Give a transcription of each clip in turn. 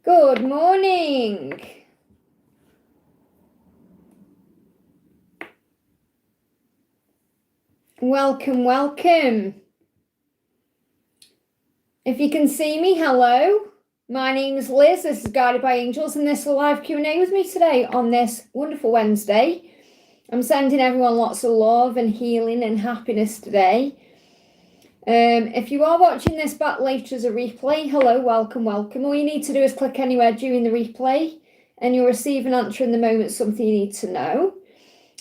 Good morning. Welcome, welcome. If you can see me, hello. My name is Liz. This is Guided by Angels, and this is a live Q&A with me today on this wonderful Wednesday. I'm sending everyone lots of love and healing and happiness today. If you are watching this back later as a replay, hello, welcome, welcome. All you need to do is click anywhere during the replay and you'll receive an answer in the moment, something you need to know.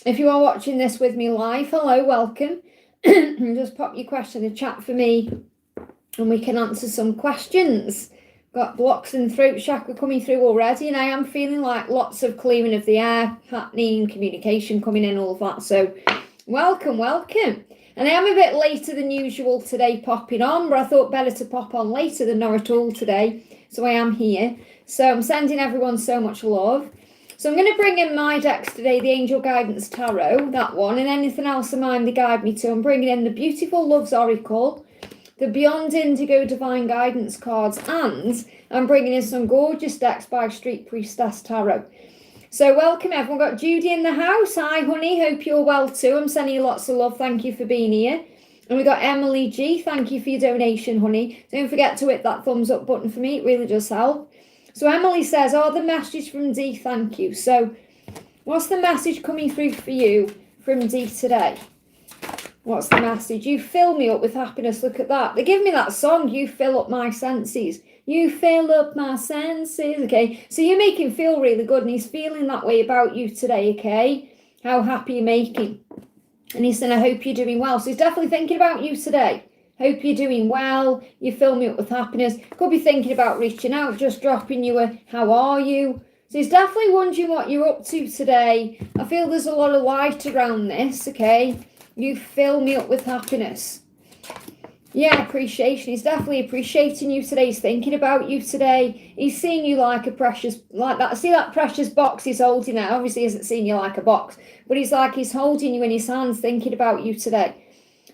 If you are watching this with me live, hello, welcome. Just pop your question in the chat for me and we can answer some questions. Got blocks and throat chakra coming through already, and I am feeling like lots of clearing of the air happening, communication coming in, all of that. So welcome, welcome. And I am a bit later than usual today popping on, but I thought better to pop on later than not at all today. So I am here. So I'm sending everyone so much love. So I'm going to bring in my decks today, the Angel Guidance Tarot, that one, and anything else of mine they guide me to. I'm bringing in the Beautiful Love's Oracle, the Beyond Indigo Divine Guidance cards, and I'm bringing in some gorgeous decks by Street Priestess Tarot. So welcome everyone. Got Judy in the house. Hi honey, hope you're well too. I'm sending you lots of love. Thank you for being here. And we got Emily G. Thank you for your donation, honey. Don't forget to hit that thumbs up button for me. It really does help. So Emily says, oh, the message from D, thank you. So what's the message coming through for you from D today? What's the message? You fill me up with happiness. Look at that. They give me that song, You Fill Up My Senses. You fill up my senses. Okay, so you make him feel really good, and he's feeling that way about you today, okay? How happy you're making. And he's saying, I hope you're doing well. So he's definitely thinking about you today. Hope you're doing well. You fill me up with happiness. Could be thinking about reaching out, just dropping you a, how are you? So he's definitely wondering what you're up to today. I feel there's a lot of light around this, okay? You fill me up with happiness. Yeah, appreciation. He's definitely appreciating you today. He's thinking about you today. He's seeing you like a precious, like that. See that precious box he's holding now? Obviously he isn't seeing you like a box, but he's like he's holding you in his hands, thinking about you today.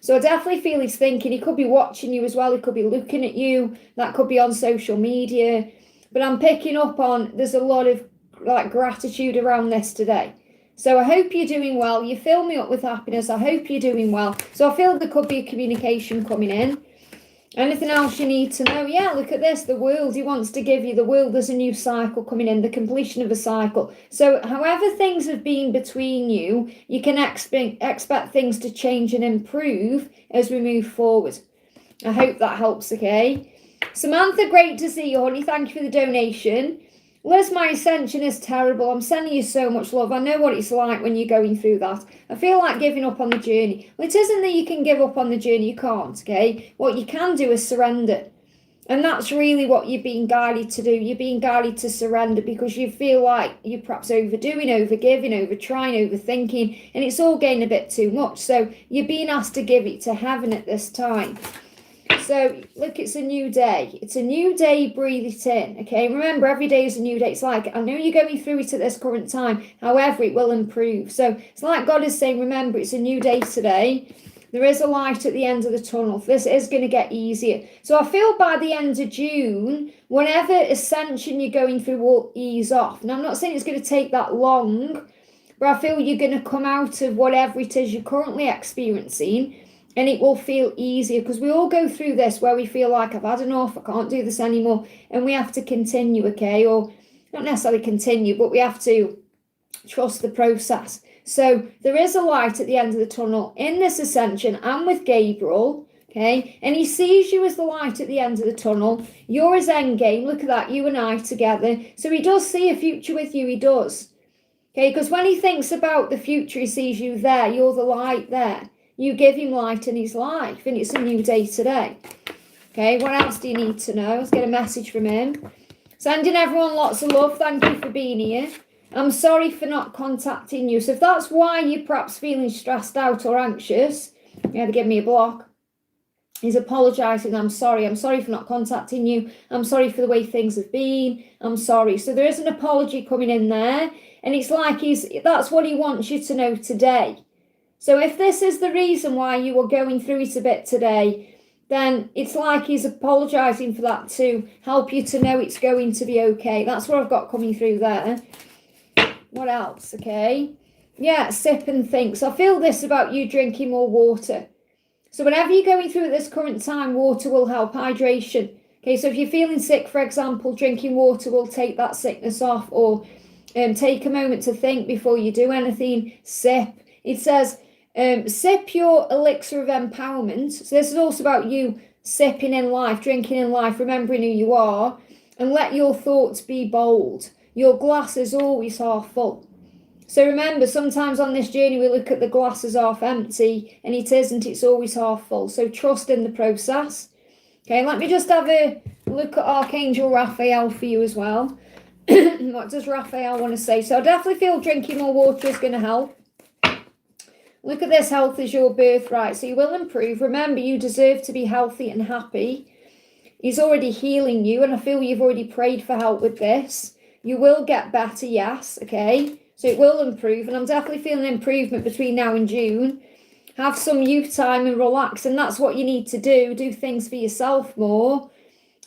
So I definitely feel he's thinking. He could be watching you as well. He could be looking at you. That could be on social media. But I'm picking up on there's a lot of like gratitude around this today. So I hope you're doing well. You fill me up with happiness. I hope you're doing well. So I feel there could be a communication coming in. Anything else you need to know? Yeah, look at this. The world. He wants to give you the world. There's a new cycle coming in. The completion of a cycle. So however things have been between you, you can expect things to change and improve as we move forward. I hope that helps, okay? Samantha, great to see you, honey. Thank you for the donation. Liz, my ascension is terrible. I'm sending you so much love. I know what it's like when you're going through that. I feel like giving up on the journey. Well, it isn't that you can give up on the journey. You can't, okay? What you can do is surrender. And that's really what you're being guided to do. You're being guided to surrender because you feel like you're perhaps overdoing, overgiving, overtrying, overthinking, and it's all getting a bit too much. So you're being asked to give it to heaven at this time. So, look, it's a new day. It's a new day, breathe it in, okay? Remember, every day is a new day. It's like, I know you're going through it at this current time. However, it will improve. So, it's like God is saying, remember, it's a new day today. There is a light at the end of the tunnel. This is going to get easier. So, I feel by the end of June, whatever ascension you're going through will ease off. Now, I'm not saying it's going to take that long, but I feel you're going to come out of whatever it is you're currently experiencing, and it will feel easier because we all go through this where we feel like I've had enough, I can't do this anymore, and we have to continue, okay? Or not necessarily continue, but we have to trust the process. So there is a light at the end of the tunnel in this ascension and with Gabriel, okay? And he sees you as the light at the end of the tunnel. You're his end game. Look at that, you and I together. So he does see a future with you, he does. Okay, because when he thinks about the future, he sees you there. You're the light there. You give him light in his life, and it's a new day today. Okay, what else do you need to know? Let's get a message from him. Sending everyone lots of love. Thank you for being here. I'm sorry for not contacting you. So if that's why you're perhaps feeling stressed out or anxious, you had to give me a block. He's apologising. I'm sorry for not contacting you. I'm sorry for the way things have been. I'm sorry. So there is an apology coming in there. And it's like that's what he wants you to know today. So if this is the reason why you are going through it a bit today, then it's like he's apologising for that to help you to know it's going to be okay. That's what I've got coming through there. What else? Okay. Yeah, sip and think. So I feel this about you drinking more water. So whenever you're going through at this current time, water will help. Hydration. Okay, so if you're feeling sick, for example, drinking water will take that sickness off, or take a moment to think before you do anything. Sip. It says, sip your elixir of empowerment. So this is also about you sipping in life, drinking in life, remembering who you are, and let your thoughts be bold. Your glass is always half full. So remember, sometimes on this journey we look at the glass as half empty, and it isn't, it's always half full. So trust in the process. Okay, let me just have a look at Archangel Raphael for you as well. What does Raphael want to say? So I definitely feel drinking more water is going to help. Look at this, health is your birthright, so you will improve. Remember, you deserve to be healthy and happy. He's already healing you, and I feel you've already prayed for help with this. You will get better, yes, okay? So it will improve, and I'm definitely feeling improvement between now and June. Have some youth time and relax, and that's what you need to do. Do things for yourself more.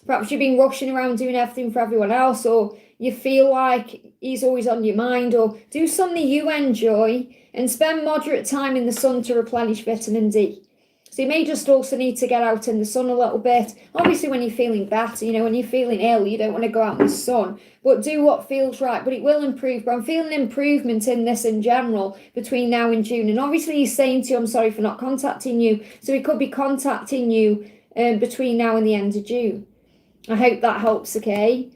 Perhaps you've been rushing around doing everything for everyone else, or you feel like he's always on your mind, or do something you enjoy and spend moderate time in the sun to replenish vitamin D. So you may just also need to get out in the sun a little bit. Obviously, when you're feeling better, when you're feeling ill, you don't want to go out in the sun, but do what feels right. But it will improve. But I'm feeling improvement in this in general between now and June. And obviously, he's saying to you, I'm sorry for not contacting you. So he could be contacting you between now and the end of June. I hope that helps, okay?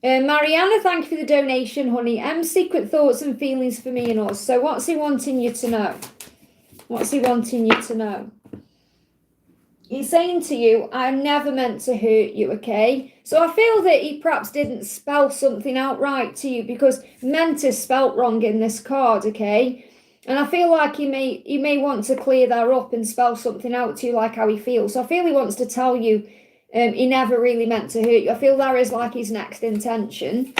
Mariana, thank you for the donation, honey. Secret thoughts and feelings for me and us. So what's he wanting you to know? What's he wanting you to know? He's saying to you, I'm never meant to hurt you, okay? So I feel that he perhaps didn't spell something out right to you, because meant is spelt wrong in this card, okay? And I feel like he may want to clear that up and spell something out to you, like how he feels. So I feel he wants to tell you he never really meant to hurt you. I feel there is like his next intention.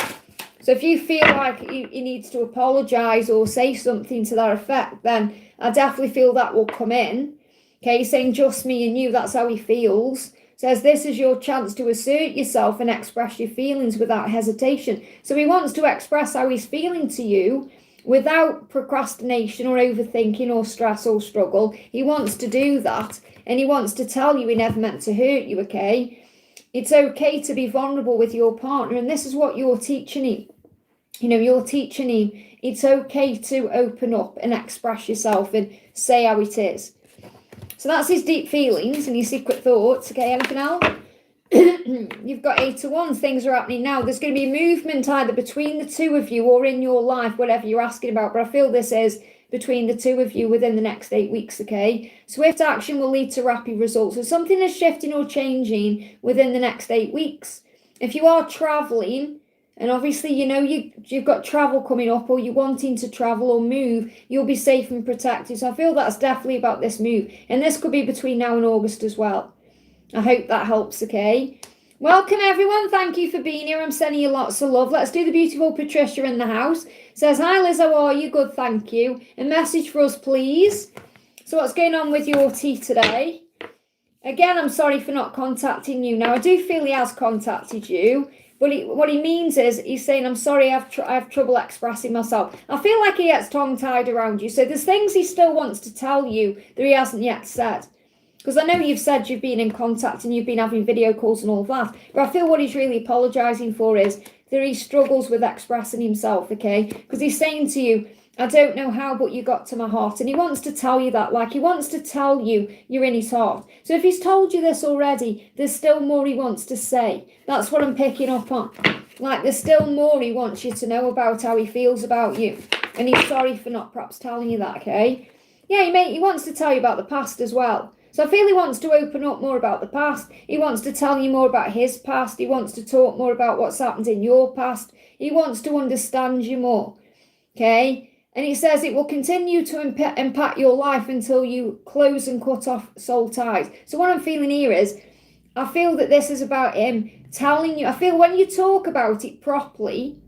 So if you feel like he needs to apologise or say something to that effect, then I definitely feel that will come in. Okay, he's saying just me and you, that's how he feels. Says this is your chance to assert yourself and express your feelings without hesitation. So he wants to express how he's feeling to you without procrastination or overthinking or stress or struggle. He wants to do that, and he wants to tell you he never meant to hurt you, okay? It's okay to be vulnerable with your partner, and this is what you're teaching him. You're teaching him it's okay to open up and express yourself and say how it is. So that's his deep feelings and his secret thoughts. Okay, anything else? You've got 8 of Wands. Things are happening now. There's going to be movement either between the two of you or in your life, whatever you're asking about. But I feel this is between the two of you within the next 8 weeks, okay? Swift action will lead to rapid results. So something is shifting or changing within the next 8 weeks. If you are traveling, and obviously, you've got travel coming up, or you're wanting to travel or move, you'll be safe and protected. So I feel that's definitely about this move. And this could be between now and August as well. I hope that helps, okay? Welcome, everyone. Thank you for being here. I'm sending you lots of love. Let's do the beautiful Patricia in the house. Says, hi, Liz, how are you? Good, thank you. A message for us, please. So what's going on with your tea today? Again, I'm sorry for not contacting you. Now, I do feel he has contacted you. But what he means is, he's saying, I'm sorry, I have trouble expressing myself. I feel like he gets tongue-tied around you. So there's things he still wants to tell you that he hasn't yet said. Because I know you've said you've been in contact and you've been having video calls and all that. But I feel what he's really apologising for is that he struggles with expressing himself, okay? Because he's saying to you, I don't know how, but you got to my heart. And he wants to tell you that, like he wants to tell you you're in his heart. So if he's told you this already, there's still more he wants to say. That's what I'm picking up on. Like there's still more he wants you to know about how he feels about you. And he's sorry for not perhaps telling you that, okay? Yeah, he wants to tell you about the past as well. So I feel he wants to open up more about the past. He wants to tell you more about his past. He wants to talk more about what's happened in your past. He wants to understand you more, okay? And it says it will continue to impact your life until you close and cut off soul ties. So what I'm feeling here is, I feel that this is about him telling you, I feel when you talk about it properly,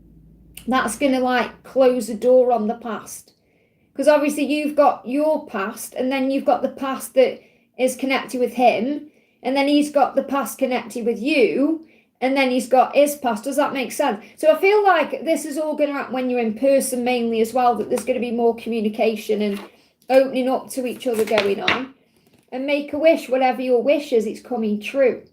that's going to like close the door on the past. Because obviously you've got your past and then you've got the past that is connected with him. and then he's got the past connected with you, and then he's got his past. Does that make sense? So I feel like this is all going to happen when you're in person mainly as well, that there's going to be more communication and opening up to each other going on. And make a wish, whatever your wish is, it's coming true.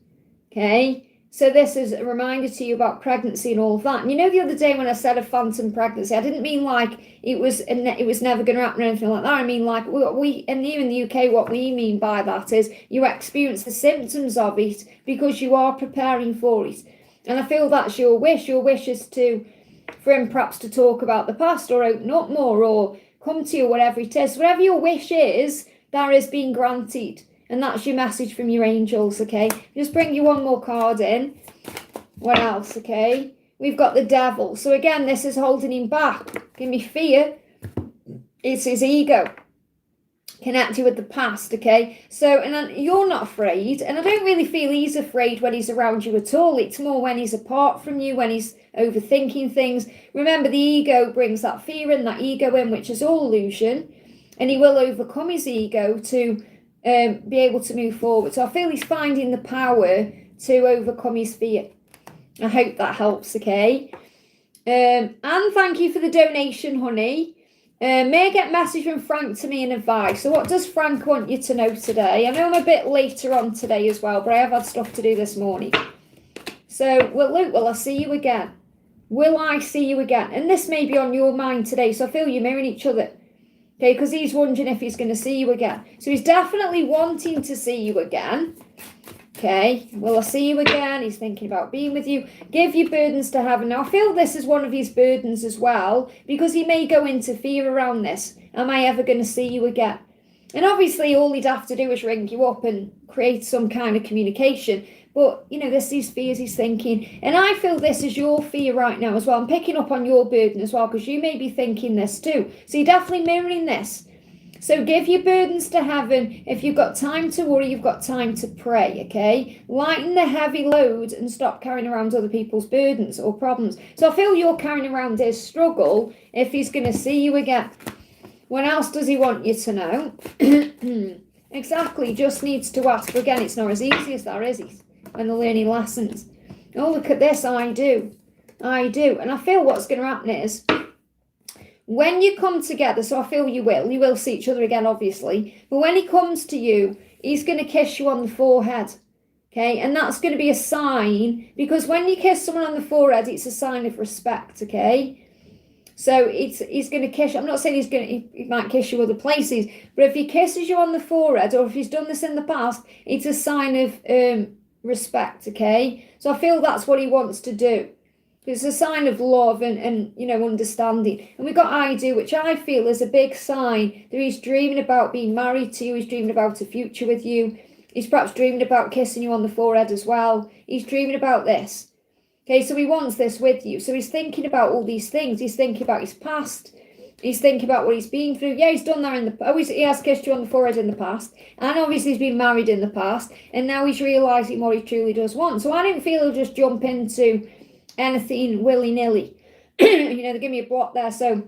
Okay? So this is a reminder to you about pregnancy and all of that. And you know, the other day when I said a phantom pregnancy, I didn't mean like it was never going to happen or anything like that. I mean like we and here in the UK, what we mean by that is you experience the symptoms of it because you are preparing for it. And I feel that's your wish. Your wish is for him perhaps to talk about the past or open up more or come to you, whatever it is. Whatever your wish is, that is being granted. And that's your message from your angels, okay? Just bring you one more card in. What else, okay? We've got the devil. So again, this is holding him back. Give me fear. It's his ego connected with the past, okay? So, and you're not afraid. And I don't really feel he's afraid when he's around you at all. It's more when he's apart from you, when he's overthinking things. Remember, the ego brings that fear and that ego in, which is all illusion. And he will overcome his ego to be able to move forward. So I feel he's finding the power to overcome his fear. I hope that helps, okay? And thank you for the donation, honey. May I get a message from Frank to me and advice? So what does Frank want you to know today? I know I'm a bit later on today as well, but I have had stuff to do this morning. So, well, Luke, will I see you again? Will I see you again? And this may be on your mind today, so I feel you're mirroring each other. Okay, because he's wondering if he's going to see you again. So he's definitely wanting to see you again. Okay, will I see you again? He's thinking about being with you. Give your burdens to heaven. Now, I feel this is one of his burdens as well, because he may go into fear around this. Am I ever going to see you again? And obviously, all he'd have to do is ring you up and create some kind of communication. But, you know, there's these fears he's thinking. And I feel this is your fear right now as well. I'm picking up on your burden as well, because you may be thinking this too. So you're definitely mirroring this. So give your burdens to heaven. If you've got time to worry, you've got time to pray, okay? Lighten the heavy load and stop carrying around other people's burdens or problems. So I feel you're carrying around his struggle if he's going to see you again. What else does he want you to know? Exactly, just needs to ask. But again, it's not as easy as that, is it? When they're learning lessons. Oh, look at this, I do. And I feel what's going to happen is, when you come together, so I feel you will see each other again, obviously, but when he comes to you, he's going to kiss you on the forehead, okay? And that's going to be a sign, because when you kiss someone on the forehead, it's a sign of respect, okay? So he's going to kiss you. I'm not saying he might kiss you other places, but if he kisses you on the forehead, or if he's done this in the past, it's a sign of respect, okay? So I feel that's what he wants to do. It's a sign of love and you know, understanding. And we've got I do, which I feel is a big sign that he's dreaming about being married to you. He's dreaming about a future with you. He's perhaps dreaming about kissing you on the forehead as well. He's dreaming about this. Okay, so he wants this with you. So he's thinking about all these things. He's thinking about his past. He's thinking about what he's been through. Yeah, he's done that in the he has kissed you on the forehead in the past. And obviously he's been married in the past. And now he's realising what he truly does want. So I don't feel he'll just jump into anything willy-nilly. You know, they give me a block there. So,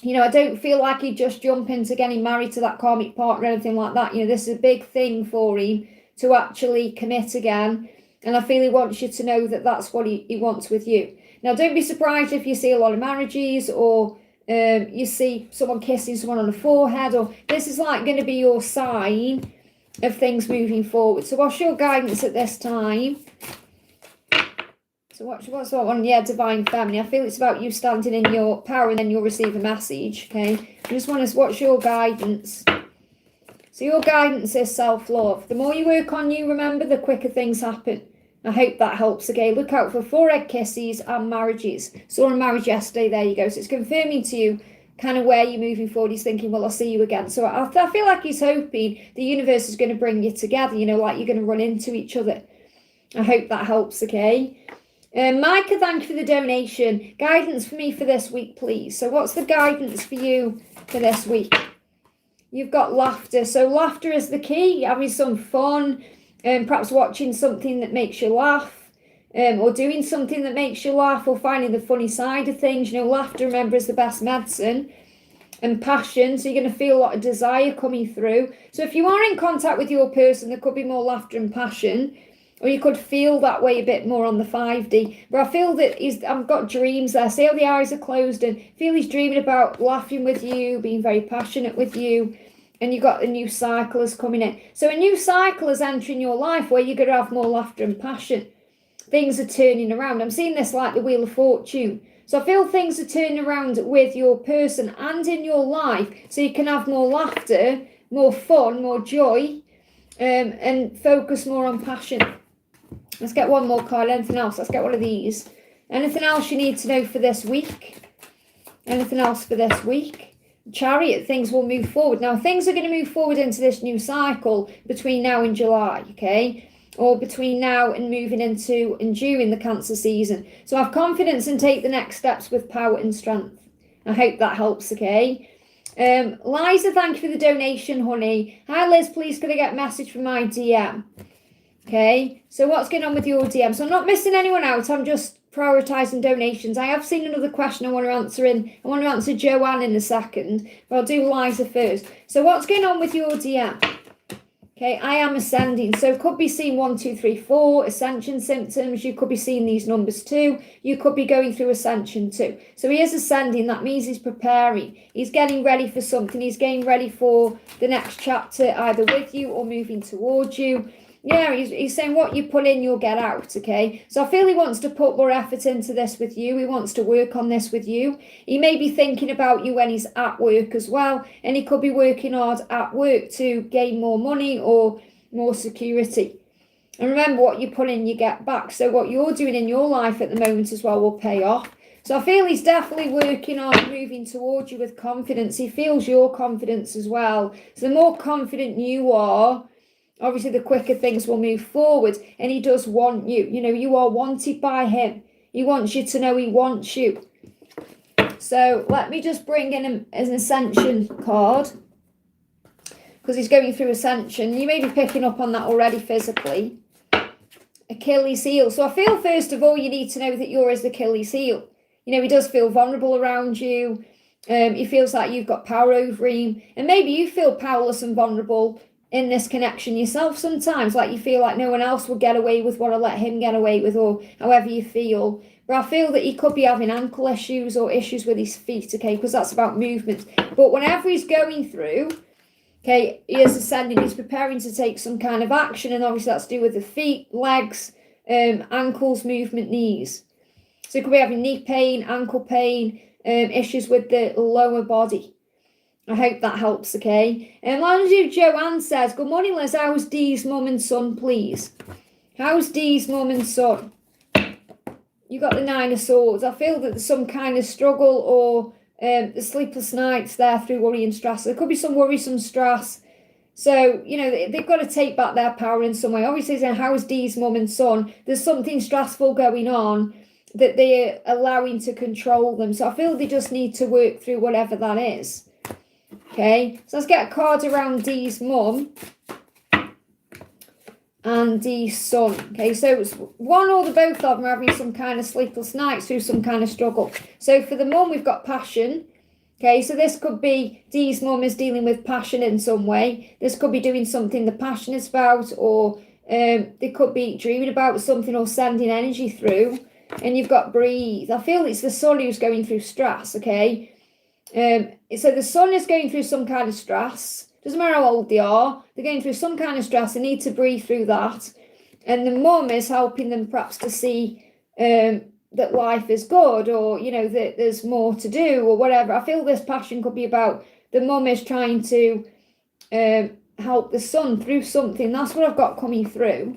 you know, I don't feel like he'd just jump into getting married to that karmic partner or anything like that. You know, this is a big thing for him to actually commit again. And I feel he wants you to know that that's what he wants with you. Now, don't be surprised if you see a lot of marriages or you see someone kissing someone on the forehead, or this is like going to be your sign of things moving forward. So what's your guidance at this time? So what's that one? Yeah, divine feminine. I feel it's about you standing in your power, and then you'll receive a message, okay? I just want to, what's your guidance? So your guidance is self-love. The more you work on you, remember, the quicker things happen. I hope that helps, okay? Look out for forehead kisses and marriages. Saw a marriage yesterday, there you go. So it's confirming to you kind of where you're moving forward. He's thinking, well, I'll see you again. So I feel like he's hoping the universe is going to bring you together, you know, like you're going to run into each other. I hope that helps, okay? Micah, thank you for the donation. Guidance for me for this week, please. So what's the guidance for you for this week? You've got laughter. So laughter is the key. Having some fun, perhaps watching something that makes you laugh, or doing something that makes you laugh, or finding the funny side of things. You know, laughter, remember, is the best medicine. and passion. So you're going to feel a lot of desire coming through. So if you are in contact with your person, there could be more laughter and passion, or you could feel that way a bit more on the 5D. But I feel that I've got dreams there. See how the eyes are closed, and feel he's dreaming about laughing with you, being very passionate with you. And you've got a new cycle is coming in. So a new cycle is entering your life where you're going to have more laughter and passion. Things are turning around. I'm seeing this like the Wheel of Fortune. So I feel things are turning around with your person and in your life, so you can have more laughter, more fun, more joy, and focus more on passion. Let's get one more card. Anything else? Let's get one of these. Anything else you need to know for this week? Anything else for this week? Chariot, things will move forward. Now, things are going to move forward into this new cycle between now and July, okay? Or between now and moving into and during the Cancer season. So have confidence and take the next steps with power and strength. I hope that helps, okay? Liza, thank you for the donation, honey. Hi, Liz, please could I get a message from my DM? Okay, so what's going on with your DM? So I'm not missing anyone out. I'm just prioritising donations. I have seen another question I want to answer I want to answer Joanne in a second, but I'll do Liza first. So what's going on with your DM? Okay, I am ascending. So could be seeing 1, 2, 3, 4 ascension symptoms. You could be seeing these numbers too. You could be going through ascension too. So he is ascending. That means he's preparing. He's getting ready for something. He's getting ready for the next chapter, either with you or moving towards you. Yeah, he's saying what you put in, you'll get out, okay? So I feel he wants to put more effort into this with you. He wants to work on this with you. He may be thinking about you when he's at work as well, and he could be working hard at work to gain more money or more security. And remember, what you put in, you get back. So what you're doing in your life at the moment as well will pay off. So I feel he's definitely working on moving towards you with confidence. He feels your confidence as well. So the more confident you are, obviously, the quicker things will move forward, and he does want you. You know, you are wanted by him. He wants you to know he wants you. So let me just bring in an ascension card, because he's going through ascension. You may be picking up on that already physically. Achilles heel. So I feel, first of all, you need to know that you're his Achilles heel. You know, he does feel vulnerable around you. He feels like you've got power over him. And maybe you feel powerless and vulnerable in this connection yourself sometimes, like you feel like no one else will get away with what I let him get away with, or however you feel. But I feel that he could be having ankle issues or issues with his feet, okay, because that's about movement. But whenever he's going through, okay, he is ascending, he's preparing to take some kind of action, and obviously that's to do with the feet, legs, ankles, movement, knees. So he could be having knee pain, ankle pain, issues with the lower body. I hope that helps, okay? And Joanne says, good morning, Liz. How's Dee's mum and son, please? How's Dee's mum and son? You got the 9 of Swords. I feel that there's some kind of struggle or the sleepless nights there through worry and stress. There could be some worry, some stress. So, you know, they've got to take back their power in some way. Obviously, saying, how's Dee's mum and son? There's something stressful going on that they're allowing to control them. So I feel they just need to work through whatever that is. Okay, so let's get a card around Dee's mum and Dee's son. Okay, so it's one or the both of them are having some kind of sleepless nights through some kind of struggle. So for the mum, we've got passion. Okay, so this could be Dee's mum is dealing with passion in some way. This could be doing something they're passionate about, or they could be dreaming about something or sending energy through. And you've got breathe. I feel it's the son who's going through stress, okay? So the son is going through some kind of stress. Doesn't matter how old they are. They're going through some kind of stress. They need to breathe through that. And the mum is helping them perhaps to see that life is good, or, you know, that there's more to do or whatever. I feel this passion could be about the mum is trying to help the son through something. That's what I've got coming through.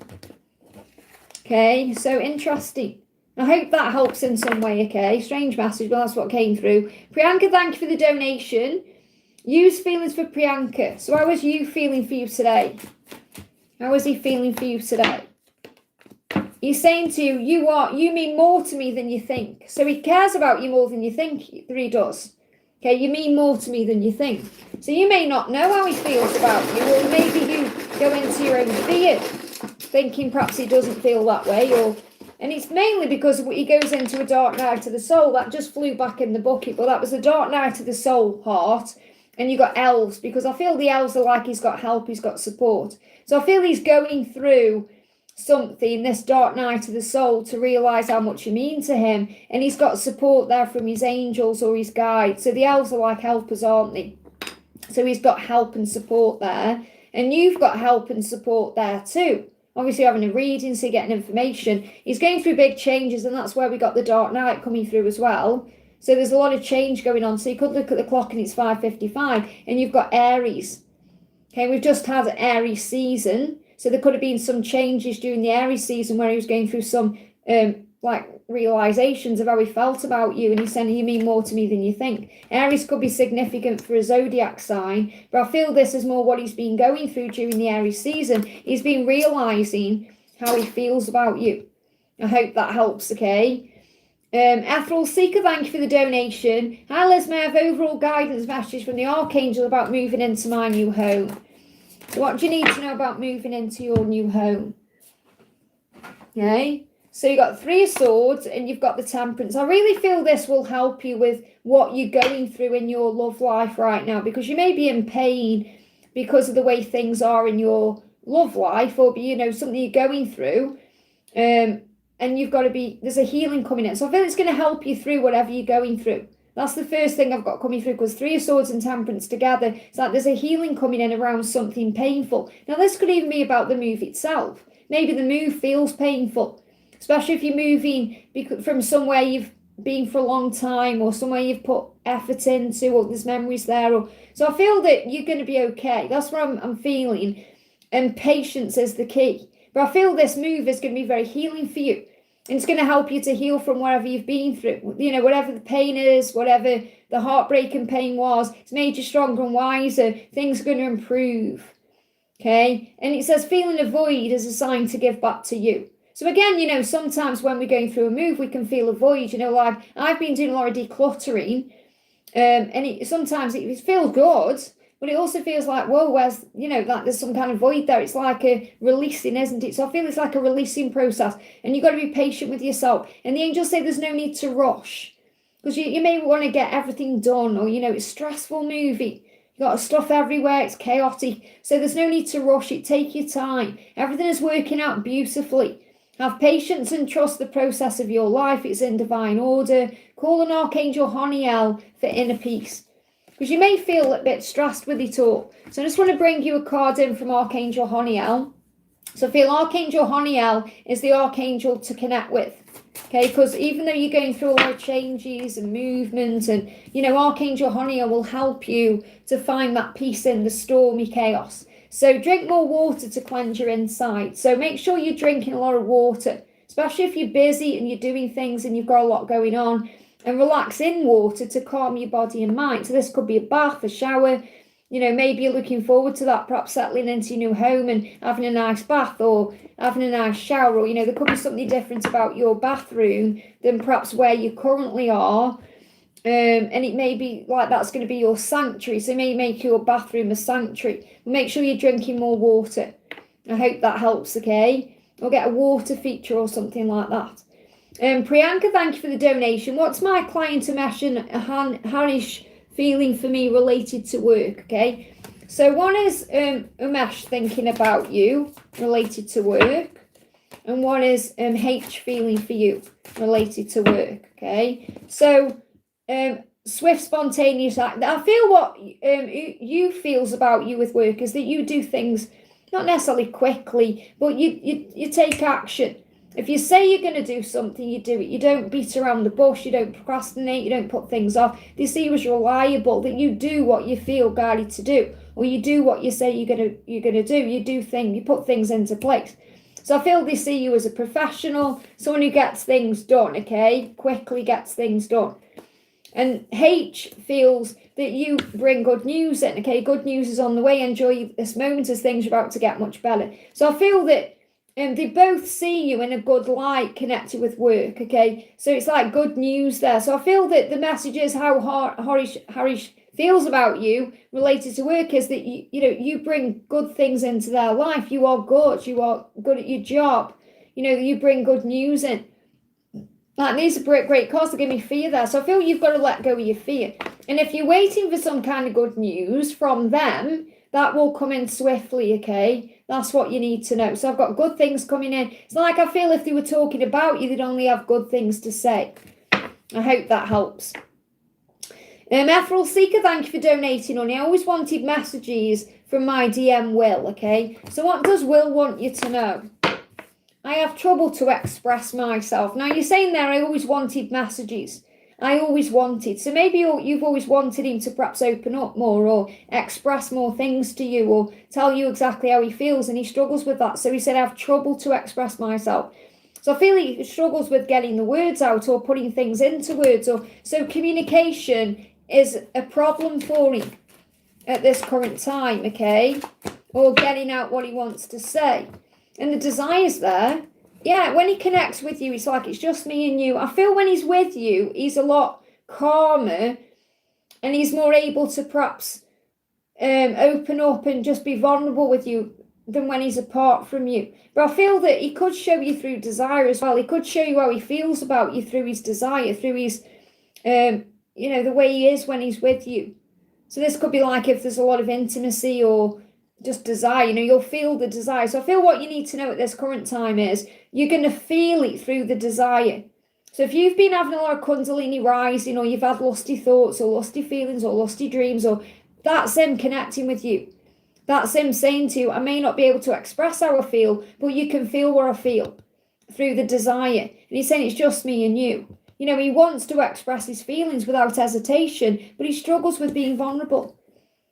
Okay, so interesting. I hope that helps in some way, okay? Strange message, but that's what came through. Priyanka, thank you for the donation. Use feelings for Priyanka. So how was you feeling for you today? How was he feeling for you today? He's saying to you, you mean more to me than you think. So he cares about you more than you think he does. Okay, you mean more to me than you think. So you may not know how he feels about you, or maybe you go into your own fear, thinking perhaps he doesn't feel that way, or And it's mainly because he goes into a dark night of the soul. That just flew back in the bucket, but that was the dark night of the soul heart. And you got elves, because I feel the elves are like he's got help, he's got support. So I feel he's going through something, this dark night of the soul, to realise how much you mean to him. And he's got support there from his angels or his guides. So the elves are like helpers, aren't they? So he's got help and support there. And you've got help and support there too. Obviously having a reading, so you're getting information. He's going through big changes, and that's where we got the dark night coming through as well. So there's a lot of change going on. So you could look at the clock and it's 5:55, and you've got Aries. Okay, we've just had an Aries season. So there could have been some changes during the Aries season where he was going through some like realizations of how he felt about you, and he's saying you mean more to me than you think. Aries could be significant for a zodiac sign, but I feel this is more what he's been going through during the Aries season. He's been realizing how he feels about you. I hope that helps. Okay. Ethel Seeker, thank you for the donation. Hi Liz, may I have overall guidance message from the Archangel about moving into my new home? So what do you need to know about moving into your new home? Okay, so you've got 3 of Swords and you've got the Temperance. I really feel this will help you with what you're going through in your love life right now, because you may be in pain because of the way things are in your love life, or you know, something you're going through. And you've got to be, there's a healing coming in. So I feel it's going to help you through whatever you're going through. That's the first thing I've got coming through, because 3 of Swords and Temperance together, it's like there's a healing coming in around something painful. Now, this could even be about the move itself. Maybe the move feels painful, especially if you're moving from somewhere you've been for a long time, or somewhere you've put effort into, or there's memories there. So I feel that you're going to be okay. That's what I'm feeling. And patience is the key. But I feel this move is going to be very healing for you. And it's going to help you to heal from wherever you've been through. You know, whatever the pain is, whatever the heartbreaking pain was, it's made you stronger and wiser. Things are going to improve. Okay? And it says feeling a void is a sign to give back to you. So again, you know, sometimes when we're going through a move, we can feel a void. You know, like I've been doing a lot of decluttering. And sometimes it feels good. But it also feels like, whoa, where's, you know, like there's some kind of void there. It's like a releasing, isn't it? So I feel it's like a releasing process. And you've got to be patient with yourself. And the angels say there's no need to rush. Because you may want to get everything done. Or, you know, it's a stressful movie. You've got stuff everywhere. It's chaotic. So there's no need to rush it. Take your time. Everything is working out beautifully. Have patience and trust the process of your life. It's in divine order. Call an Archangel Honiel for inner peace, because you may feel a bit stressed with it all. So I just want to bring you a card in from Archangel Honiel. So I feel Archangel Honiel is the Archangel to connect with. Okay, because even though you're going through a lot of changes and movement, and, you know, Archangel Honiel will help you to find that peace in the stormy chaos. So drink more water to cleanse your inside. So make sure you're drinking a lot of water, especially if you're busy and you're doing things and you've got a lot going on. And relax in water to calm your body and mind. So this could be a bath, a shower. You know, maybe you're looking forward to that, perhaps settling into your new home and having a nice bath, or having a nice shower. Or, you know, there could be something different about your bathroom than perhaps where you currently are. And it may be like that's going to be your sanctuary. So it may make your bathroom a sanctuary. Make sure you're drinking more water. I hope that helps, okay? Or get a water feature or something like that. Priyanka, thank you for the donation. What's my client Umesh and Harish feeling for me related to work? Okay, so one is Umesh thinking about you related to work, and one is H feeling for you related to work. Okay, so swift, spontaneous act. I feel what you feels about you with work is that you do things not necessarily quickly, but you take action. If you say you're going to do something, you do it. You don't beat around the bush. You don't procrastinate. You don't put things off. They see you as reliable, that you do what you feel guided to do, or you do what you say you're gonna do. You do things. You put things into place. So I feel they see you as a professional, someone who gets things done. Okay, quickly gets things done. And H feels that you bring good news in. Okay, good news is on the way. Enjoy this moment as things are about to get much better. So I feel that. They both see you in a good light connected with work, okay? So it's like good news there. So I feel that the message is how Harish feels about you related to work is that, you bring good things into their life. You are good. You are good at your job. You know, you bring good news in. Like, these are great cards to give me fear there. So I feel you've got to let go of your fear. And if you're waiting for some kind of good news from them, that will come in swiftly, okay? That's what you need to know. So I've got good things coming in. It's like I feel if they were talking about you, they'd only have good things to say. I hope that helps. Ethel Seeker, thank you for donating, honey. I always wanted messages from my DM Will, okay? So what does Will want you to know? I have trouble to express myself. Now, you're saying there, I always wanted messages. I always wanted. So maybe you've always wanted him to perhaps open up more or express more things to you or tell you exactly how he feels, and he struggles with that. So he said, I have trouble to express myself. So I feel he struggles with getting the words out or putting things into words. So communication is a problem for him at this current time, okay? Or getting out what he wants to say. And the desire's there. Yeah, when he connects with you, it's like it's just me and you. I feel when he's with you, he's a lot calmer and he's more able to perhaps open up and just be vulnerable with you than when he's apart from you. But I feel that he could show you through desire as well. He could show you how he feels about you through his desire, through his, the way he is when he's with you. So this could be like if there's a lot of intimacy or just desire, you'll feel the desire. So I feel what you need to know at this current time is you're going to feel it through the desire. So if you've been having a lot of kundalini rising, or you've had lusty thoughts or lusty feelings or lusty dreams, or that's him connecting with you. That's him saying to you, I may not be able to express how I feel, but you can feel what I feel through the desire. And he's saying it's just me and you. He wants to express his feelings without hesitation, but he struggles with being vulnerable.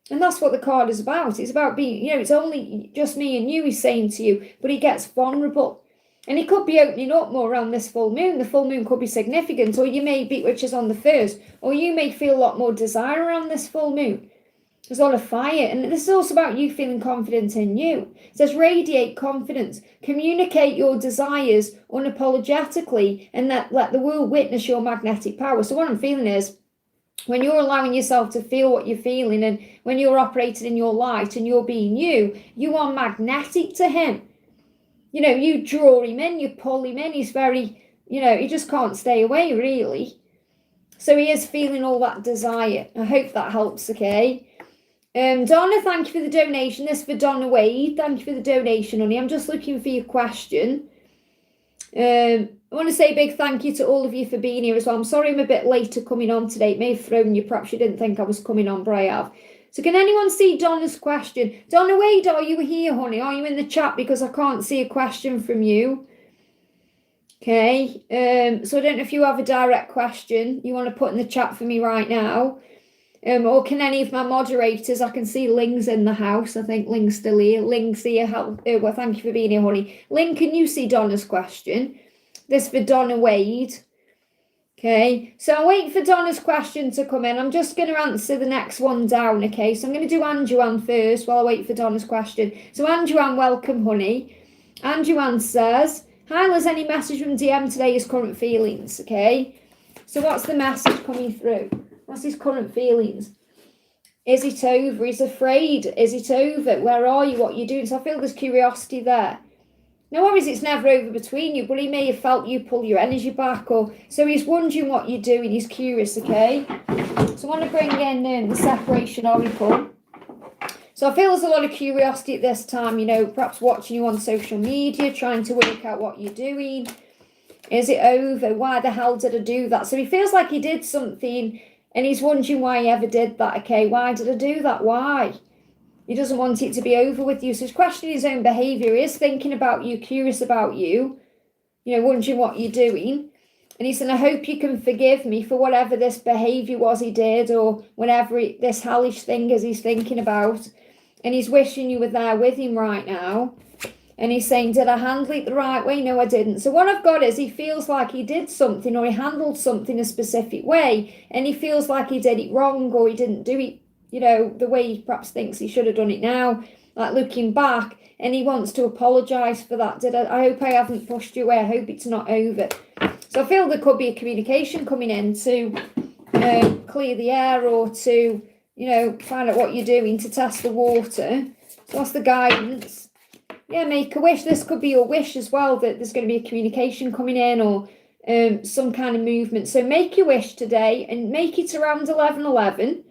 And that's what the card is about. It's about being, it's only just me and you, he's saying to you, but he gets vulnerable. And he could be opening up more around this full moon. The full moon could be significant, or you may be, which is on the 1st, or you may feel a lot more desire around this full moon. There's a lot of fire. And this is also about you feeling confident in you. It says radiate confidence. Communicate your desires unapologetically and let the world witness your magnetic power. So what I'm feeling is, when you're allowing yourself to feel what you're feeling, and when you're operating in your light and you're being you are magnetic to him. You draw him in, you pull him in. He's very, he just can't stay away, really. So he is feeling all that desire. I hope that helps, okay? Donna, thank you for the donation. This is for Donna Wade. Thank you for the donation, honey. I'm just looking for your question. I want to say a big thank you to all of you for being here as well. I'm sorry I'm a bit later coming on today. It may have thrown you. Perhaps you didn't think I was coming on, but I have. So can anyone see Donna's question? Donna Wade, are you here, honey? Are you in the chat? Because I can't see a question from you. Okay. So I don't know if you have a direct question you want to put in the chat for me right now. Or can any of my moderators, I can see Ling's in the house. I think Ling's still here. Ling's here. Well, thank you for being here, honey. Ling, can you see Donna's question? This for Donna Wade. Okay, so I'll wait for Donna's question to come in. I'm just going to answer the next one down, okay? So I'm going to do Anuan first while I wait for Donna's question. So Anuan, welcome, honey. Anuan says, hi, Liz, any message from DM today? His current feelings, okay? So what's the message coming through? What's his current feelings? Is it over? He's afraid. Is it over? Where are you? What are you doing? So I feel there's curiosity there. No worries, it's never over between you, but he may have felt you pull your energy back, or so he's wondering what you're doing. He's curious, okay? So I want to bring in the separation oracle. So I feel there's a lot of curiosity at this time, perhaps watching you on social media, trying to work out what you're doing. Is it over? Why the hell did I do that? So he feels like he did something and he's wondering why he ever did that, okay? Why did I do that? Why? He doesn't want it to be over with you. So he's questioning his own behaviour. He is thinking about you, curious about you, wondering what you're doing. And he said, I hope you can forgive me for whatever this behaviour was he did, or whatever this hellish thing is he's thinking about. And he's wishing you were there with him right now. And he's saying, did I handle it the right way? No, I didn't. So what I've got is he feels like he did something, or he handled something a specific way, and he feels like he did it wrong, or he didn't do it, the way he perhaps thinks he should have done it now, like looking back, and he wants to apologise for that. I hope I haven't pushed you away. I hope it's not over. So I feel there could be a communication coming in to clear the air, or to, find out what you're doing to test the water. So that's the guidance. Yeah, make a wish. This could be your wish as well, that there's going to be a communication coming in, or some kind of movement. So make your wish today and make it around 11:11.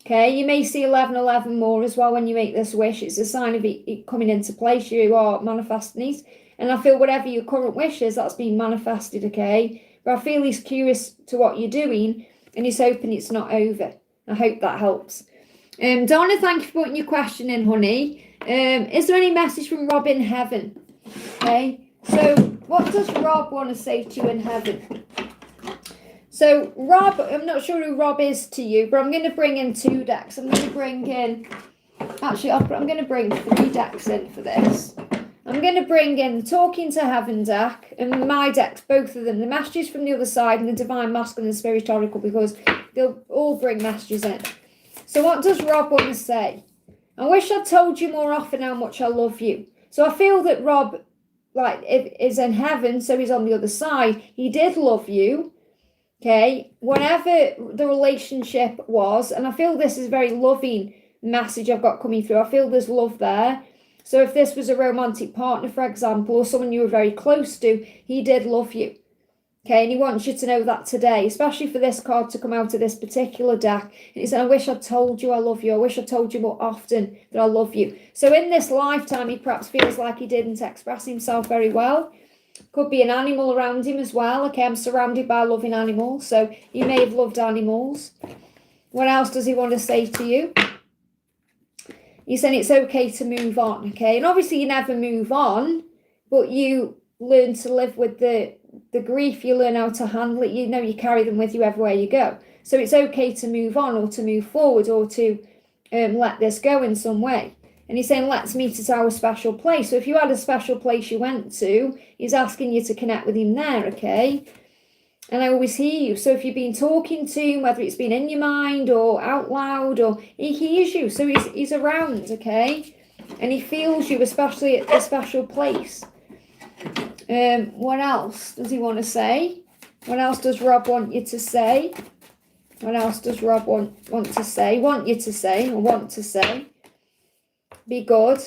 Okay, you may see 11:11 more as well when you make this wish. It's a sign of it coming into place. You are manifesting it. And I feel whatever your current wish is, that's being manifested, okay? But I feel he's curious to what you're doing and he's hoping it's not over. I hope that helps. Donna, thank you for putting your question in, honey. Is there any message from Rob in heaven? Okay, so what does Rob want to say to you in heaven? So Rob, I'm not sure who Rob is to you, but I'm going to bring in 2 decks. I'm going to bring in, actually, I'm going to bring 3 decks in for this. I'm going to bring in the Talking to Heaven deck and my decks, both of them, the messages from the other side and the Divine Masculine and Spirit Oracle, because they'll all bring messages in. So what does Rob want to say? I wish I'd told you more often how much I love you. So I feel that Rob, like, is in heaven, so he's on the other side. He did love you, okay, whatever the relationship was. And I feel this is a very loving message I've got coming through. I feel there's love there. So if this was a romantic partner, for example, or someone you were very close to, he did love you. Okay, and he wants you to know that today, especially for this card to come out of this particular deck. And he said, I wish I told you I love you. I wish I told you more often that I love you. So in this lifetime, he perhaps feels like he didn't express himself very well. Could be an animal around him as well. Okay, I'm surrounded by loving animals. So he may have loved animals. What else does he want to say to you? He's saying it's okay to move on, okay? And obviously you never move on, but you learn to live with the grief. You learn how to handle it. You know, you carry them with you everywhere you go. So it's okay to move on or to move forward or to let this go in some way. And he's saying, let's meet at our special place. So if you had a special place you went to, he's asking you to connect with him there, okay? And I always hear you. So if you've been talking to him, whether it's been in your mind or out loud, or he hears you. So he's around, okay? And he feels you, especially at the special place. What else does he want to say? What else does Rob want you to say? What else does Rob want to say? Want you to say, or want to say? Be good,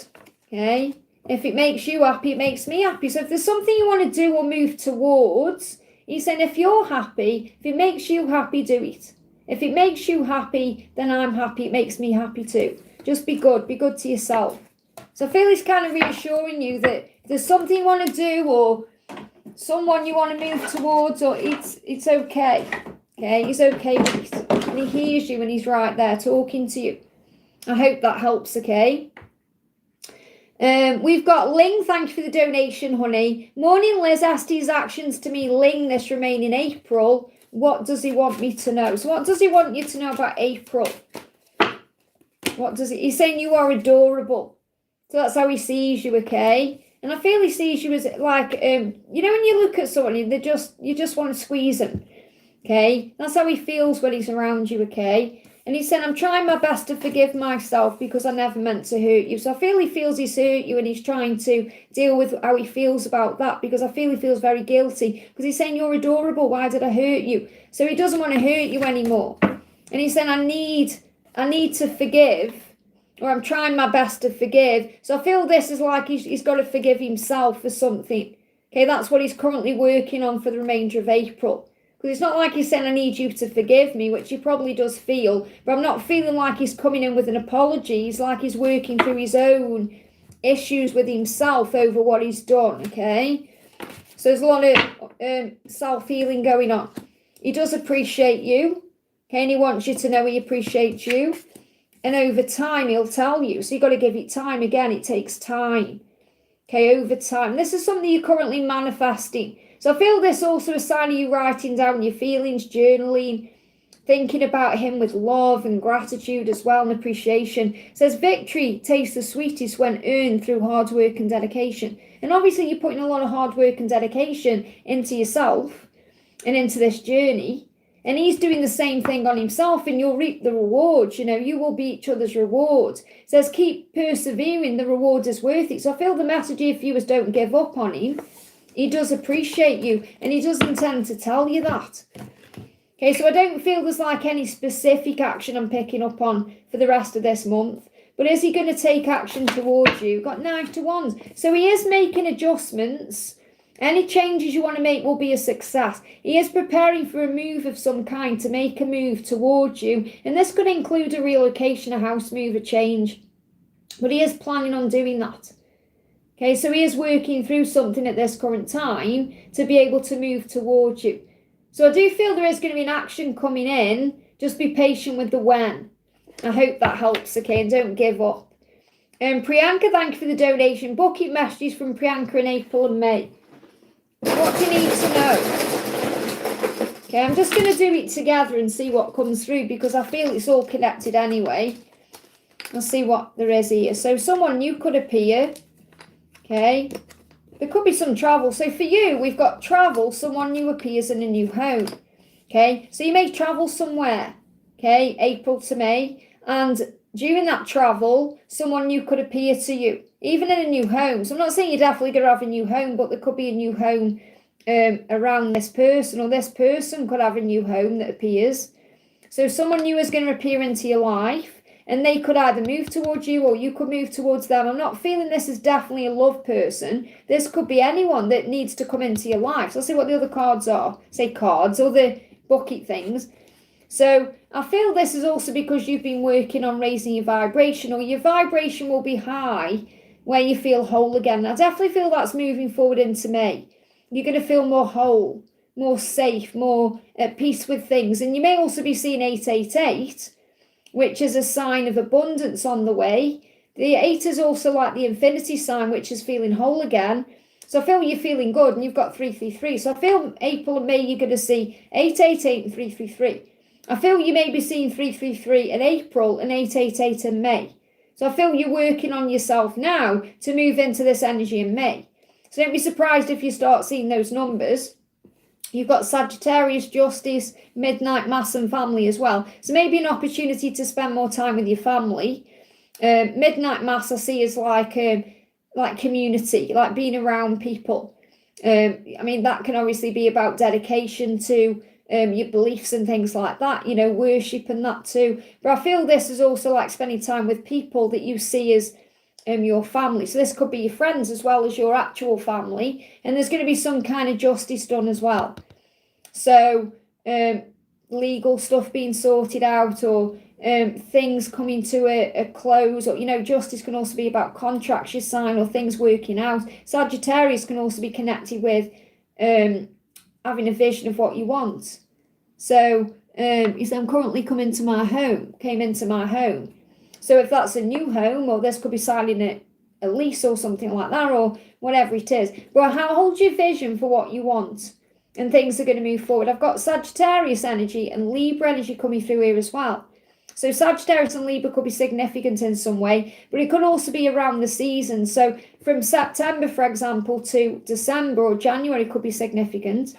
okay? If it makes you happy, it makes me happy. So if there's something you want to do or move towards, he's saying if you're happy, if it makes you happy, do it. If it makes you happy, then I'm happy. It makes me happy too. Just be good to yourself. So I feel he's kind of reassuring you that if there's something you want to do or someone you want to move towards, or it's okay. Okay, he's okay with it. And he hears you and he's right there talking to you. I hope that helps, okay? We've got Ling, thank you for the donation, honey. Morning, Liz asked his actions to me, Ling, this remaining April. What does he want me to know? So what does he want you to know about April? What does he? He's saying you are adorable. So that's how he sees you, okay? And I feel he sees you as like, you know, when you look at someone, you just want to squeeze them, okay? That's how he feels when he's around you, okay? And he said, I'm trying my best to forgive myself because I never meant to hurt you. So I feel he feels he's hurt you and he's trying to deal with how he feels about that, because I feel he feels very guilty because he's saying, you're adorable. Why did I hurt you? So he doesn't want to hurt you anymore. And he's saying, I need to forgive, or I'm trying my best to forgive. So I feel this is like he's got to forgive himself for something. Okay, that's what he's currently working on for the remainder of April. Because it's not like he's saying, I need you to forgive me, which he probably does feel. But I'm not feeling like he's coming in with an apology. It's like he's working through his own issues with himself over what he's done, okay? So there's a lot of self-healing going on. He does appreciate you, okay? And he wants you to know he appreciates you. And over time, he'll tell you. So you've got to give it time. Again, it takes time, okay, over time. This is something you're currently manifesting. So I feel this also a sign of you writing down your feelings, journaling, thinking about him with love and gratitude as well, and appreciation. It says victory tastes the sweetest when earned through hard work and dedication. And obviously you're putting a lot of hard work and dedication into yourself and into this journey. And he's doing the same thing on himself, and you'll reap the rewards. You know, you will be each other's rewards. It says keep persevering, the reward is worth it. So I feel the message here for you is don't give up on him. He does appreciate you, and he does intend to tell you that. Okay, so I don't feel there's like any specific action I'm picking up on for the rest of this month. But is he going to take action towards you? Got 9 to 1s. So he is making adjustments, Any changes you want to make will be a success. He is preparing for a move of some kind, to make a move towards you. And this could include a relocation, a house move, a change. But he is planning on doing that. Okay, so he is working through something at this current time to be able to move towards you. So I do feel there is going to be an action coming in. Just be patient with the when. I hope that helps, okay, and don't give up. Priyanka, thank you for the donation. Bucket messages from Priyanka in April and May. What do you need to know? Okay, I'm just going to do it together and see what comes through, because I feel it's all connected anyway. I'll see what there is here. So someone new could appear. Okay, there could be some travel. So for you, we've got travel. Someone new appears in a new home. Okay, so you may travel somewhere. Okay, April to May. And during that travel, someone new could appear to you, even in a new home. So I'm not saying you're definitely going to have a new home, but there could be a new home around this person, or this person could have a new home that appears. So someone new is going to appear into your life, and they could either move towards you or you could move towards them. I'm not feeling this is definitely a love person. This could be anyone that needs to come into your life. So I'll see what the other cards are. Say cards, or the bucket things. So I feel this is also because you've been working on raising your vibration, or your vibration will be high where you feel whole again. I definitely feel that's moving forward into May. You're going to feel more whole, more safe, more at peace with things. And you may also be seeing 888, which is a sign of abundance on the way. The 8 is also like the infinity sign, which is feeling whole again. So I feel you're feeling good, and you've got 333. So I feel April and May you're going to see 888 and 333. I feel you may be seeing 333 in April and 888 in May. So I feel you're working on yourself now to move into this energy in May. So don't be surprised if you start seeing those numbers. You've got Sagittarius, Justice, Midnight Mass and family as well. So maybe an opportunity to spend more time with your family. Midnight Mass I see as like community, like being around people. I mean, that can obviously be about dedication to your beliefs and things like that, you know, worship and that too. But I feel this is also like spending time with people that you see as your family. So this could be your friends as well as your actual family. And there's going to be some kind of justice done as well. So legal stuff being sorted out, or things coming to a close, or, you know, justice can also be about contracts you sign or things working out. Sagittarius can also be connected with having a vision of what you want. So he said, I'm currently came into my home. So if that's a new home, or this could be signing a lease or something like that, or whatever it is. But hold your vision for what you want, and things are going to move forward. I've got Sagittarius energy and Libra energy coming through here as well. So Sagittarius and Libra could be significant in some way, but it could also be around the season. So from September, for example, to December or January could be significant.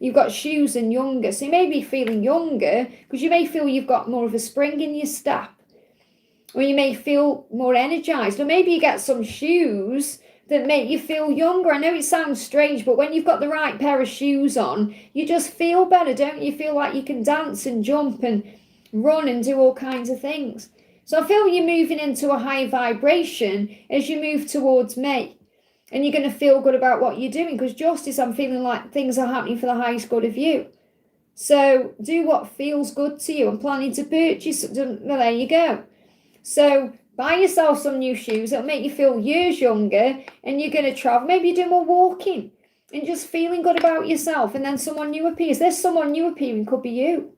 You've got shoes and younger. So you may be feeling younger because you may feel you've got more of a spring in your step. Or you may feel more energized. Or maybe you get some shoes that make you feel younger. I know it sounds strange, but when you've got the right pair of shoes on, you just feel better, don't you? Feel like you can dance and jump and run and do all kinds of things. So I feel you're moving into a high vibration as you move towards May. And you're going to feel good about what you're doing, because justice, I'm feeling like things are happening for the highest good of you. So do what feels good to you. I'm planning to purchase. Well, there you go. So buy yourself some new shoes. It'll make you feel years younger, and you're going to travel. Maybe you do more walking and just feeling good about yourself. And then someone new appears. There's someone new appearing. Could be you.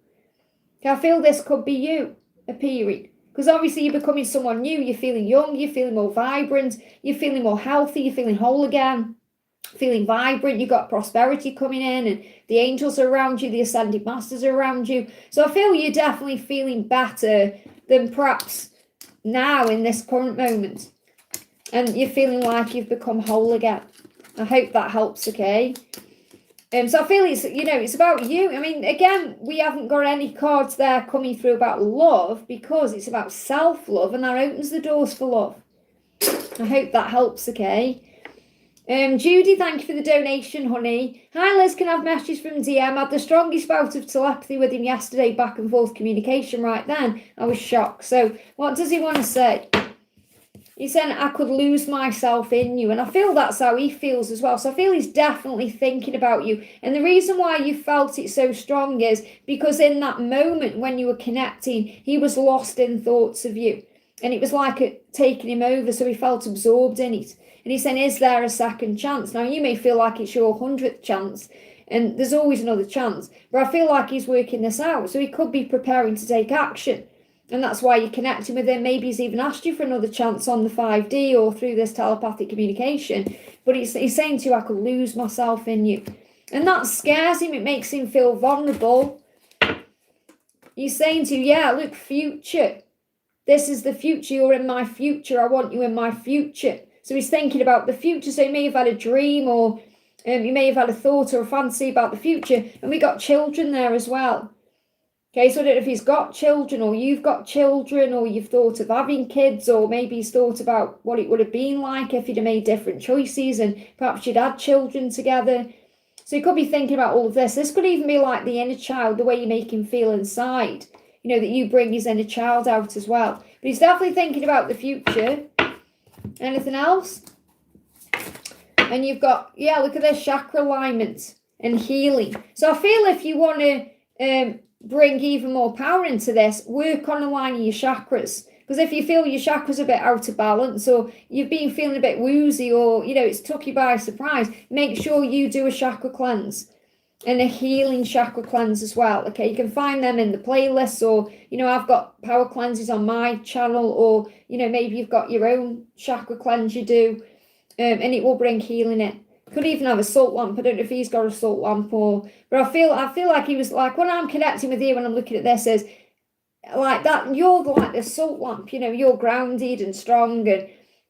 I feel this could be you appearing. Because obviously you're becoming someone new, you're feeling young, you're feeling more vibrant, you're feeling more healthy, you're feeling whole again, feeling vibrant, you've got prosperity coming in, and the angels are around you, the ascended masters are around you. So I feel you're definitely feeling better than perhaps now in this current moment. And you're feeling like you've become whole again. I hope that helps, okay? So I feel it's about you. I mean, again, we haven't got any cards there coming through about love, because it's about self-love, and that opens the doors for love. I hope that helps, okay? Judy, thank you for the donation, honey. Hi, Liz, can I have messages from DM? I had the strongest bout of telepathy with him yesterday, back and forth communication right then. I was shocked. So what does he want to say? He's saying, I could lose myself in you. And I feel that's how he feels as well. So I feel he's definitely thinking about you. And the reason why you felt it so strong is because in that moment when you were connecting, he was lost in thoughts of you. And it was like it taking him over. So he felt absorbed in it. And he's saying, is there a second chance? Now, you may feel like it's your 100th chance. And there's always another chance. But I feel like he's working this out. So he could be preparing to take action. And that's why you're connecting with him. Maybe he's even asked you for another chance on the 5D or through this telepathic communication. But he's saying to you, I could lose myself in you. And that scares him. It makes him feel vulnerable. He's saying to you, yeah, look, future. This is the future. You're in my future. I want you in my future. So he's thinking about the future. So he may have had a dream or you may have had a thought or a fantasy about the future. And we got children there as well. Okay, so I don't know if he's got children or you've got children or you've thought of having kids or maybe he's thought about what it would have been like if you'd have made different choices and perhaps you'd had children together. So you could be thinking about all of this. This could even be like the inner child, the way you make him feel inside. You know, that you bring his inner child out as well. But he's definitely thinking about the future. Anything else? And you've got, yeah, look at this, chakra alignment and healing. So I feel if you want to bring even more power into this, work on aligning your chakras. Because if you feel your chakras a bit out of balance or you've been feeling a bit woozy or, you know, it's took you by surprise, make sure you do a chakra cleanse and a healing chakra cleanse as well. Okay, you can find them in the playlists or, you know, I've got power cleanses on my channel or, you know, maybe you've got your own chakra cleanse you do and it will bring healing in. Could even have a salt lamp. I don't know if he's got a salt lamp or, but I feel like he was like, when I'm connecting with you, when I'm looking at this, is like that, you're like the salt lamp, you know, you're grounded and strong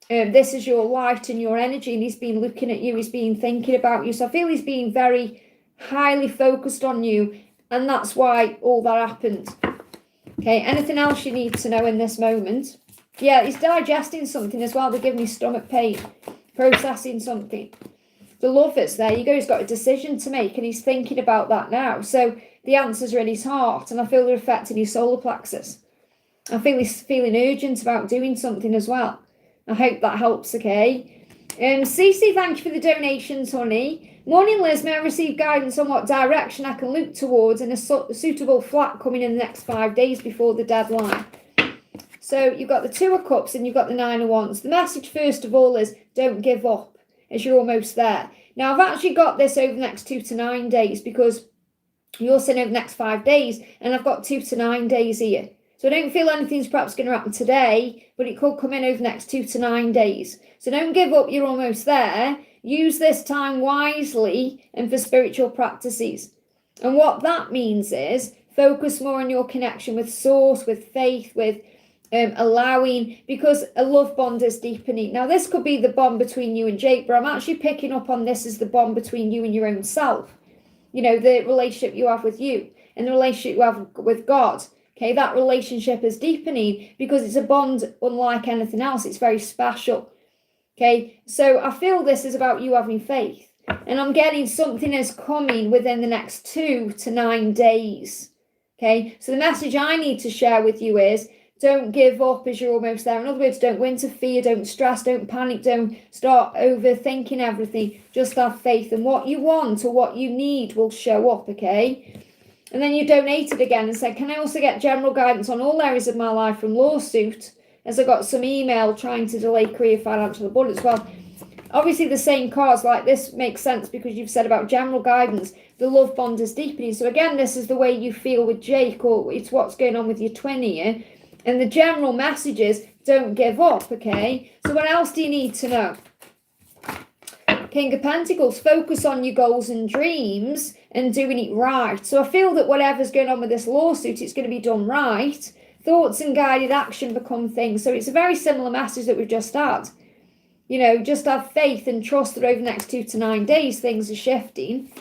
and this is your light and your energy. And he's been looking at you, he's been thinking about you. So I feel he's been very highly focused on you. And that's why all that happened. Okay, anything else you need to know in this moment? Yeah, he's digesting something as well. They're giving me stomach pain, processing something. The Lovers, there you go, he's got a decision to make and he's thinking about that now. So the answers are in his heart and I feel they're affecting his solar plexus. I feel he's feeling urgent about doing something as well. I hope that helps, okay? CeCe, thank you for the donations, honey. Morning, Liz, may I receive guidance on what direction I can look towards in a suitable flat coming in the next 5 days before the deadline? So you've got the Two of Cups and you've got the Nine of Wands. The message, first of all, is don't give up, as you're almost there. Now, I've actually got this over the next 2 to 9 days because you're saying over the next 5 days, and I've got 2 to 9 days here. So I don't feel anything's perhaps going to happen today, but it could come in over the next 2 to 9 days. So don't give up, you're almost there. Use this time wisely and for spiritual practices. And what that means is focus more on your connection with source, with faith, with allowing, because a love bond is deepening. Now, this could be the bond between you and Jake, but I'm actually picking up on this as the bond between you and your own self. You know, the relationship you have with you and the relationship you have with God. Okay, that relationship is deepening because it's a bond unlike anything else. It's very special. Okay, so I feel this is about you having faith. And I'm getting something is coming within the next 2 to 9 days. Okay, so the message I need to share with you is don't give up as you're almost there. In other words, don't go into fear, don't stress, don't panic, don't start overthinking everything. Just have faith, and what you want or what you need will show up, okay? And then you donated again and said, can I also get general guidance on all areas of my life from lawsuit? As I got some email trying to delay career financial abundance. Well, obviously the same cards like this makes sense because you've said about general guidance. The love bond is deepening. So again, this is the way you feel with Jake, or it's what's going on with your twin here. And the general message is don't give up, okay? So what else do you need to know? King of Pentacles, focus on your goals and dreams and doing it right. So I feel that whatever's going on with this lawsuit, it's going to be done right. Thoughts and guided action become things. So it's a very similar message that we've just had. You know, just have faith and trust that over the next 2 to 9 days, things are shifting.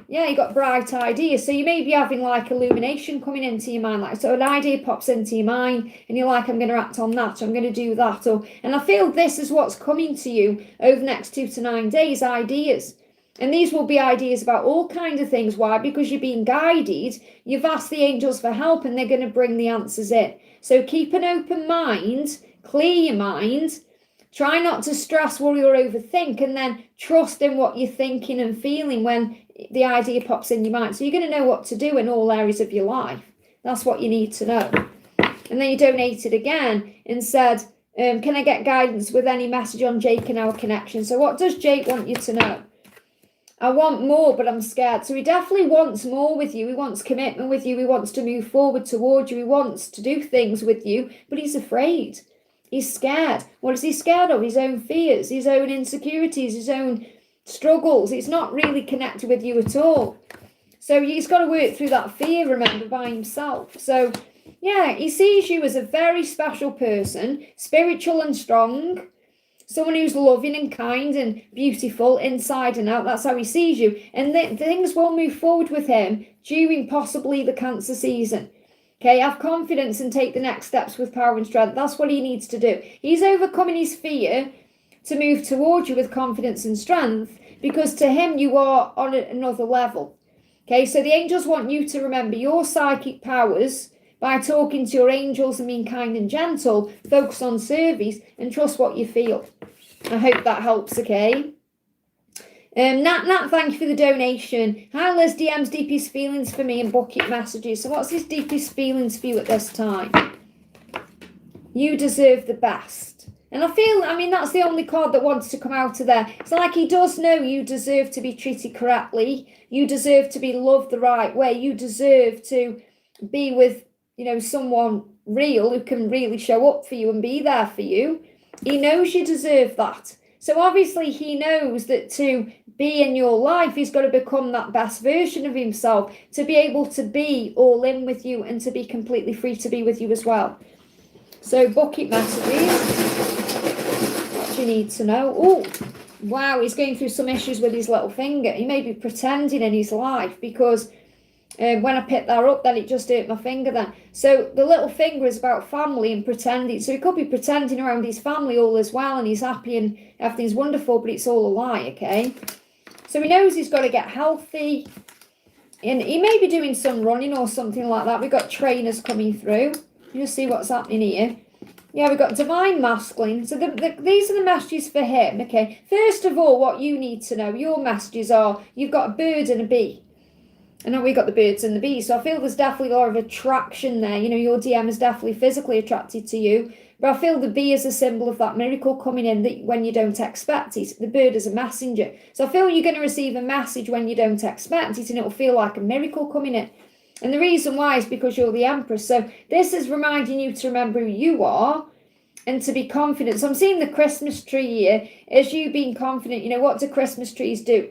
Yeah, you got bright ideas. So you may be having like illumination coming into your mind. Like, so an idea pops into your mind and you're like, I'm going to act on that. I'm going to do that. And I feel this is what's coming to you over the next 2 to 9 days, ideas. And these will be ideas about all kinds of things. Why? Because you're being guided. You've asked the angels for help and they're going to bring the answers in. So keep an open mind. clear your mind. Try not to stress, worry, or overthink, and then trust in what you're thinking and feeling when the idea pops in your mind. So you're going to know what to do in all areas of your life. That's what you need to know. And then you donated again and said, can I get guidance with any message on Jake and our connection? So what does Jake want you to know? I want more, but I'm scared. So he definitely wants more with you. He wants commitment with you. He wants to move forward towards you. He wants to do things with you, but he's afraid. He's scared. What is he scared of? His own fears, his own insecurities, his own struggles. He's not really connected with you at all. So he's got to work through that fear, remember, by himself. So, yeah, he sees you as a very special person, spiritual and strong, someone who's loving and kind and beautiful inside and out. That's how he sees you. And things will move forward with him during possibly the Cancer season. Okay, have confidence and take the next steps with power and strength. That's what he needs to do. He's overcoming his fear to move towards you with confidence and strength, because to him you are on another level. Okay, so the angels want you to remember your psychic powers by talking to your angels and being kind and gentle, focus on service and trust what you feel. I hope that helps, okay? Natn, thank you for the donation. Hi Liz, DM's deepest feelings for me and bucket messages. So what's his deepest feelings for you at this time? You deserve the best. And I mean, that's the only card that wants to come out of there. It's like he does know you deserve to be treated correctly. You deserve to be loved the right way. You deserve to be with, someone real who can really show up for you and be there for you. He knows you deserve that. So obviously he knows that to be in your life, he's got to become that best version of himself, to be able to be all in with you and to be completely free to be with you as well. So bucket messages, what you need to know. Oh, wow, he's going through some issues with his little finger. He may be pretending in his life, because when I picked that up, then it just hurt my finger then. So the little finger is about family and pretending. So he could be pretending around his family all as well, and he's happy and everything's wonderful, but it's all a lie, okay? So he knows he's got to get healthy. And he may be doing some running or something like that. We've got trainers coming through. You just see what's happening here. Yeah, we've got divine masculine. So these are the messages for him, okay? First of all, what you need to know, your messages are, you've got a bird and a bee. I know we got the birds and the bees, so I feel there's definitely a lot of attraction there. Your DM is definitely physically attracted to you. But I feel the bee is a symbol of that miracle coming in that when you don't expect it. The bird is a messenger. So I feel you're going to receive a message when you don't expect it, and it'll feel like a miracle coming in. And the reason why is because you're the Empress. So this is reminding you to remember who you are and to be confident. So I'm seeing the Christmas tree here as you being confident. What do Christmas trees do?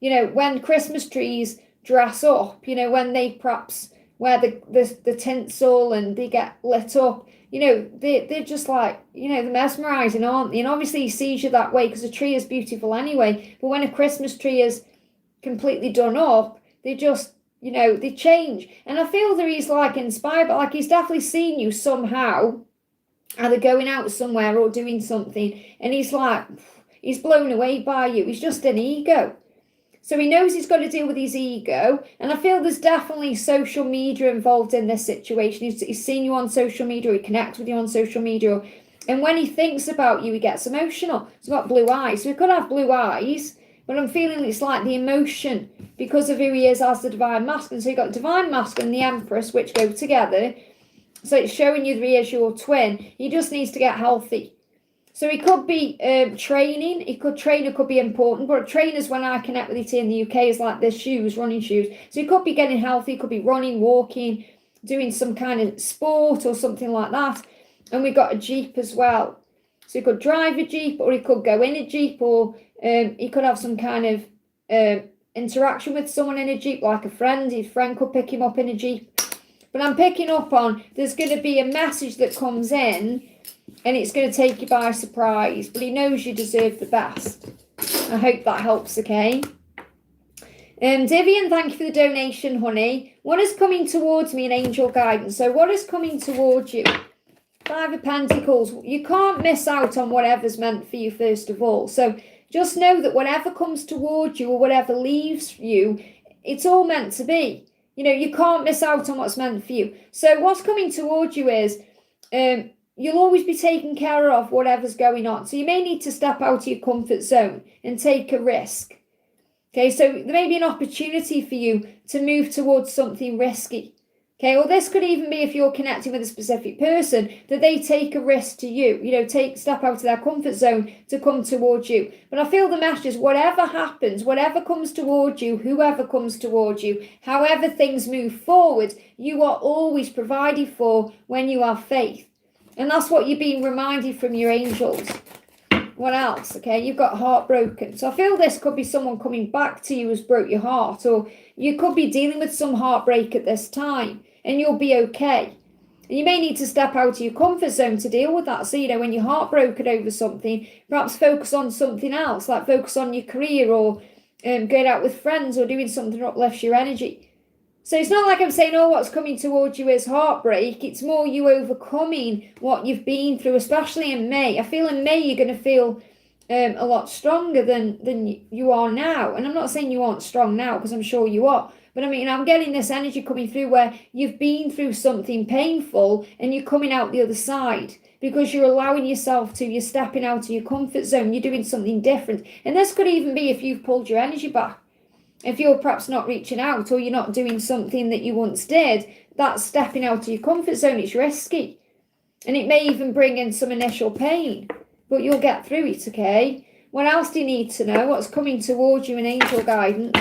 When Christmas trees dress up, when they perhaps wear the tinsel and they get lit up, they're just like, they're mesmerizing, aren't they? And obviously he sees you that way because a tree is beautiful anyway. But when a Christmas tree is completely done up, they just, they change. And I feel that he's like inspired, but like he's definitely seen you somehow, either going out somewhere or doing something. And he's like, he's blown away by you. He's just an ego. So he knows he's got to deal with his ego. And I feel there's definitely social media involved in this situation. He's seen you on social media, he connects with you on social media. And when he thinks about you, he gets emotional. He's got blue eyes. So he could have blue eyes, but I'm feeling it's like the emotion because of who he is as the divine masculine. So you've got the divine masculine and the Empress, which go together. So it's showing you that he is your twin. He just needs to get healthy. So he could be training. He could train. It could be important. But trainers, when I connect with it in the UK, is like their shoes, running shoes. So he could be getting healthy. He could be running, walking, doing some kind of sport or something like that. And we got a Jeep as well. So he could drive a Jeep, or he could go in a Jeep, or he could have some kind of interaction with someone in a Jeep, like a friend. His friend could pick him up in a Jeep. But I'm picking up on there's going to be a message that comes in, and it's going to take you by surprise. But he knows you deserve the best. I hope that helps, okay? Divian, thank you for the donation, honey. What is coming towards me in angel guidance? So what is coming towards you? 5 of Pentacles. You can't miss out on whatever's meant for you, first of all. So just know that whatever comes towards you or whatever leaves you, it's all meant to be. You can't miss out on what's meant for you. So what's coming towards you is you'll always be taken care of whatever's going on. So you may need to step out of your comfort zone and take a risk. Okay, so there may be an opportunity for you to move towards something risky. Okay, or this could even be if you're connecting with a specific person, that they take a risk to you, step out of their comfort zone to come towards you. But I feel the message is whatever happens, whatever comes towards you, whoever comes towards you, however things move forward, you are always provided for when you have faith. And that's what you're being reminded from your angels. What else? Okay, you've got heartbroken. So I feel this could be someone coming back to you who's broke your heart, or you could be dealing with some heartbreak at this time, and you'll be okay. And you may need to step out of your comfort zone to deal with that. So, when you're heartbroken over something, perhaps focus on something else, like focus on your career, or going out with friends, or doing something that uplifts your energy. So it's not like I'm saying, what's coming towards you is heartbreak. It's more you overcoming what you've been through, especially in May. I feel in May you're going to feel a lot stronger than you are now. And I'm not saying you aren't strong now, because I'm sure you are. But I mean, I'm getting this energy coming through where you've been through something painful and you're coming out the other side because you're allowing yourself to, you're stepping out of your comfort zone, you're doing something different. And this could even be if you've pulled your energy back. If you're perhaps not reaching out, or you're not doing something that you once did, that's stepping out of your comfort zone. It's risky. And it may even bring in some initial pain, but you'll get through it, okay? What else do you need to know? What's coming towards you in angel guidance?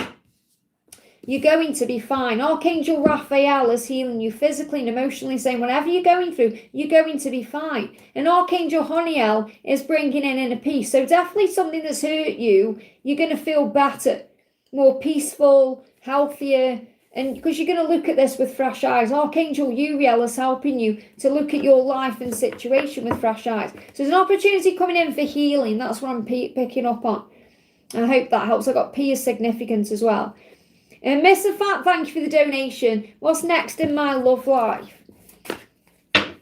You're going to be fine. Archangel Raphael is healing you physically and emotionally, saying whatever you're going through, you're going to be fine. And Archangel Honiel is bringing in inner peace. So definitely something that's hurt you, you're going to feel better, more peaceful, healthier, and because you're going to look at this with fresh eyes. Archangel Uriel is helping you to look at your life and situation with fresh eyes. So there's an opportunity coming in for healing. That's what I'm picking up on. I hope that helps. I got P as significant as well. And Missa, thank you for the donation. What's next in my love life?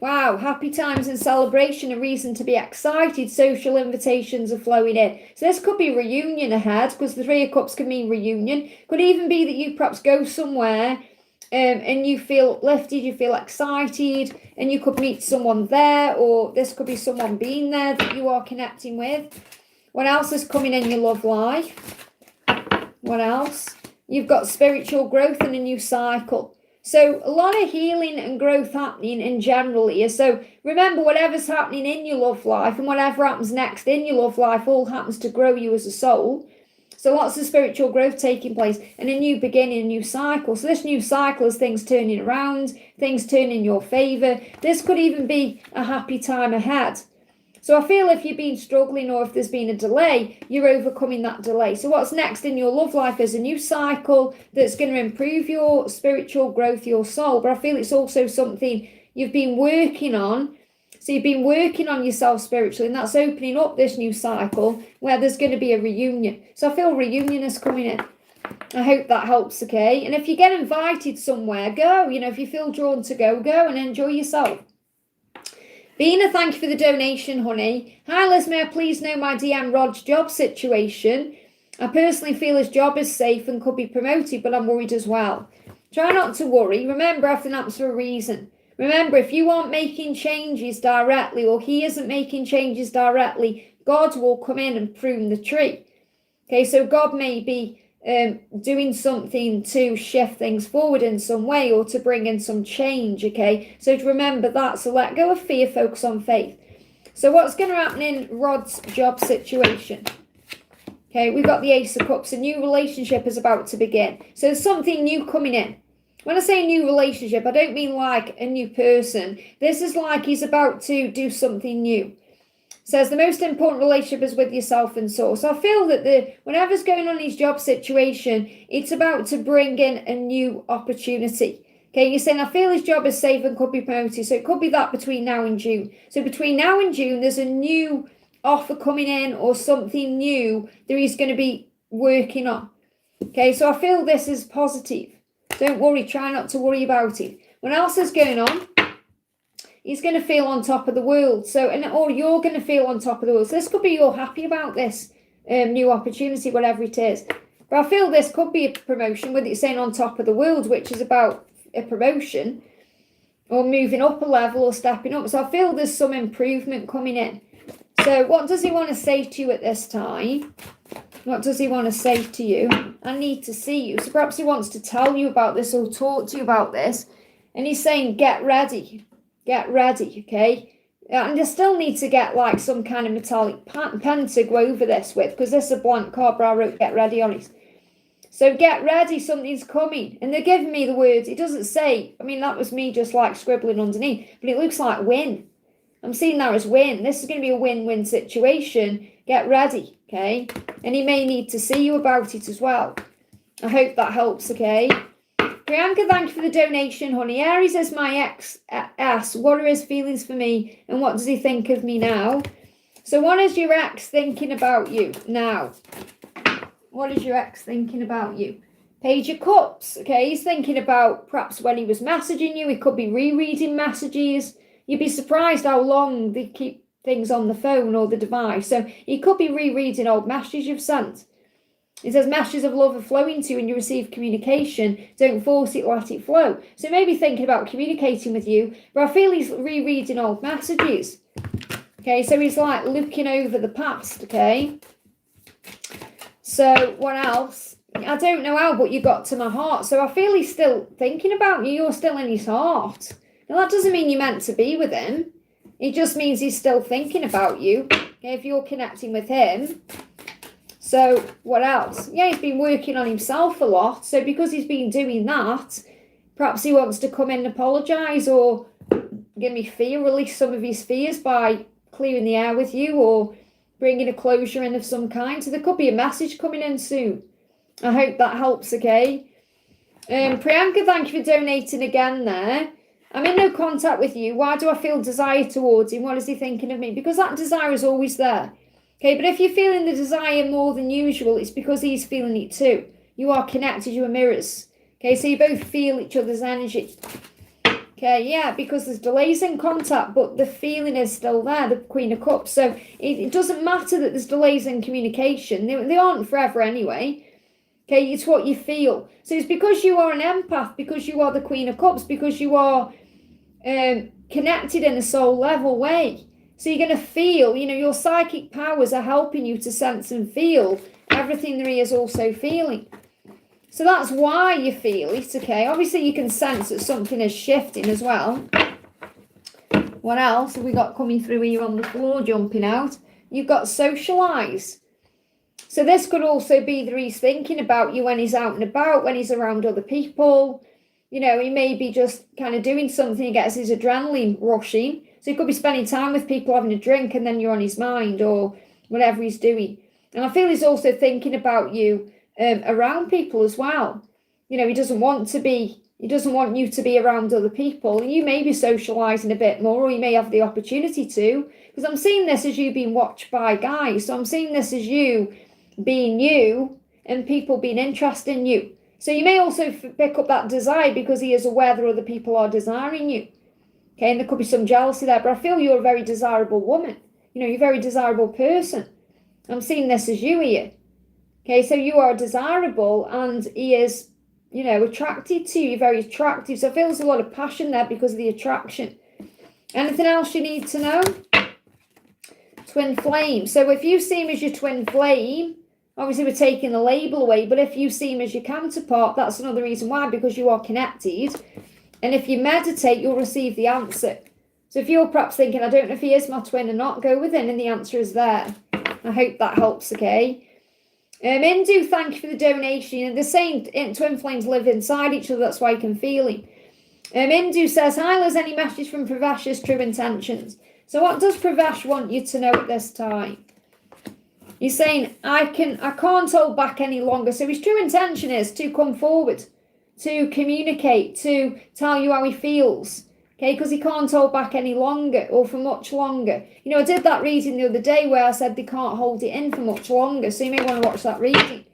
Wow, happy times and celebration, a reason to be excited. Social invitations are flowing in. So this could be reunion ahead, because the Three of Cups can mean reunion. Could even be that you perhaps go somewhere and you feel uplifted, you feel excited, and you could meet someone there, or this could be someone being there that you are connecting with. What else is coming in your love life? What else? You've got spiritual growth and a new cycle. So a lot of healing and growth happening in general here. So remember, whatever's happening in your love life and whatever happens next in your love life all happens to grow you as a soul. So lots of spiritual growth taking place and a new beginning, a new cycle. So this new cycle is things turning around, things turning in your favour. This could even be a happy time ahead. So I feel if you've been struggling or if there's been a delay, you're overcoming that delay. So what's next in your love life is a new cycle that's going to improve your spiritual growth, your soul. But I feel it's also something you've been working on. So you've been working on yourself spiritually, and that's opening up this new cycle where there's going to be a reunion. So I feel reunion is coming in. I hope that helps, okay? And if you get invited somewhere, go. If you feel drawn to go and enjoy yourself. Vina, thank you for the donation, honey. Hi, Liz, may I please know my DM Rod's job situation? I personally feel his job is safe and could be promoted, but I'm worried as well. Try not to worry. Remember, everything happens for a reason. Remember, if you aren't making changes directly, or he isn't making changes directly, God will come in and prune the tree. Okay, so God may be doing something to shift things forward in some way, or to bring in some change, okay? So to remember that. So let go of fear, focus on faith. So what's going to happen in Rod's job situation? Okay, we've got the Ace of Cups. A new relationship is about to begin. So there's something new coming in. When I say new relationship, I don't mean like a new person. This is like he's about to do something new. Says the most important relationship is with yourself and soul. So I feel that whatever's going on in his job situation, it's about to bring in a new opportunity. Okay, you're saying, I feel his job is safe and could be promoted. So it could be that between now and June. So between now and June, there's a new offer coming in or something new that he's going to be working on. Okay, so I feel this is positive. Don't worry, try not to worry about it. What else is going on? He's going to feel on top of the world. Or you're going to feel on top of the world. So this could be you're happy about this new opportunity, whatever it is. But I feel this could be a promotion with it saying on top of the world, which is about a promotion or moving up a level or stepping up. So I feel there's some improvement coming in. So what does he want to say to you at this time? What does he want to say to you? I need to see you. So perhaps he wants to tell you about this or talk to you about this. And he's saying, get ready. Get ready, okay? And you still need to get like some kind of metallic pen to go over this with, because this is a blank card, but I wrote get ready on it. So get ready, something's coming. And they're giving me the words. It doesn't say, I mean, that was me just like scribbling underneath, but it looks like win. I'm seeing that as win. This is going to be a win-win situation. Get ready, okay? And he may need to see you about it as well. I hope that helps, okay? Priyanka, thank you for the donation, honey. Aries says, my ex asks, what are his feelings for me and what does he think of me now? So what is your ex thinking about you now? What is your ex thinking about you? Page of Cups, okay? He's thinking about perhaps when he was messaging you. He could be rereading messages. You'd be surprised how long they keep things on the phone or the device. So he could be rereading old messages you've sent. It says messages of love are flowing to you and you receive communication. Don't force it, let it flow. So maybe thinking about communicating with you, but I feel he's rereading old messages. Okay, so he's like looking over the past, okay? So what else? I don't know how, but you got to my heart. So I feel he's still thinking about you. You're still in his heart. Now that doesn't mean you're meant to be with him. It just means he's still thinking about you. Okay, if you're connecting with him. So what else? Yeah, he's been working on himself a lot. So because he's been doing that, perhaps he wants to come in and apologise or give me fear, release some of his fears by clearing the air with you or bringing a closure in of some kind. So there could be a message coming in soon. I hope that helps, okay? Priyanka, thank you for donating again there. I'm in no contact with you. Why do I feel desire towards him? What is he thinking of me? Because that desire is always there. Okay, but if you're feeling the desire more than usual, it's because he's feeling it too. You are connected, you are mirrors. Okay, so you both feel each other's energy. Okay, yeah, because there's delays in contact, but the feeling is still there, the Queen of Cups. So it doesn't matter that there's delays in communication. They aren't forever anyway. Okay, it's what you feel. So it's because you are an empath, because you are the Queen of Cups, because you are connected in a soul level way. So you're going to feel, your psychic powers are helping you to sense and feel everything there is also feeling. So that's why you feel it, okay? Obviously, you can sense that something is shifting as well. What else have we got coming through here on the floor, jumping out? You've got socialise. So this could also be that he's thinking about you when he's out and about, when he's around other people. He may be just kind of doing something, he gets his adrenaline rushing. So he could be spending time with people, having a drink, and then you're on his mind or whatever he's doing. And I feel he's also thinking about you around people as well. He doesn't want you to be around other people. And you may be socialising a bit more, or you may have the opportunity to. Because I'm seeing this as you being watched by guys. So I'm seeing this as you being you and people being interested in you. So you may also pick up that desire because he is aware that other people are desiring you. Okay, and there could be some jealousy there, but I feel you're a very desirable woman. You're a very desirable person. I'm seeing this as you here. Okay, so you are desirable and he is, attracted to you. You're very attractive. So I feel there's a lot of passion there because of the attraction. Anything else you need to know? Twin flame. So if you see him as your twin flame, obviously we're taking the label away, but if you see him as your counterpart, that's another reason why, because you are connected. And if you meditate, you'll receive the answer. So if you're perhaps thinking, I don't know if he is my twin or not, go within and the answer is there. I hope that helps, okay? Indu, thank you for the donation. And the same twin flames live inside each other, that's why you can feel him. Indu says, hi Liz, any message from Pravesh's true intentions? So what does Pravesh want you to know at this time? He's saying, I can't hold back any longer. So his true intention is to come forward, to communicate, to tell you how he feels. Okay, because he can't hold back any longer or for much longer. I did that reading the other day where I said they can't hold it in for much longer. So you may want to watch that reading.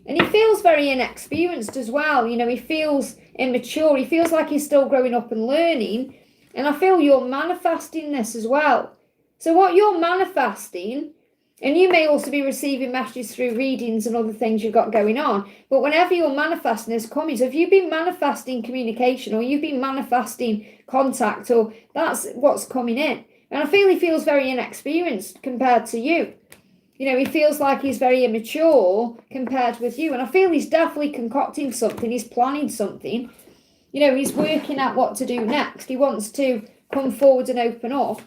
And he feels very inexperienced as well. He feels immature. He feels like he's still growing up and learning. And I feel you're manifesting this as well. So what you're manifesting And you may also be receiving messages through readings and other things you've got going on. But whenever you're manifesting this coming, so if you've been manifesting communication or you've been manifesting contact, or that's what's coming in. And I feel he feels very inexperienced compared to you. You know, he feels like he's very immature compared with you. And I feel he's definitely concocting something. He's planning something. You know, he's working out what to do next. He wants to come forward and open up.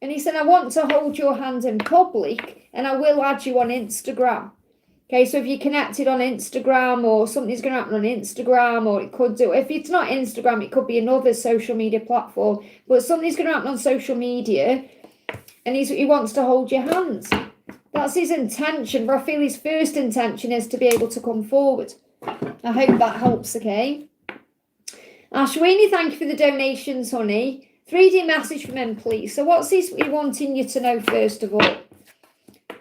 And he said, I want to hold your hand in public and I will add you on Instagram. Okay, so if you're connected on Instagram or something's going to happen on Instagram, or it could do, if it's not Instagram, it could be another social media platform, but something's going to happen on social media and he wants to hold your hands. That's his intention, but I feel his first intention is to be able to come forward. I hope that helps, okay? Ashwini, thank you for the donations, honey. 3D message from him, please. So what's he wanting you to know first of all?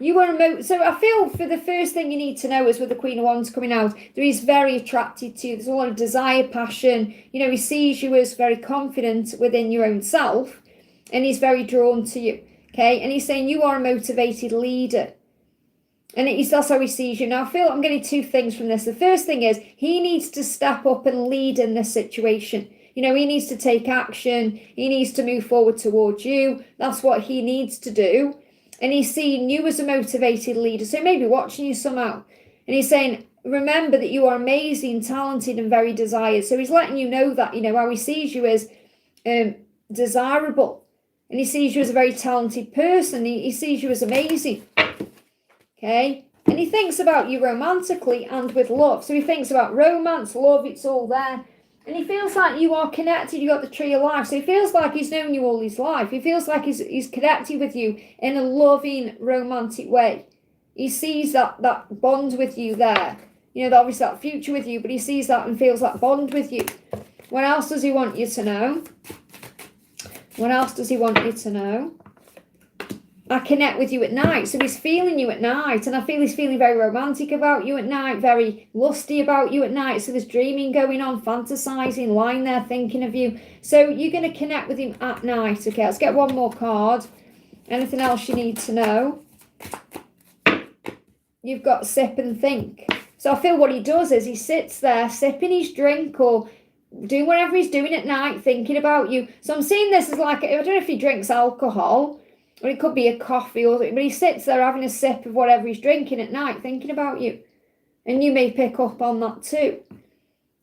You want to so I feel for the first thing you need to know is with the Queen of Wands coming out, that he's very attracted to you. There's a lot of desire, passion. You know, he sees you as very confident within your own self and he's very drawn to you, okay? And he's saying you are a motivated leader. And that's how he sees you. Now, I feel I'm getting two things from this. The first thing is he needs to step up and lead in this situation. You know, he needs to take action. He needs to move forward towards you. That's what he needs to do. And he's seeing you as a motivated leader. So maybe watching you somehow. And he's saying, remember that you are amazing, talented, and very desired. So he's letting you know that, you know, how he sees you as desirable. And he sees you as a very talented person. He sees you as amazing. Okay? And he thinks about you romantically and with love. So he thinks about romance, love, it's all there. And he feels like you are connected. You got the tree of life. So he feels like he's known you all his life. He feels like he's connected with you in a loving, romantic way. He sees that bond with you there. You know, obviously that future with you, but he sees that and feels that bond with you. What else does he want you to know? What else does he want you to know? I connect with you at night. So he's feeling you at night. And I feel he's feeling very romantic about you at night, very lusty about you at night. So there's dreaming going on, fantasizing, lying there thinking of you. So you're going to connect with him at night. Okay, let's get one more card. Anything else you need to know? You've got sip and think. So I feel what he does is he sits there sipping his drink or doing whatever he's doing at night, thinking about you. So I'm seeing this as like, I don't know if he drinks alcohol, or it could be a coffee or something, but he sits there having a sip of whatever he's drinking at night, thinking about you. And you may pick up on that too.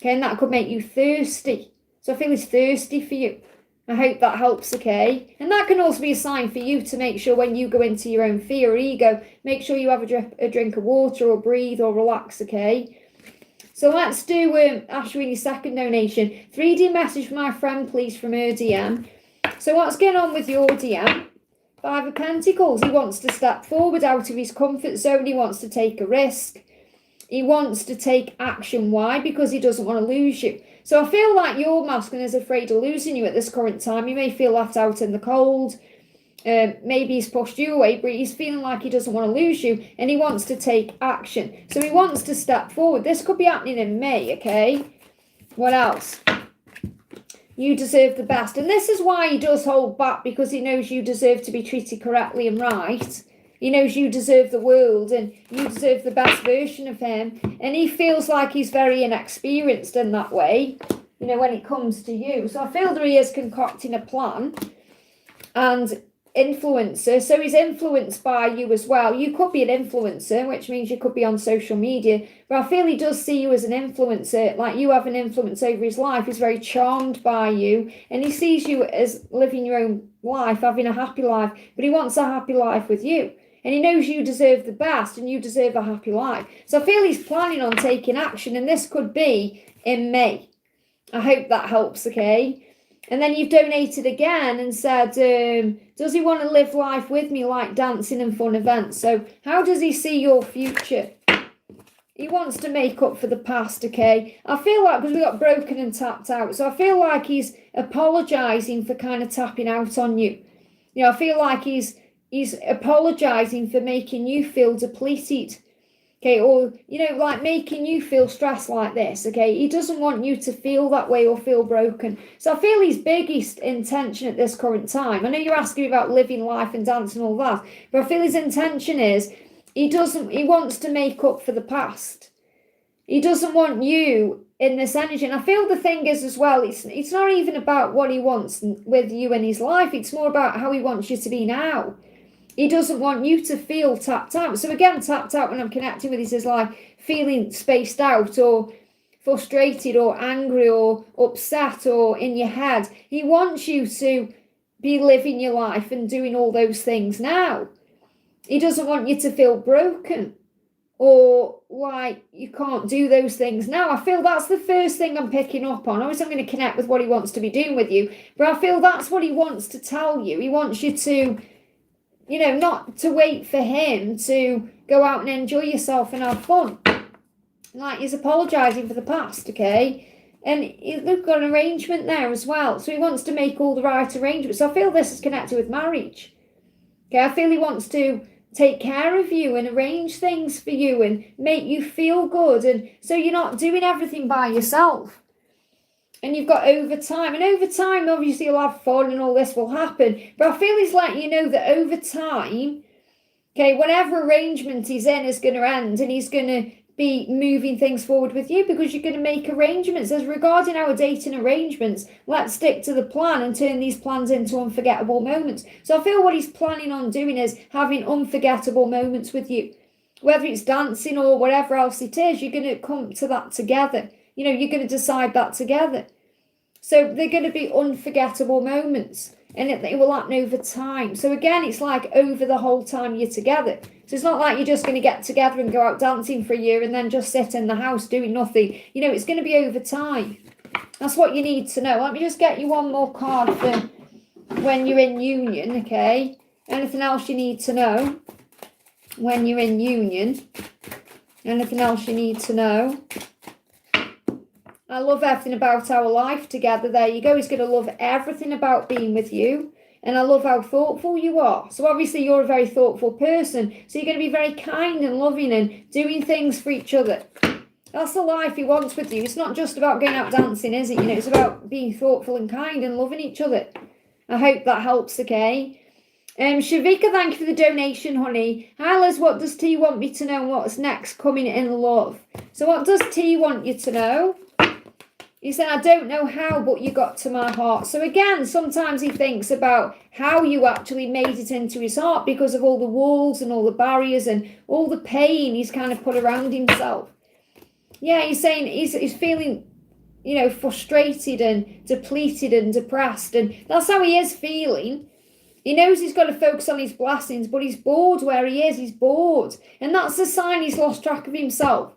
Okay, and that could make you thirsty. So I feel he's thirsty for you. I hope that helps, okay? And that can also be a sign for you to make sure when you go into your own fear or ego, make sure you have a drink of water or breathe or relax, okay? So let's do Ashwini's second donation. 3D message for my friend, please, from her DM. So what's going on with your DM? 5 of Pentacles. He wants to step forward out of his comfort zone. He wants to take a risk. He wants to take action. Why? Because he doesn't want to lose you. So I feel like your masculine is afraid of losing you at this current time. You may feel left out in the cold. Maybe he's pushed you away, but he's feeling like he doesn't want to lose you and he wants to take action. So he wants to step forward. This could be happening in May, okay? What else? You deserve the best. And this is why he does hold back, because he knows you deserve to be treated correctly and right. He knows you deserve the world and you deserve the best version of him. And he feels like he's very inexperienced in that way, you know, when it comes to you. So I feel that he is concocting a plan and influencer. So he's influenced by you as well. You could be an influencer, which means you could be on social media. But I feel he does see you as an influencer, like you have an influence over his life. He's very charmed by you and he sees you as living your own life, having a happy life, but he wants a happy life with you. And he knows you deserve the best and you deserve a happy life. So I feel he's planning on taking action, and this could be in May. I hope that helps, okay? And then you've donated again and said, does he want to live life with me, like dancing and fun events? So how does he see your future? He wants to make up for the past, okay? I feel like, because we got broken and tapped out, so I feel like he's apologising for kind of tapping out on you. You know, I feel like he's apologising for making you feel depleted. Okay, or, like making you feel stressed like this, okay? He doesn't want you to feel that way or feel broken. So I feel his biggest intention at this current time, I know you're asking about living life and dance and all that, but I feel his intention is he wants to make up for the past. He doesn't want you in this energy. And I feel the thing is as well, it's not even about what he wants with you in his life. It's more about how he wants you to be now. He doesn't want you to feel tapped out. So again, tapped out when I'm connecting with this is like feeling spaced out or frustrated or angry or upset or in your head. He wants you to be living your life and doing all those things now. He doesn't want you to feel broken or like you can't do those things now. I feel that's the first thing I'm picking up on. Obviously, I'm going to connect with what he wants to be doing with you, but I feel that's what he wants to tell you. He wants you to, not to wait for him to go out and enjoy yourself and have fun. Like, he's apologising for the past, okay? And they've got an arrangement there as well. So he wants to make all the right arrangements. So I feel this is connected with marriage. Okay, I feel he wants to take care of you and arrange things for you and make you feel good. And so you're not doing everything by yourself. And you've got overtime. And over time, obviously, you'll have fun and all this will happen. But I feel he's letting you know that over time, okay, whatever arrangement he's in is going to end. And he's going to be moving things forward with you because you're going to make arrangements. As regarding our dating arrangements, let's stick to the plan and turn these plans into unforgettable moments. So I feel what he's planning on doing is having unforgettable moments with you. Whether it's dancing or whatever else it is, you're going to come to that together. You're going to decide that together. So they're going to be unforgettable moments. And it will happen over time. So again, it's like over the whole time you're together. So it's not like you're just going to get together and go out dancing for a year and then just sit in the house doing nothing. It's going to be over time. That's what you need to know. Let me just get you one more card for when you're in union, okay? Anything else you need to know when you're in union? Anything else you need to know? I love everything about our life together. There you go. He's going to love everything about being with you. And I love how thoughtful you are. So obviously you're a very thoughtful person. So you're going to be very kind and loving and doing things for each other. That's the life he wants with you. It's not just about going out dancing, is it? It's about being thoughtful and kind and loving each other. I hope that helps, okay? Shvika, thank you for the donation, honey. Hi, Liz, what does T want me to know? What's next coming in love? So what does T want you to know? He said, I don't know how, but you got to my heart. So again, sometimes he thinks about how you actually made it into his heart because of all the walls and all the barriers and all the pain he's kind of put around himself. Yeah, he's saying he's feeling, frustrated and depleted and depressed. And that's how he is feeling. He knows he's got to focus on his blessings, but he's bored where he is. He's bored. And that's a sign he's lost track of himself.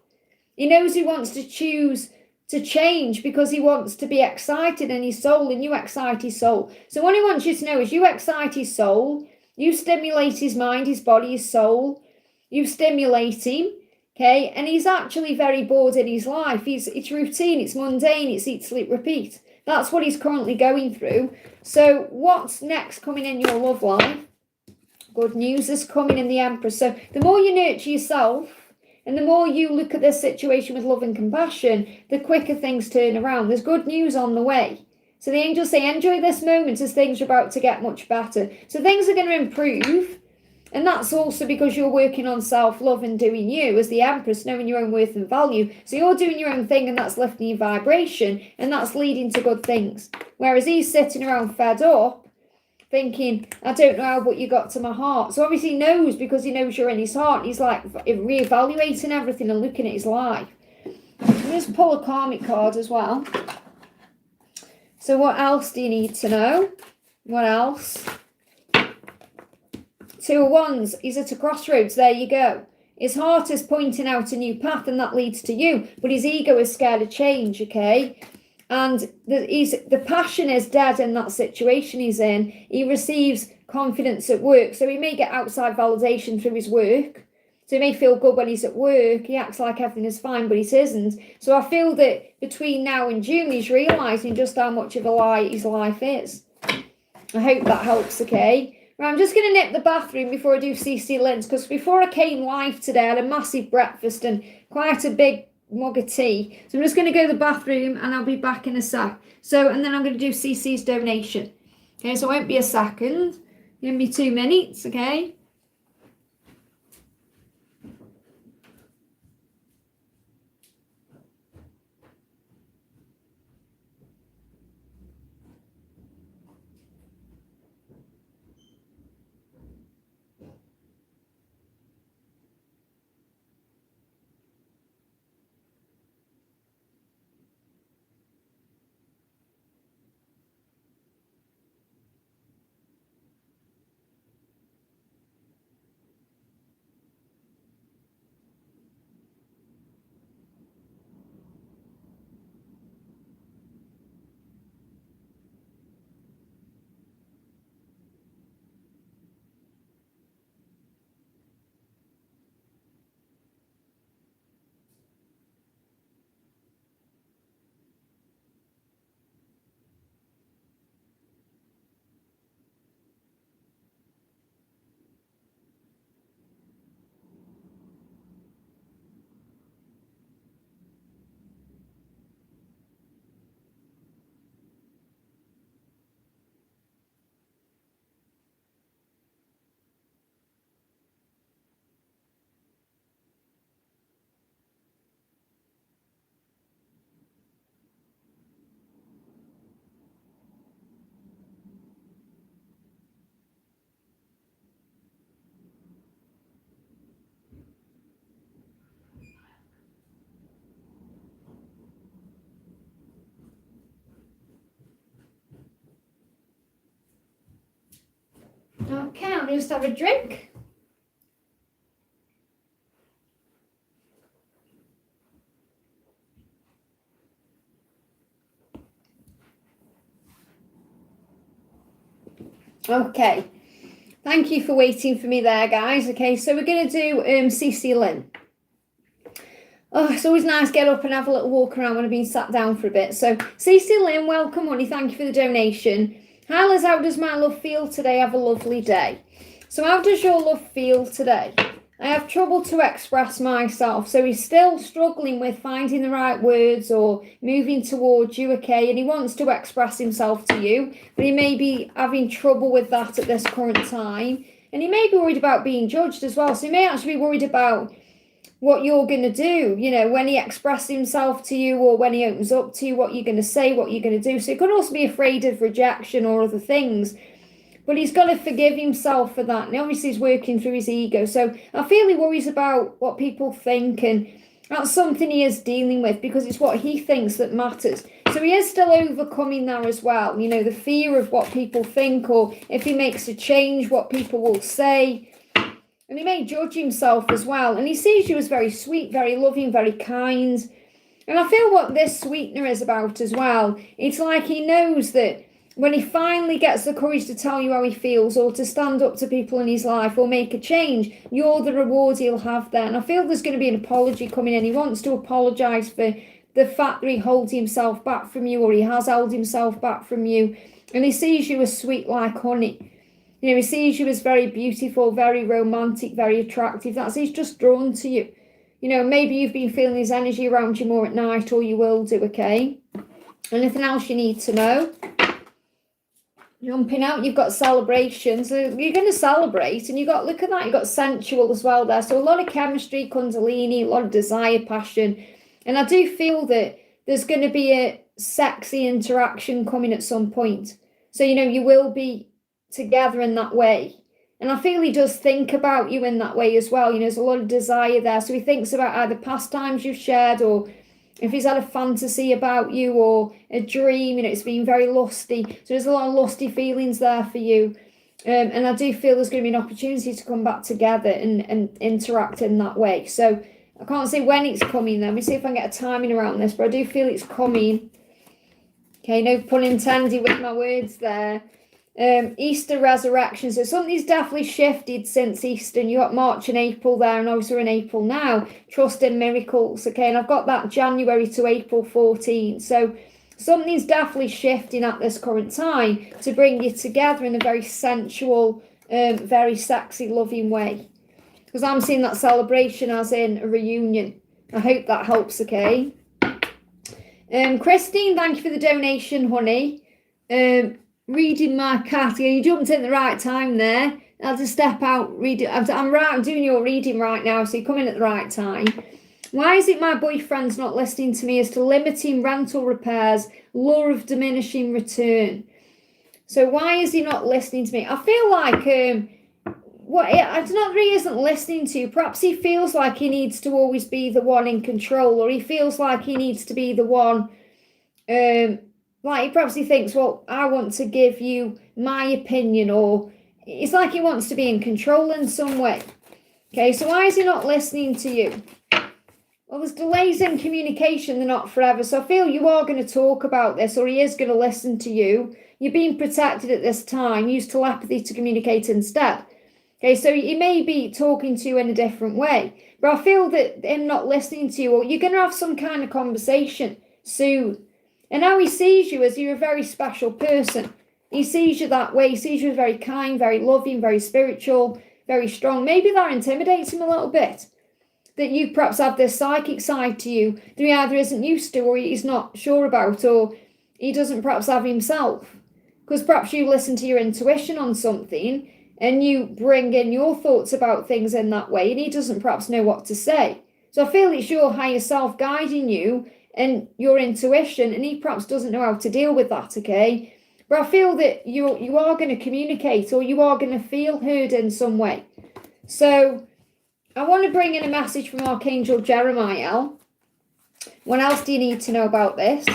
He knows he wants to choose to change because he wants to be excited in his soul, and you excite his soul. So what he wants you to know is you excite his soul, you stimulate his mind, his body, his soul, you stimulate him, okay? And he's actually very bored in his life. It's routine, it's mundane, it's eat, sleep, repeat. That's what he's currently going through. So what's next coming in your love life? Good news is coming in the Empress. So the more you nurture yourself, and the more you look at this situation with love and compassion, the quicker things turn around. There's good news on the way. So the angels say, enjoy this moment as things are about to get much better. So things are going to improve. And that's also because you're working on self-love and doing you as the Empress, knowing your own worth and value. So you're doing your own thing and that's lifting your vibration and that's leading to good things. Whereas he's sitting around fed up, thinking, I don't know how, but you got to my heart. So obviously he knows because he knows you're in his heart. He's like reevaluating everything and looking at his life. Let's pull a karmic card as well. So what else do you need to know? What else? Two of Wands. He's at a crossroads. There you go. His heart is pointing out a new path and that leads to you. But his ego is scared of change, okay? And the passion is dead in that situation he's in. He receives confidence at work. So he may get outside validation through his work. So he may feel good when he's at work. He acts like everything is fine, but it isn't. So I feel that between now and June, he's realising just how much of a lie his life is. I hope that helps, okay? Right, I'm just going to nip the bathroom before I do CeCe Lynn's, because before I came live today, I had a massive breakfast and quite a big mug of tea. So I'm just going to go to the bathroom and I'll be back in a sec. So, and then I'm going to do CeCe's donation. Okay, so it won't be a second. Give me 2 minutes, okay? Okay, I'll just have a drink. Okay, thank you for waiting for me there, guys. Okay, so we're going to do CeCe Lynn. Oh, it's always nice to get up and have a little walk around when I've been sat down for a bit. So, CeCe Lynn, welcome, honey. Thank you for the donation. Hi, Liz, how does my love feel today? Have a lovely day. So, how does your love feel today? I have trouble to express myself. So he's still struggling with finding the right words or moving towards you, okay? And he wants to express himself to you, but he may be having trouble with that at this current time. And he may be worried about being judged as well. So he may actually be worried about what you're going to do, you know, when he expresses himself to you or when he opens up to you, what you're going to say, what you're going to do. So he could also be afraid of rejection or other things. But he's got to forgive himself for that. And obviously he's working through his ego. So I feel he worries about what people think. And that's something he is dealing with because it's what he thinks that matters. So he is still overcoming that as well. You know, the fear of what people think or if he makes a change, what people will say. And he may judge himself as well. And he sees you as very sweet, very loving, very kind. And I feel what this sweetener is about as well. It's like he knows that when he finally gets the courage to tell you how he feels or to stand up to people in his life or make a change, you're the reward he'll have there. And I feel there's going to be an apology coming in. He wants to apologise for the fact that he holds himself back from you or he has held himself back from you. And he sees you as sweet like honey. You know, he sees you as very beautiful, very romantic, very attractive. He's just drawn to you. You know, maybe you've been feeling his energy around you more at night or you will do, okay? Anything else you need to know? Jumping out, you've got celebrations. So you're going to celebrate, and you've got, look at that, you've got sensual as well there. So a lot of chemistry, kundalini, a lot of desire, passion. And I do feel that there's going to be a sexy interaction coming at some point. So, you know, you will be together in that way. And I feel he does think about you in that way as well. You know, there's a lot of desire there. So he thinks about either past times you've shared or if he's had a fantasy about you or a dream, you know, it's been very lusty. So there's a lot of lusty feelings there for you. And I do feel there's going to be an opportunity to come back together and interact in that way. So I can't say when it's coming. Let me see if I can get a timing around this, but I do feel it's coming. Okay, no pun intended with my words there. Easter resurrection. So something's definitely shifted since Easter. And you got March and April there, and obviously we're in April now. Trust in miracles. Okay, and I've got that January to April 14. So something's definitely shifting at this current time to bring you together in a very sensual very sexy, loving way. Because I'm seeing that celebration as in a reunion. I hope that helps, okay? Christine, thank you for the donation, honey. Reading my cat. Yeah, you jumped in the right time there. I had to step out, read it. I'm doing your reading right now, so you come in at the right time. Why is it my boyfriend's not listening to me as to limiting rental repairs, law of diminishing return? So why is he not listening to me? I feel like it's not that he isn't listening to you. Perhaps he feels like he needs to always be the one in control, or he feels like he needs to be the one. Perhaps he thinks, well, I want to give you my opinion, or it's like he wants to be in control in some way. Okay, so why is he not listening to you? Well, there's delays in communication, they're not forever. So I feel you are going to talk about this, or he is going to listen to you. You're being protected at this time. Use telepathy to communicate instead. Okay, so he may be talking to you in a different way. But I feel that him not listening to you, or you're going to have some kind of conversation soon. And now he sees you as you're a very special person. He sees you that way. He sees you as very kind, very loving, very spiritual, very strong. Maybe that intimidates him a little bit. That you perhaps have this psychic side to you that he either isn't used to, or he's not sure about, or he doesn't perhaps have himself. Because perhaps you listen to your intuition on something and you bring in your thoughts about things in that way, and he doesn't perhaps know what to say. So I feel it's your higher self guiding you and your intuition, and he perhaps doesn't know how to deal with that, okay? But I feel that you are going to communicate, or you are going to feel heard in some way. So I want to bring in a message from Archangel Jeremiah. What else do you need to know about this?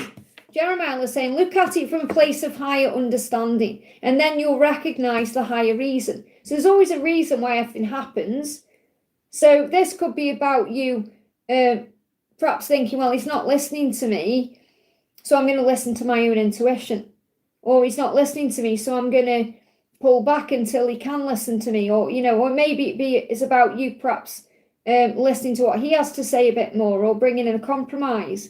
Jeremiah is saying, look at it from a place of higher understanding, and then you'll recognize the higher reason. So there's always a reason why everything happens. So this could be about you perhaps thinking, well, he's not listening to me, so I'm going to listen to my own intuition. Or he's not listening to me, so I'm going to pull back until he can listen to me. Or, or maybe it's about you perhaps listening to what he has to say a bit more, or bringing in a compromise.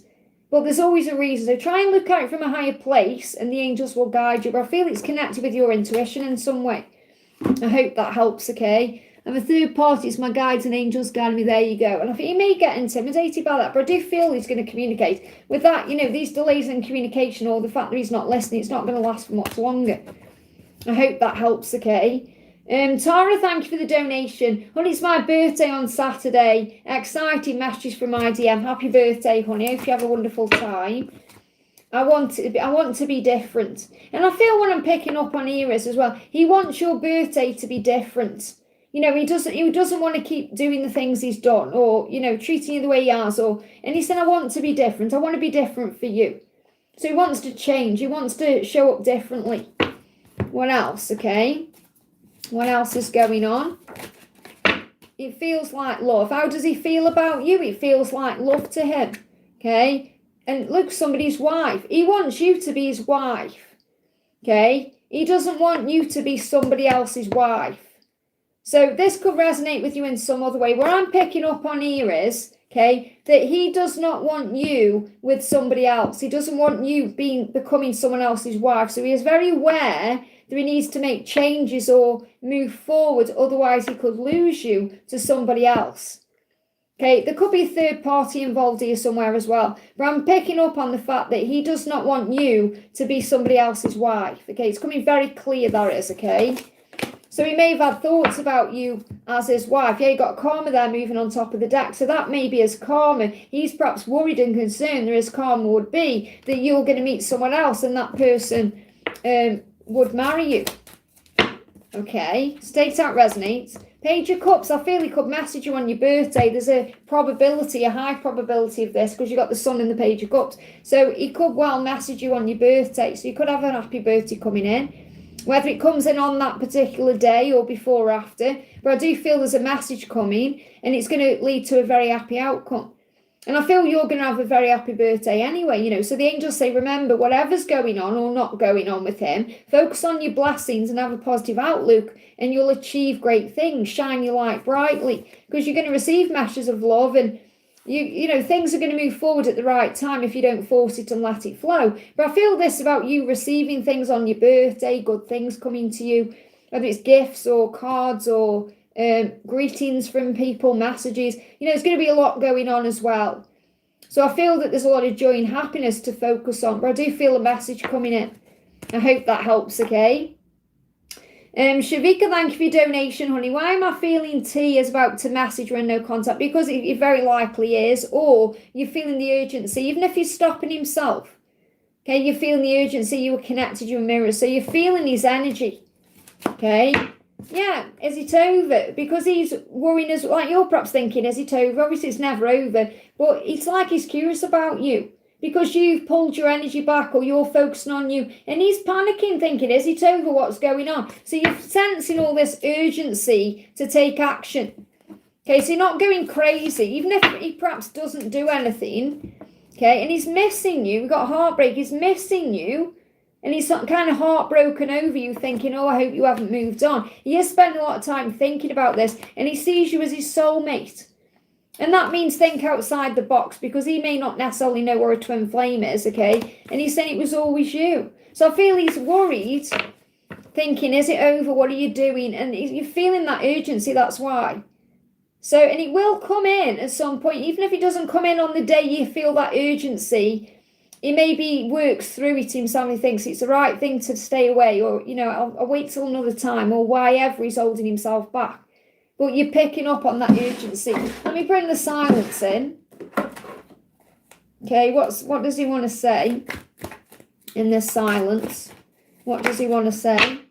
But there's always a reason. So try and look at it from a higher place, and the angels will guide you. But I feel it's connected with your intuition in some way. I hope that helps, okay? I'm a third party. It's my guides and angels guiding me. There you go. And I think you may get intimidated by that, but I do feel he's going to communicate. With that, these delays in communication, or the fact that he's not listening, it's not going to last for much longer. I hope that helps, okay? Tara, thank you for the donation. Honey, it's my birthday on Saturday. Exciting messages from my DM. Happy birthday, honey. Hope you have a wonderful time. I want to be different. And I feel when I'm picking up on Iris as well, he wants your birthday to be different. He doesn't want to keep doing the things he's done, or, treating you the way he has, and he said, I want to be different. I want to be different for you. So he wants to change. He wants to show up differently. What else, okay? What else is going on? It feels like love. How does he feel about you? It feels like love to him, okay? And look, somebody's wife. He wants you to be his wife, okay? He doesn't want you to be somebody else's wife. So this could resonate with you in some other way. Where I'm picking up on here is, okay, that he does not want you with somebody else. He doesn't want you becoming someone else's wife. So he is very aware that he needs to make changes or move forward. Otherwise, he could lose you to somebody else. Okay, there could be a third party involved here somewhere as well. But I'm picking up on the fact that he does not want you to be somebody else's wife. Okay, it's coming very clear that it is, okay? So he may have had thoughts about you as his wife. Yeah, you got karma there moving on top of the deck. So that may be his karma. He's perhaps worried and concerned that his karma would be that you're going to meet someone else and that person would marry you. Okay, state that resonates. Page of Cups, I feel he could message you on your birthday. There's a high probability of this because you got the sun in the Page of Cups. So he could well message you on your birthday. So you could have a happy birthday coming in. Whether it comes in on that particular day or before or after. But I do feel there's a message coming and it's going to lead to a very happy outcome. And I feel you're going to have a very happy birthday anyway, So the angels say, remember, whatever's going on or not going on with him, focus on your blessings and have a positive outlook and you'll achieve great things. Shine your light brightly because you're going to receive messages of love and things are going to move forward at the right time if you don't force it and let it flow. But I feel this about you receiving things on your birthday, good things coming to you. whether it's gifts or cards or greetings from people, messages. There's going to be a lot going on as well. So I feel that there's a lot of joy and happiness to focus on, but I do feel a message coming in. I hope that helps, okay? Shvika, thank you for your donation, honey. Why am I feeling T is about to message when no contact? Because it very likely is, or you're feeling the urgency, even if he's stopping himself. Okay, you're feeling the urgency, you were connected, you were mirrors, so you're feeling his energy. Okay, yeah, is it over? Because he's worrying us, like you're perhaps thinking, is it over? Obviously it's never over, but it's like he's curious about you. Because you've pulled your energy back or you're focusing on you. And he's panicking, thinking, is it over? What's going on? So you're sensing all this urgency to take action. Okay, so you're not going crazy. Even if he perhaps doesn't do anything. Okay, and he's missing you. We've got heartbreak. He's missing you. And he's kind of heartbroken over you, thinking, oh, I hope you haven't moved on. He has spent a lot of time thinking about this. And he sees you as his soulmate. And that means think outside the box, because he may not necessarily know where a twin flame is, okay? And he's saying it was always you. So I feel he's worried, thinking, is it over? What are you doing? And you're feeling that urgency, that's why. So, and it will come in at some point, even if it doesn't come in on the day you feel that urgency, he maybe works through it himself and thinks it's the right thing to stay away, or, I'll wait till another time, or why ever he's holding himself back. But you're picking up on that urgency. Let me bring the silence in. Okay, what does he want to say in this silence? What does he want to say?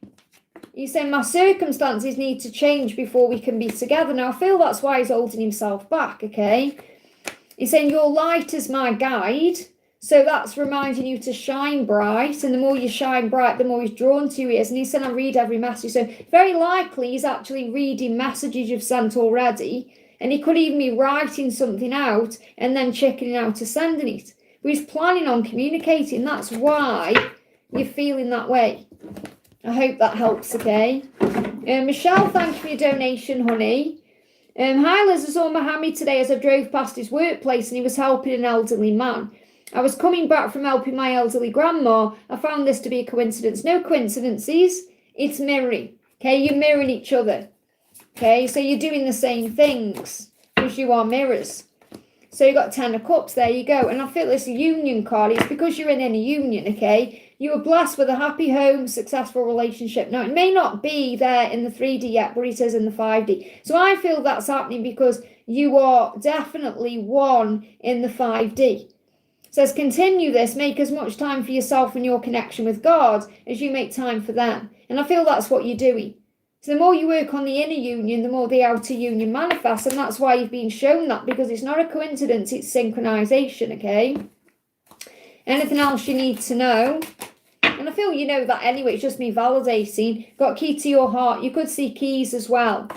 He's saying, my circumstances need to change before we can be together. Now, I feel that's why he's holding himself back, okay? He's saying, your light is my guide. So that's reminding you to shine bright. And the more you shine bright, the more he's drawn to you. And he said, I read every message. So very likely he's actually reading messages you've sent already. And he could even be writing something out and then checking out to sending it. But he's planning on communicating. That's why you're feeling that way. I hope that helps, okay? Michelle, thank you for your donation, honey. Hi, Liz. I saw Mohammed today as I drove past his workplace and he was helping an elderly man. I was coming back from helping my elderly grandma. I found this to be a coincidence. No coincidences. It's mirroring. Okay, you're mirroring each other. Okay, so you're doing the same things because you are mirrors. So you got 10 of cups. There you go. And I feel it's a union card. It's because you're in a union, okay? You were blessed with a happy home, successful relationship. Now, it may not be there in the 3D yet, but it is in the 5D. So I feel that's happening because you are definitely one in the 5D. Says, continue this, make as much time for yourself and your connection with God as you make time for them. And I feel that's what you're doing. So the more you work on the inner union, the more the outer union manifests. And that's why you've been shown that, because it's not a coincidence, it's synchronization, okay? Anything else you need to know? And I feel you know that anyway, it's just me validating. Got key to your heart. You could see keys as well.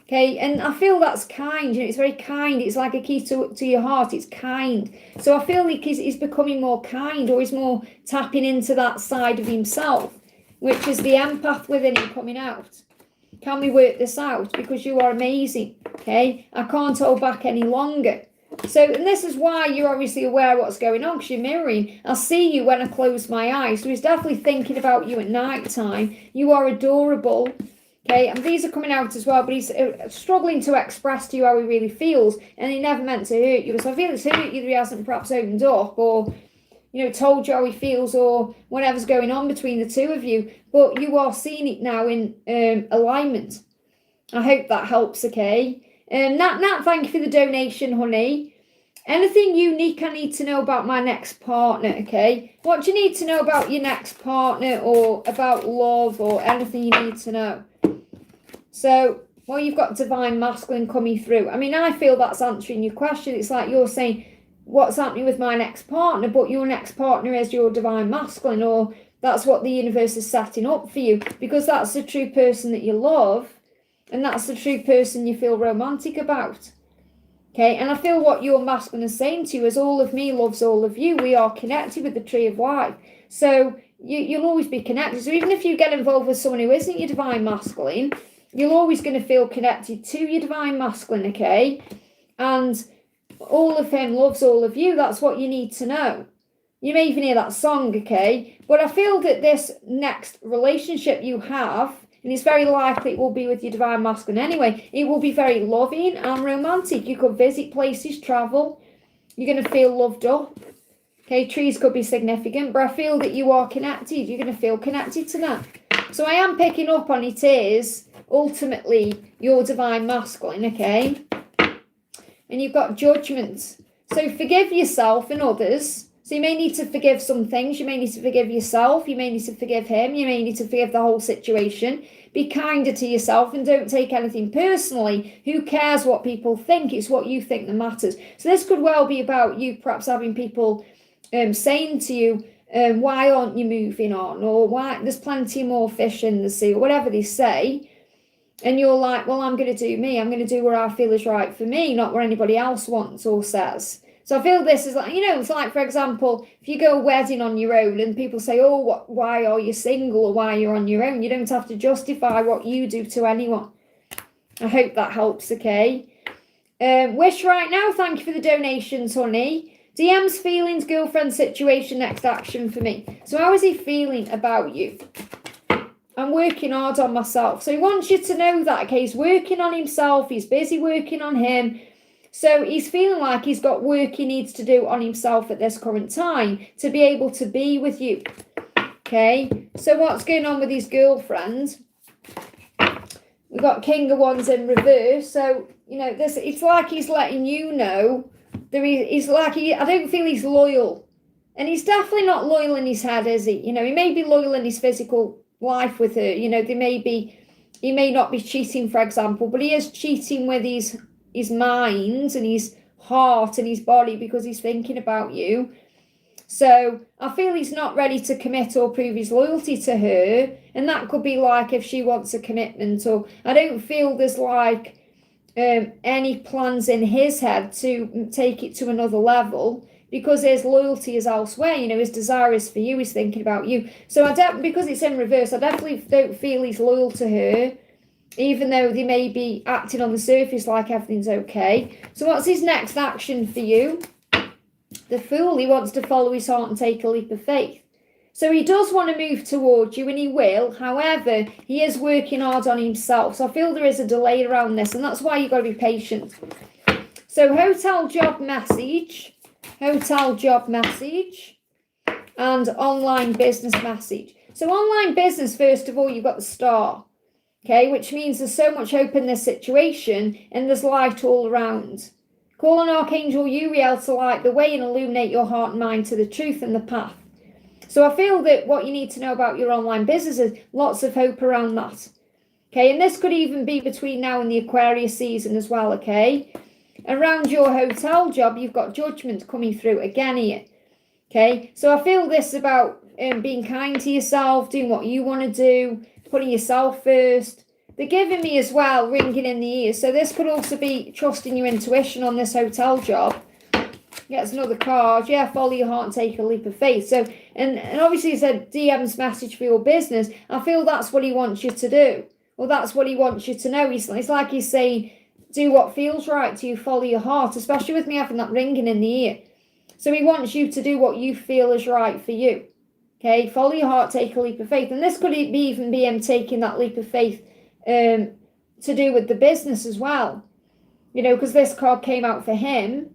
Okay, and I feel that's kind, it's very kind. It's like a key to your heart, it's kind. So I feel like he's becoming more kind, or he's more tapping into that side of himself, which is the empath within him coming out. Can we work this out? Because you are amazing, okay? I can't hold back any longer. So, and this is why you're obviously aware of what's going on, because you're mirroring. I'll see you when I close my eyes. So he's definitely thinking about you at night time. You are adorable. Okay, and these are coming out as well, but he's struggling to express to you how he really feels, and he never meant to hurt you. So I feel it's hurt you that he hasn't perhaps opened up, or, told you how he feels, or whatever's going on between the two of you. But you are seeing it now in alignment. I hope that helps, okay? Nat, thank you for the donation, honey. Anything unique I need to know about my next partner, okay? What do you need to know about your next partner, or about love, or anything you need to know? So, well, you've got divine masculine coming through. I mean, I feel that's answering your question. It's like you're saying, what's happening with my next partner? But your next partner is your divine masculine, or that's what the universe is setting up for you, because that's the true person that you love, and that's the true person you feel romantic about. Okay, and I feel what your masculine is saying to you is, all of me loves all of you. We are connected with the tree of life. So you'll always be connected. So even if you get involved with someone who isn't your divine masculine, you're always going to feel connected to your divine masculine, okay? And all of him loves all of you. That's what you need to know. You may even hear that song, okay? But I feel that this next relationship you have And it's very likely it will be with your divine masculine anyway. It will be very loving and romantic. You could visit places, travel. You're going to feel loved up. Okay, trees could be significant, but I feel that you are connected. You're going to feel connected to that. So I am picking up on it is ultimately your divine masculine, okay? And you've got judgment. So forgive yourself and others. So you may need to forgive some things. You may need to forgive yourself. You may need to forgive him. You may need to forgive the whole situation. Be kinder to yourself and don't take anything personally. Who cares what people think? It's what you think that matters. So this could well be about you perhaps having people saying to you, why aren't you moving on? Or why there's plenty more fish in the sea, or whatever they say. And you're like, well, I'm going to do me. I'm going to do what I feel is right for me, not what anybody else wants or says. So I feel this is like, it's like, for example, if you go a wedding on your own and people say, oh, why are you single or why you're on your own? You don't have to justify what you do to anyone. I hope that helps, okay? Wish right now, thank you for the donations, honey. DMs, feelings, girlfriend situation, next action for me. So how is he feeling about you? I'm working hard on myself. So he wants you to know that, okay? He's working on himself. He's busy working on him. So he's feeling like he's got work he needs to do on himself at this current time to be able to be with you. Okay, so what's going on with his girlfriend? We've got King of Wands in reverse. So, this it's like he's letting you know he's like, I don't feel he's loyal. And he's definitely not loyal in his head, is he? He may be loyal in his physical life with her. He may not be cheating, for example, but he is cheating with his mind and his heart and his body because he's thinking about you. So I feel he's not ready to commit or prove his loyalty to her. And that could be like if she wants a commitment, or I don't feel there's like any plans in his head to take it to another level because his loyalty is elsewhere. His desire is for you. He's thinking about you. So because it's in reverse, I definitely don't feel he's loyal to her, even though they may be acting on the surface like everything's okay. So what's his next action for you? The Fool. He wants to follow his heart and take a leap of faith. So he does want to move towards you, and he will. However, he is working hard on himself. So I feel there is a delay around this, and that's why you've got to be patient. So hotel job message, and online business message. So online business, first of all, you've got the star. Okay, which means there's so much hope in this situation and there's light all around. Call on Archangel Uriel to light the way and illuminate your heart and mind to the truth and the path. So I feel that what you need to know about your online business is lots of hope around that. Okay, and this could even be between now and the Aquarius season as well, okay? Around your hotel job, you've got judgment coming through again here. Okay, so I feel this about being kind to yourself, doing what you want to do, putting yourself first. They're giving me as well, ringing in the ears. So this could also be trusting your intuition on this hotel job. Gets another card. Yeah, follow your heart and take a leap of faith. So, and obviously it's a DM's message for your business. I feel that's what he wants you to do. Or that's what he wants you to know. It's like he's saying, do what feels right to you, follow your heart, especially with me having that ringing in the ear. So he wants you to do what you feel is right for you. Okay, follow your heart, take a leap of faith. And this could even be him taking that leap of faith to do with the business as well. Because this card came out for him.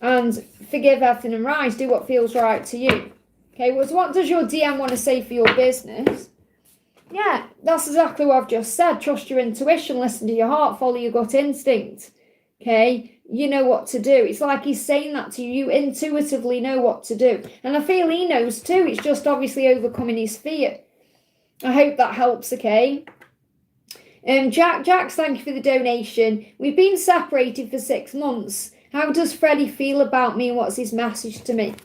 And forgive, Ethel, and rise. Do what feels right to you. Okay, well, so what does your DM want to say for your business? Yeah, that's exactly what I've just said. Trust your intuition, listen to your heart, follow your gut instinct. Okay, you know what to do. It's like he's saying that to you. You intuitively know what to do. And I feel he knows too. It's just obviously overcoming his fear. I hope that helps, okay? Jax, thank you for the donation. We've been separated for 6 months. How does Freddie feel about me and what's his message to me?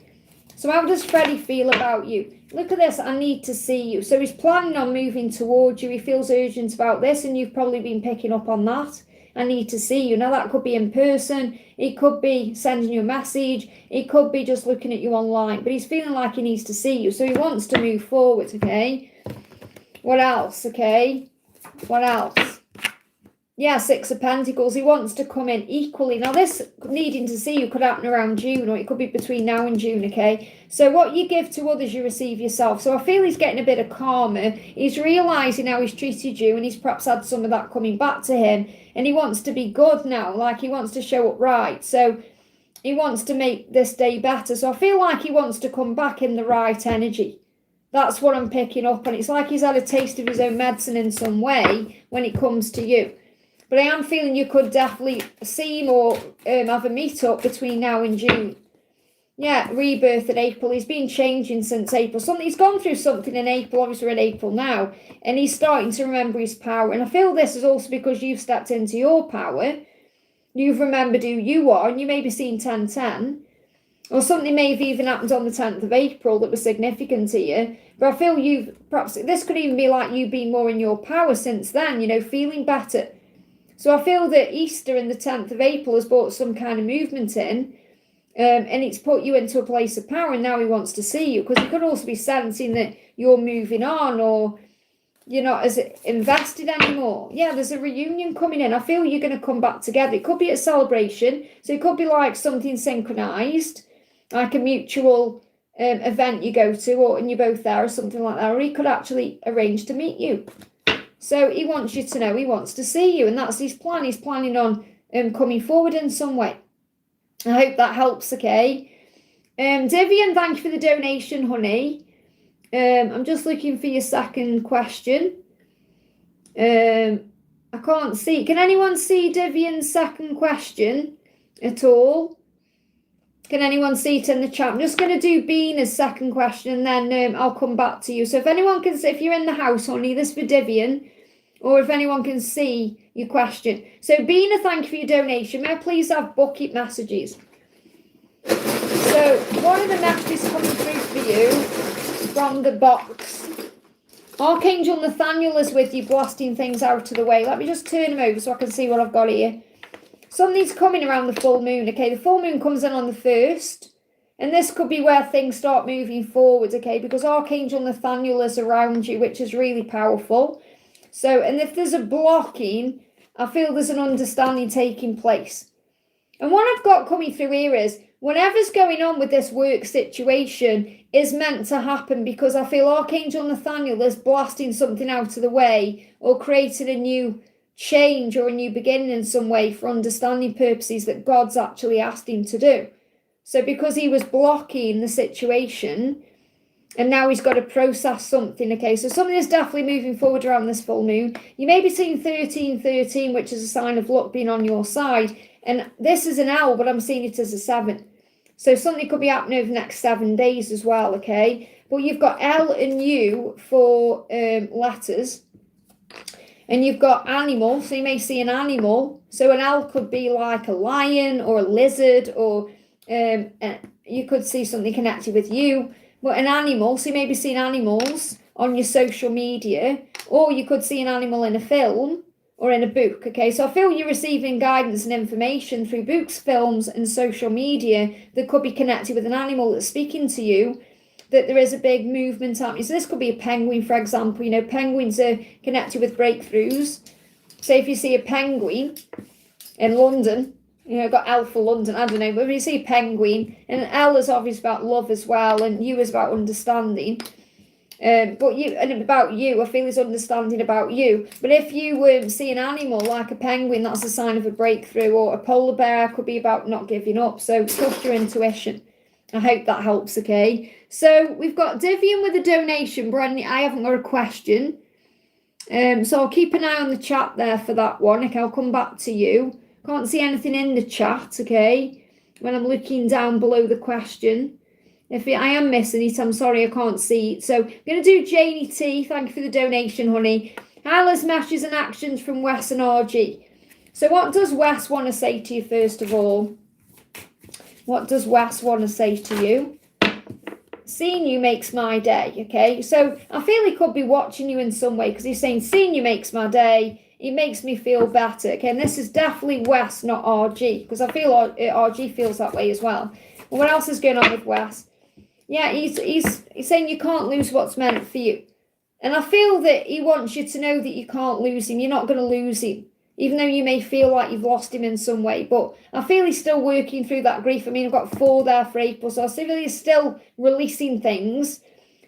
So how does Freddie feel about you? Look at this, I need to see you. So he's planning on moving towards you. He feels urgent about this and you've probably been picking up on that. I need to see you. Now that could be in person. It could be sending you a message. It could be just looking at you online. But he's feeling like he needs to see you. So he wants to move forward, okay? What else, okay? What else? Yeah, Six of Pentacles. He wants to come in equally. Now, this needing to see you could happen around June, or it could be between now and June, okay? So what you give to others, you receive yourself. So I feel he's getting a bit of karma. He's realising how he's treated you, and he's perhaps had some of that coming back to him. And he wants to be good now, like he wants to show up right. So he wants to make this day better. So I feel like he wants to come back in the right energy. That's what I'm picking up. And it's like he's had a taste of his own medicine in some way when it comes to you. But I am feeling you could definitely see him or have a meet-up between now and June. Yeah, rebirth in April. He's been changing since April. He's gone through something in April. Obviously, we're in April now. And he's starting to remember his power. And I feel this is also because you've stepped into your power. You've remembered who you are. And you may be seeing 10-10. Or something may have even happened on the 10th of April that was significant to you. But I feel this could even be like you being more in your power since then, feeling better. So I feel that Easter and the 10th of April has brought some kind of movement in, and it's put you into a place of power, and now he wants to see you, because he could also be sensing that you're moving on, or you're not as invested anymore. Yeah, there's a reunion coming in. I feel you're going to come back together. It could be a celebration, so it could be like something synchronized, like a mutual event you go to, and you're both there or something like that, or he could actually arrange to meet you. So he wants you to know he wants to see you, and that's his plan. He's planning on coming forward in some way. I hope that helps, okay? Divian, thank you for the donation, honey. I'm just looking for your second question. I can't see. Can anyone see Divian's second question at all? Can anyone see it in the chat? I'm just going to do Vina's second question, and then I'll come back to you. So if anyone can see, if you're in the house, honey, this for Divian, or if anyone can see your question. So Vina, thank you for your donation. May I please have bucket messages? So one of the messages coming through for you from the box. Archangel Nathaniel is with you, blasting things out of the way. Let me just turn him over so I can see what I've got here. Something's coming around the full moon, okay? The full moon comes in on the 1st. And this could be where things start moving forward, okay? Because Archangel Nathaniel is around you, which is really powerful. So, and if there's a blocking, I feel there's an understanding taking place. And what I've got coming through here is, whatever's going on with this work situation is meant to happen, because I feel Archangel Nathaniel is blasting something out of the way, or creating a new change or a new beginning in some way for understanding purposes that God's actually asked him to do. So because he was blocking the situation, and now he's got to process something, okay? So something is definitely moving forward around this full moon. You may be seeing 1313, which is a sign of luck being on your side. And this is an L, but I'm seeing it as a 7. So something could be happening over the next 7 days as well, okay? But you've got L and U for letters. And you've got animal, so you may see an animal. So an L could be like a lion or a lizard, or you could see something connected with you. But an animal, so you may be seeing animals on your social media, or you could see an animal in a film or in a book, okay? So I feel you're receiving guidance and information through books, films, and social media that could be connected with an animal that's speaking to you, that there is a big movement happening. So this could be a penguin, for example. Penguins are connected with breakthroughs. So if you see a penguin in London, got L for London, I don't know, but if you see a penguin, and L is obviously about love as well, and U is about understanding. But you, and about you, I feel is understanding about you. But if you see an animal like a penguin, that's a sign of a breakthrough, or a polar bear could be about not giving up. So trust your intuition. I hope that helps, okay? So we've got Divian with a donation. Brandy, I haven't got a question. So I'll keep an eye on the chat there for that one. Okay, I'll come back to you. Can't see anything in the chat, okay? When I'm looking down below the question. If I am missing it, I'm sorry I can't see it. So I'm going to do Janie T. Thank you for the donation, honey. Hila's messages and actions from Wes and RG. So what does Wes want to say to you first of all? What does Wes want to say to you? Seeing you makes my day, okay? So I feel he could be watching you in some way, because he's saying, seeing you makes my day. It makes me feel better, okay? And this is definitely Wes, not RG, because I feel RG feels that way as well. And what else is going on with Wes? Yeah, he's saying you can't lose what's meant for you. And I feel that he wants you to know that you can't lose him. You're not going to lose him. even though you may feel like you've lost him in some way. But I feel he's still working through that grief. I mean, I've got 4 there for April, so I feel he's still releasing things.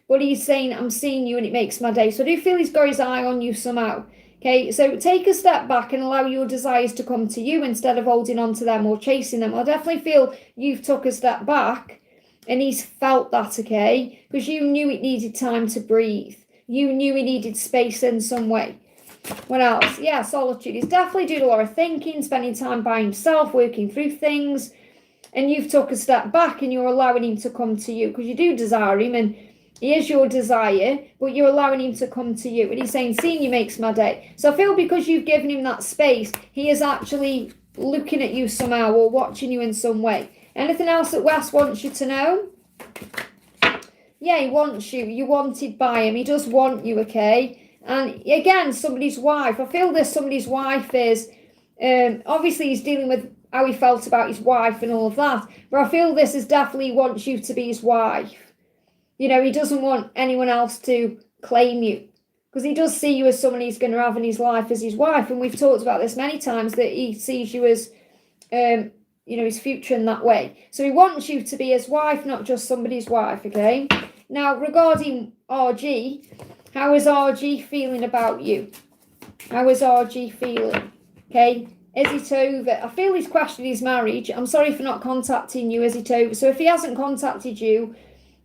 But he's saying, I'm seeing you and it makes my day. So I do feel he's got his eye on you somehow. Okay, so take a step back and allow your desires to come to you instead of holding on to them or chasing them. I definitely feel you've took a step back and he's felt that, okay? Because you knew it needed time to breathe. You knew he needed space in some way. What else? Yeah, solitude. He's definitely doing a lot of thinking, spending time by himself, working through things. And you've took a step back and you're allowing him to come to you because you do desire him and he is your desire, but you're allowing him to come to you. And he's saying, seeing you makes my day. So I feel because you've given him that space, he is actually looking at you somehow or watching you in some way. Anything else that Wes wants you to know? Yeah, he wants you. You're wanted by him. He does want you, okay? And again, somebody's wife. I feel this somebody's wife is, obviously he's dealing with how he felt about his wife and all of that. But I feel this is definitely wants you to be his wife. You know, he doesn't want anyone else to claim you because he does see you as someone he's going to have in his life as his wife. And we've talked about this many times that he sees you as, you know, his future in that way. So he wants you to be his wife, not just somebody's wife, okay? Now, regarding RG, how is RG feeling about you? How is RG feeling? Okay, is it over? I feel he's questioning his marriage. I'm sorry for not contacting you. Is it over? So if he hasn't contacted you,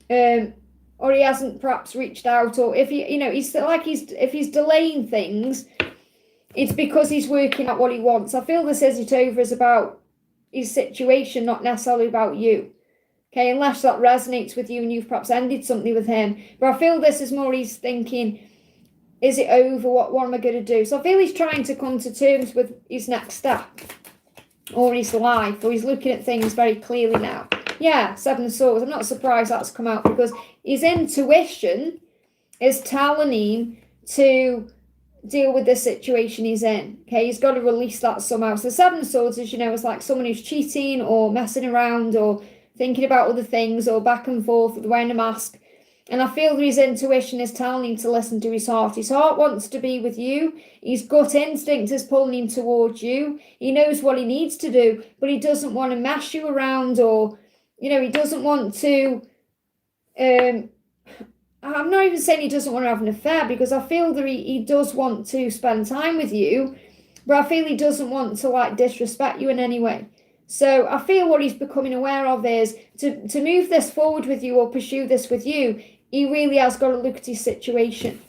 or he hasn't perhaps reached out, or if he, you know, if he's delaying things, it's because he's working out what he wants. I feel this is it over is about his situation, not necessarily about you. Okay, unless that resonates with you and you've perhaps ended something with him. But I feel this is more he's thinking, is it over? What am I going to do? So I feel he's trying to come to terms with his next step or his life, or he's looking at things very clearly now. Yeah, 7 of Swords. I'm not surprised that's come out because his intuition is telling him to deal with the situation he's in. Okay, he's got to release that somehow. So 7 of Swords, as you know, is like someone who's cheating or messing around or thinking about other things or back and forth wearing a mask. And I feel that his intuition is telling him to listen to his heart. His heart wants to be with you. His gut instinct is pulling him towards you. He knows what he needs to do, but he doesn't want to mess you around or, you know, he doesn't want to, I'm not even saying he doesn't want to have an affair because I feel that he does want to spend time with you, but I feel he doesn't want to like disrespect you in any way. So I feel what he's becoming aware of is to move this forward with you or pursue this with you, he really has got to look at his situation.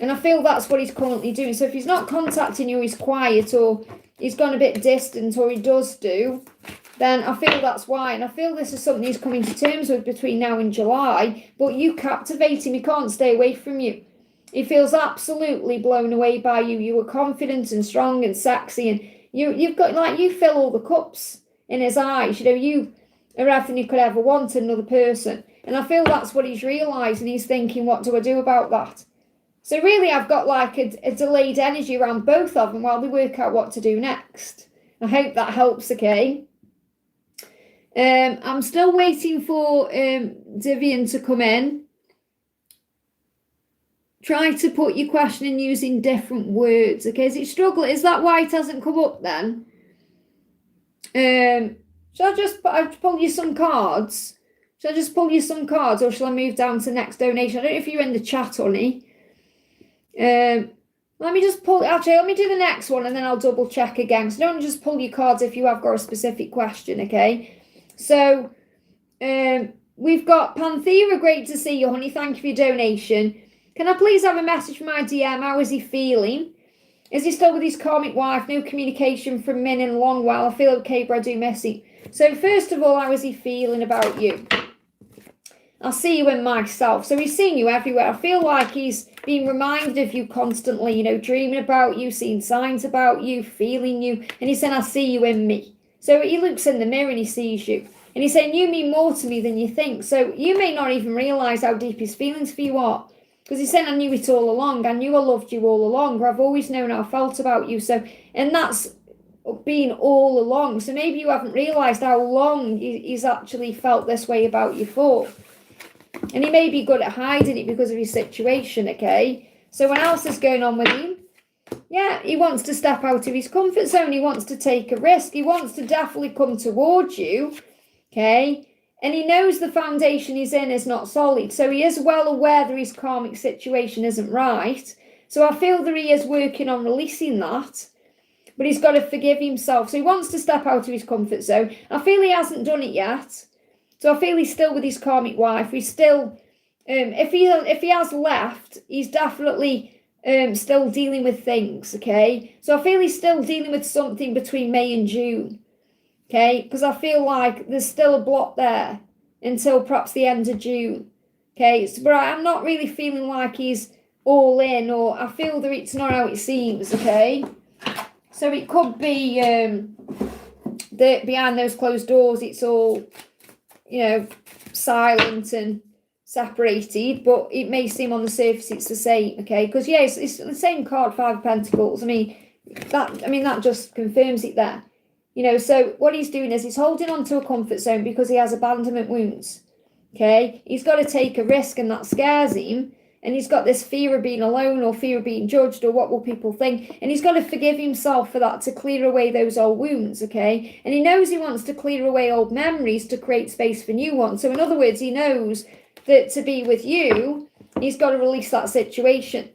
And I feel that's what he's currently doing. So if he's not contacting you, he's quiet or he's gone a bit distant or he does do, then I feel that's why. And I feel this is something he's coming to terms with between now and July. But you captivate him. He can't stay away from you. He feels absolutely blown away by you. You were confident and strong and sexy. And you've got, like, you fill all the cups in his eyes. You know, you are everything you could ever want in another person. And I feel that's what he's realising. He's thinking, what do I do about that? So really, I've got like a delayed energy around both of them while we work out what to do next. I hope that helps, okay? I'm still waiting for Divian to come in. Try to put your question in using different words, okay? Is it struggle? Is that why it hasn't come up then? Shall I just pull you some cards? Shall I just pull you some cards or shall I move down to the next donation? I don't know if you're in the chat, honey. Let me just pull, actually, let me do the next one and then I'll double check again. So don't just pull your cards if you have got a specific question, okay? So, we've got Panthera, great to see you, honey. Thank you for your donation. Can I please have a message from my DM? How is he feeling? Is he still with his karmic wife? No communication from Min in a long while. I feel okay, but I do miss him. So, first of all, how is he feeling about you? I'll see you in myself. So he's seeing you everywhere. I feel like he's being reminded of you constantly, you know, dreaming about you, seeing signs about you, feeling you. And he's saying, I see you in me. So he looks in the mirror and he sees you. And he's saying, you mean more to me than you think. So you may not even realise how deep his feelings for you are. Because he's saying, I knew it all along. I knew I loved you all along. I've always known how I felt about you. So, and that's been all along. So maybe you haven't realised how long he's actually felt this way about you for. And he may be good at hiding it because of his situation, okay? So what else is going on with him? Yeah, he wants to step out of his comfort zone. He wants to take a risk. He wants to definitely come towards you, okay? And he knows the foundation he's in is not solid. So he is well aware that his karmic situation isn't right. So I feel that he is working on releasing that. But he's got to forgive himself. So he wants to step out of his comfort zone. I feel he hasn't done it yet. So I feel he's still with his karmic wife. He's still, if he has left, he's definitely still dealing with things, okay? So I feel he's still dealing with something between May and June, okay? Because I feel like there's still a block there until perhaps the end of June, okay? So, but I'm not really feeling like he's all in, or I feel that it's not how it seems, okay? So it could be that behind those closed doors, it's all, silent and separated, but it may seem on the surface it's the same, okay? Because, yeah, it's the same card, Five of Pentacles. That just confirms it there. So what he's doing is he's holding on to a comfort zone because he has abandonment wounds, okay? He's got to take a risk, and that scares him. And he's got this fear of being alone, or fear of being judged, or what will people think. And he's got to forgive himself for that, to clear away those old wounds, okay? And he knows he wants to clear away old memories to create space for new ones. So in other words, he knows that to be with you, he's got to release that situation.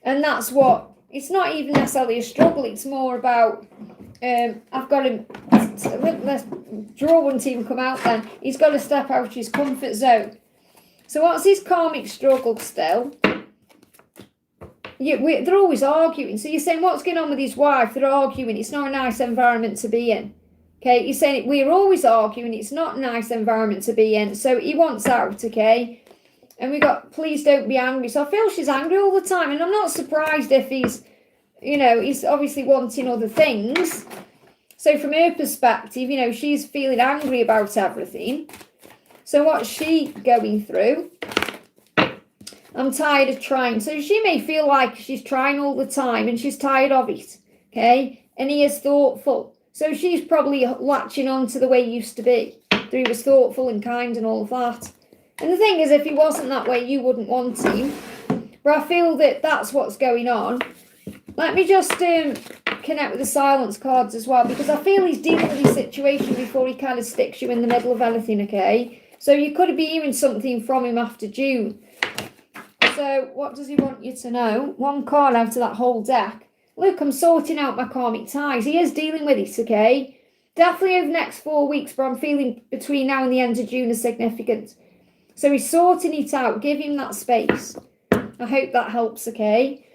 And that's what, it's not even necessarily a struggle. It's more about, I've got to, let's draw one to even come out then. He's got to step out of his comfort zone. So what's his karmic struggle still? They're always arguing. So you're saying, what's going on with his wife? They're arguing. It's not a nice environment to be in. Okay, you're saying we're always arguing. It's not a nice environment to be in. So he wants out, okay? And we got, please don't be angry. So I feel she's angry all the time. And I'm not surprised if he's, he's obviously wanting other things. So from her perspective, she's feeling angry about everything. So what's she going through? I'm tired of trying. So she may feel like she's trying all the time and she's tired of it, okay? And he is thoughtful. So she's probably latching on to the way he used to be. That he was thoughtful and kind and all of that. And the thing is, if he wasn't that way, you wouldn't want him. But I feel that that's what's going on. Let me just connect with the silence cards as well, because I feel he's dealing with his situation before he kind of sticks you in the middle of anything, okay? So you could be hearing something from him after June. So what does he want you to know? One card out of that whole deck. Look, I'm sorting out my karmic ties. He is dealing with it, okay? Definitely over the next 4 weeks, but I'm feeling between now and the end of June is significant. So he's sorting it out. Give him that space. I hope that helps, okay?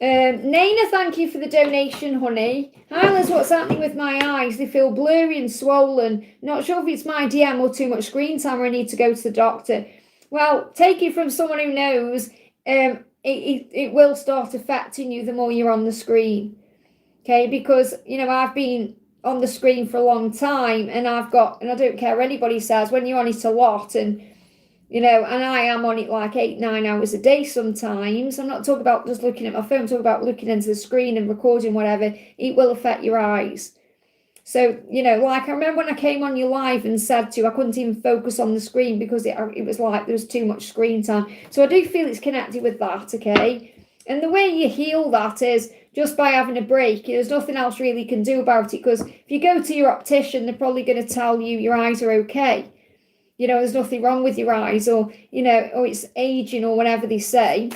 Nana, thank you for the donation, honey. Hi, Liz, what's happening with my eyes? They feel blurry and swollen. Not sure if it's my DM or too much screen time, or I need to go to the doctor. Well, take it from someone who knows, it will start affecting you the more you're on the screen. Okay, because, I've been on the screen for a long time, and I don't care what anybody says, when you're on it a lot, and and I am on it like 8-9 hours a day sometimes. I'm not talking about just looking at my phone, I'm talking about looking into the screen and recording whatever. It will affect your eyes. So, like I remember when I came on your live and said to you, I couldn't even focus on the screen because it was like there was too much screen time. So I do feel it's connected with that, okay? And the way you heal that is just by having a break. There's nothing else really you can do about it, because if you go to your optician, they're probably going to tell you your eyes are okay. There's nothing wrong with your eyes, or, or it's aging or whatever they say.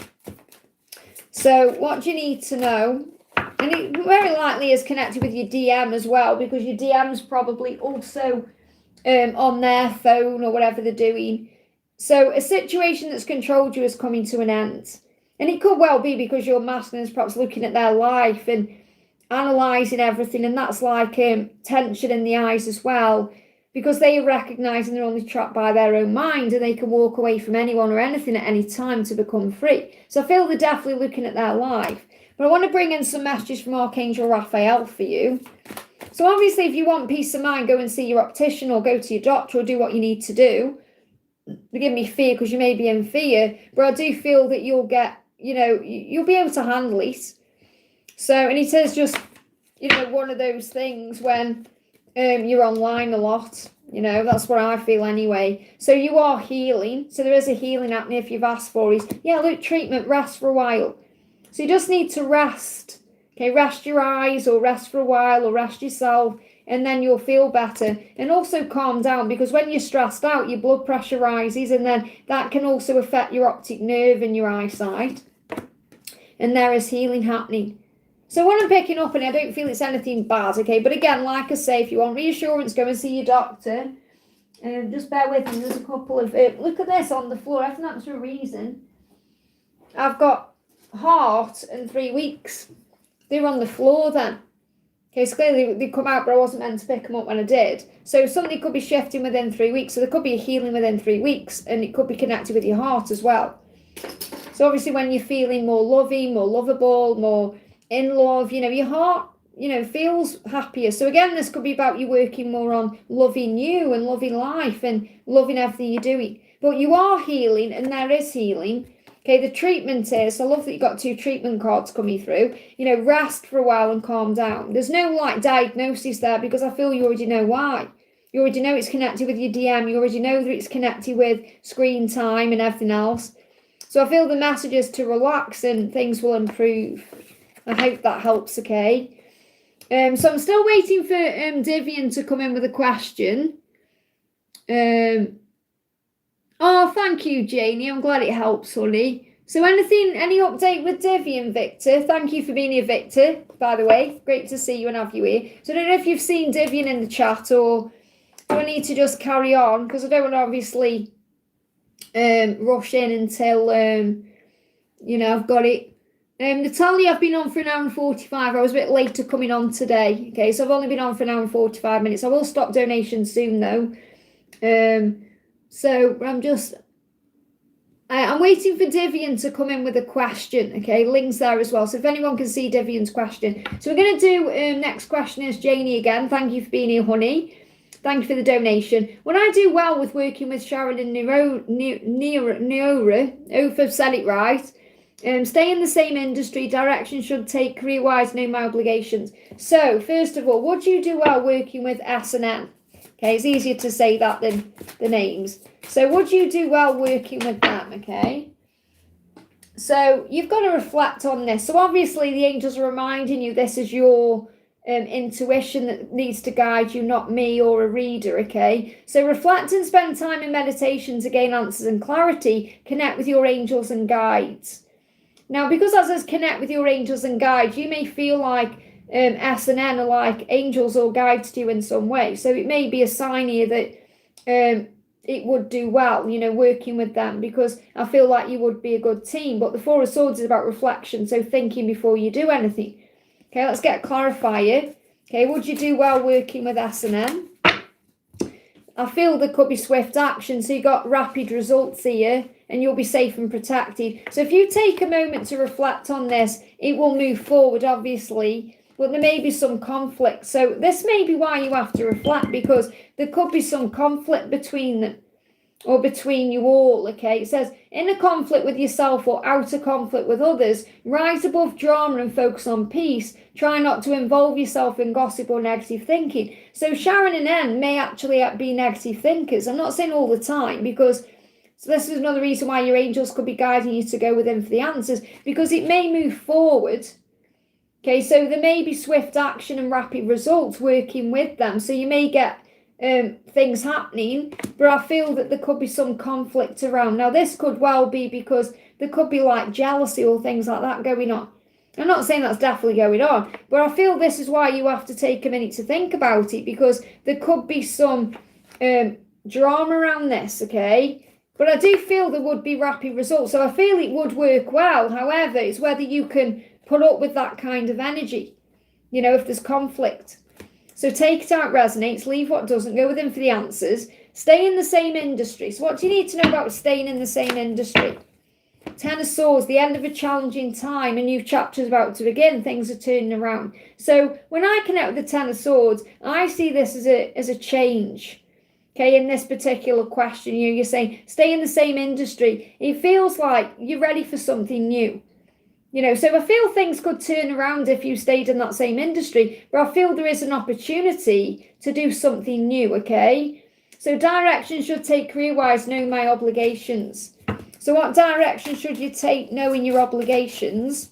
So what do you need to know? And it very likely is connected with your DM as well, because your DM's probably also on their phone or whatever they're doing. So a situation that's controlled you is coming to an end. And it could well be because your masculine is perhaps looking at their life and analysing everything, and that's like tension in the eyes as well, because they are recognising they're only trapped by their own mind, and they can walk away from anyone or anything at any time to become free. So I feel they're definitely looking at their life. But I want to bring in some messages from Archangel Raphael for you. So obviously, if you want peace of mind, go and see your optician or go to your doctor or do what you need to do. Forgive me, fear, because you may be in fear, but I do feel that you'll get, you'll be able to handle it. So, and he says just, one of those things when you're online a lot, that's what I feel anyway. So you are healing. So there is a healing happening if you've asked for it. Yeah, look, treatment, rest for a while. So you just need to rest Okay, rest your eyes or rest for a while or rest yourself, and then you'll feel better. And also calm down, because when you're stressed out, your blood pressure rises, and then that can also affect your optic nerve and your eyesight. And there is healing happening. So what I'm picking up, and I don't feel it's anything bad, okay? But again, like I say, if you want reassurance, go and see your doctor. Just bear with me. There's a couple of... look at this on the floor. I think that's for a reason. I've got heart and 3 weeks. They were on the floor then. Okay, so clearly they come out, but I wasn't meant to pick them up when I did. So something could be shifting within 3 weeks. So there could be a healing within 3 weeks, and it could be connected with your heart as well. So obviously when you're feeling more loving, more lovable, more in love, you know, your heart, you know, feels happier. So again, this could be about you working more on loving you and loving life and loving everything you're doing. But you are healing, and there is healing. Okay, the treatment is, I love that you got 2 treatment cards coming through. You know, rest for a while and calm down. There's no like diagnosis there, because I feel you already know why. You already know it's connected with your DM. You already know that it's connected with screen time and everything else. So I feel the message is to relax and things will improve. I hope that helps, okay? So I'm still waiting for Divian to come in with a question. Oh, thank you, Janie. I'm glad it helps, honey. So any update with Divian, Victor? Thank you for being here, Victor, by the way. Great to see you and have you here. So I don't know if you've seen Divian in the chat, or do I need to just carry on? Because I don't want to obviously rush in until, you know, I've got it. Natalia, I've been on for an hour and 45. I was a bit later coming on today. Okay, so I've only been on for an hour and 45 minutes. I will stop donations soon, though. So I'm waiting for Divian to come in with a question. Okay, Ling's there as well. So if anyone can see Divian's question. So we're going to do next question is Janie again. Thank you for being here, honey. Thank you for the donation. When I do well with working with Sharon and Neora, if I've said it right, stay in the same industry, direction should take career-wise, know my obligations. So, first of all, would you do well working with S and N? Okay, it's easier to say that than the names. So, would you do well working with them, okay? So, you've got to reflect on this. So, obviously, the angels are reminding you this is your intuition that needs to guide you, not me or a reader, okay? So reflect and spend time in meditation to gain answers and clarity. Connect with your angels and guides. Now, because that says connect with your angels and guides, you may feel like S and N are like angels or guides to you in some way. So it may be a sign here that it would do well, you know, working with them, because I feel like you would be a good team. But the Four of Swords is about reflection, so thinking before you do anything. Okay, let's get a clarifier. Okay, would you do well working with S and N? I feel there could be swift action, so you got rapid results here, and you'll be safe and protected. So if you take a moment to reflect on this, it will move forward, obviously, but there may be some conflict. So this may be why you have to reflect, because there could be some conflict between them, or between you all, okay? It says, in a conflict with yourself or outer conflict with others, rise above drama and focus on peace. Try not to involve yourself in gossip or negative thinking. So Sharon and N may actually be negative thinkers. I'm not saying all the time, because so this is another reason why your angels could be guiding you to go within for the answers, because it may move forward. Okay, so there may be swift action and rapid results working with them. So you may get things happening, but I feel that there could be some conflict around. Now, this could well be because there could be like jealousy or things like that going on. I'm not saying that's definitely going on, but I feel this is why you have to take a minute to think about it, because there could be some drama around this, okay? But I do feel there would be rapid results, so I feel it would work well. However, it's whether you can put up with that kind of energy, you know, if there's conflict. So take it out, resonates, leave what doesn't, go within for the answers. Stay in the same industry. So what do you need to know about staying in the same industry? Ten of Swords, the end of a challenging time, a new chapter is about to begin, things are turning around. So when I connect with the Ten of Swords, I see this as a change. Okay, in this particular question, you're saying stay in the same industry. It feels like you're ready for something new. You know, so I feel things could turn around if you stayed in that same industry, but I feel there is an opportunity to do something new, okay? So direction should take career-wise, know my obligations. So what direction should you take knowing your obligations?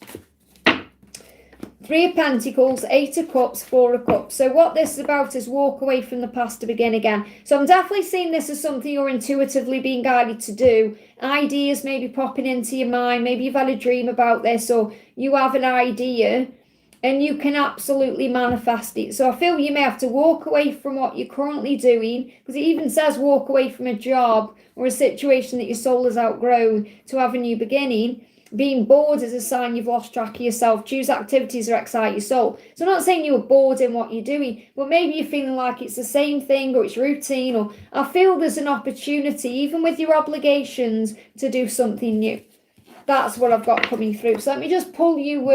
Three of Pentacles, Eight of Cups, Four of Cups. So what this is about is walk away from the past to begin again. So I'm definitely seeing this as something you're intuitively being guided to do. Ideas maybe popping into your mind. Maybe you've had a dream about this, or you have an idea and you can absolutely manifest it. So I feel you may have to walk away from what you're currently doing, because it even says walk away from a job or a situation that your soul has outgrown to have a new beginning. Being bored is a sign you've lost track of yourself. Choose activities that excite your soul. So I'm not saying you were bored in what you're doing, but maybe you're feeling like it's the same thing, or it's routine, or I feel there's an opportunity, even with your obligations, to do something new. That's what I've got coming through. So let me just pull you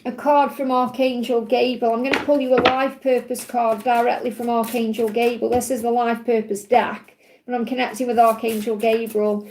a card from Archangel Gabriel. I'm going to pull you a life purpose card directly from Archangel Gabriel. This is the life purpose deck, but I'm connecting with Archangel Gabriel.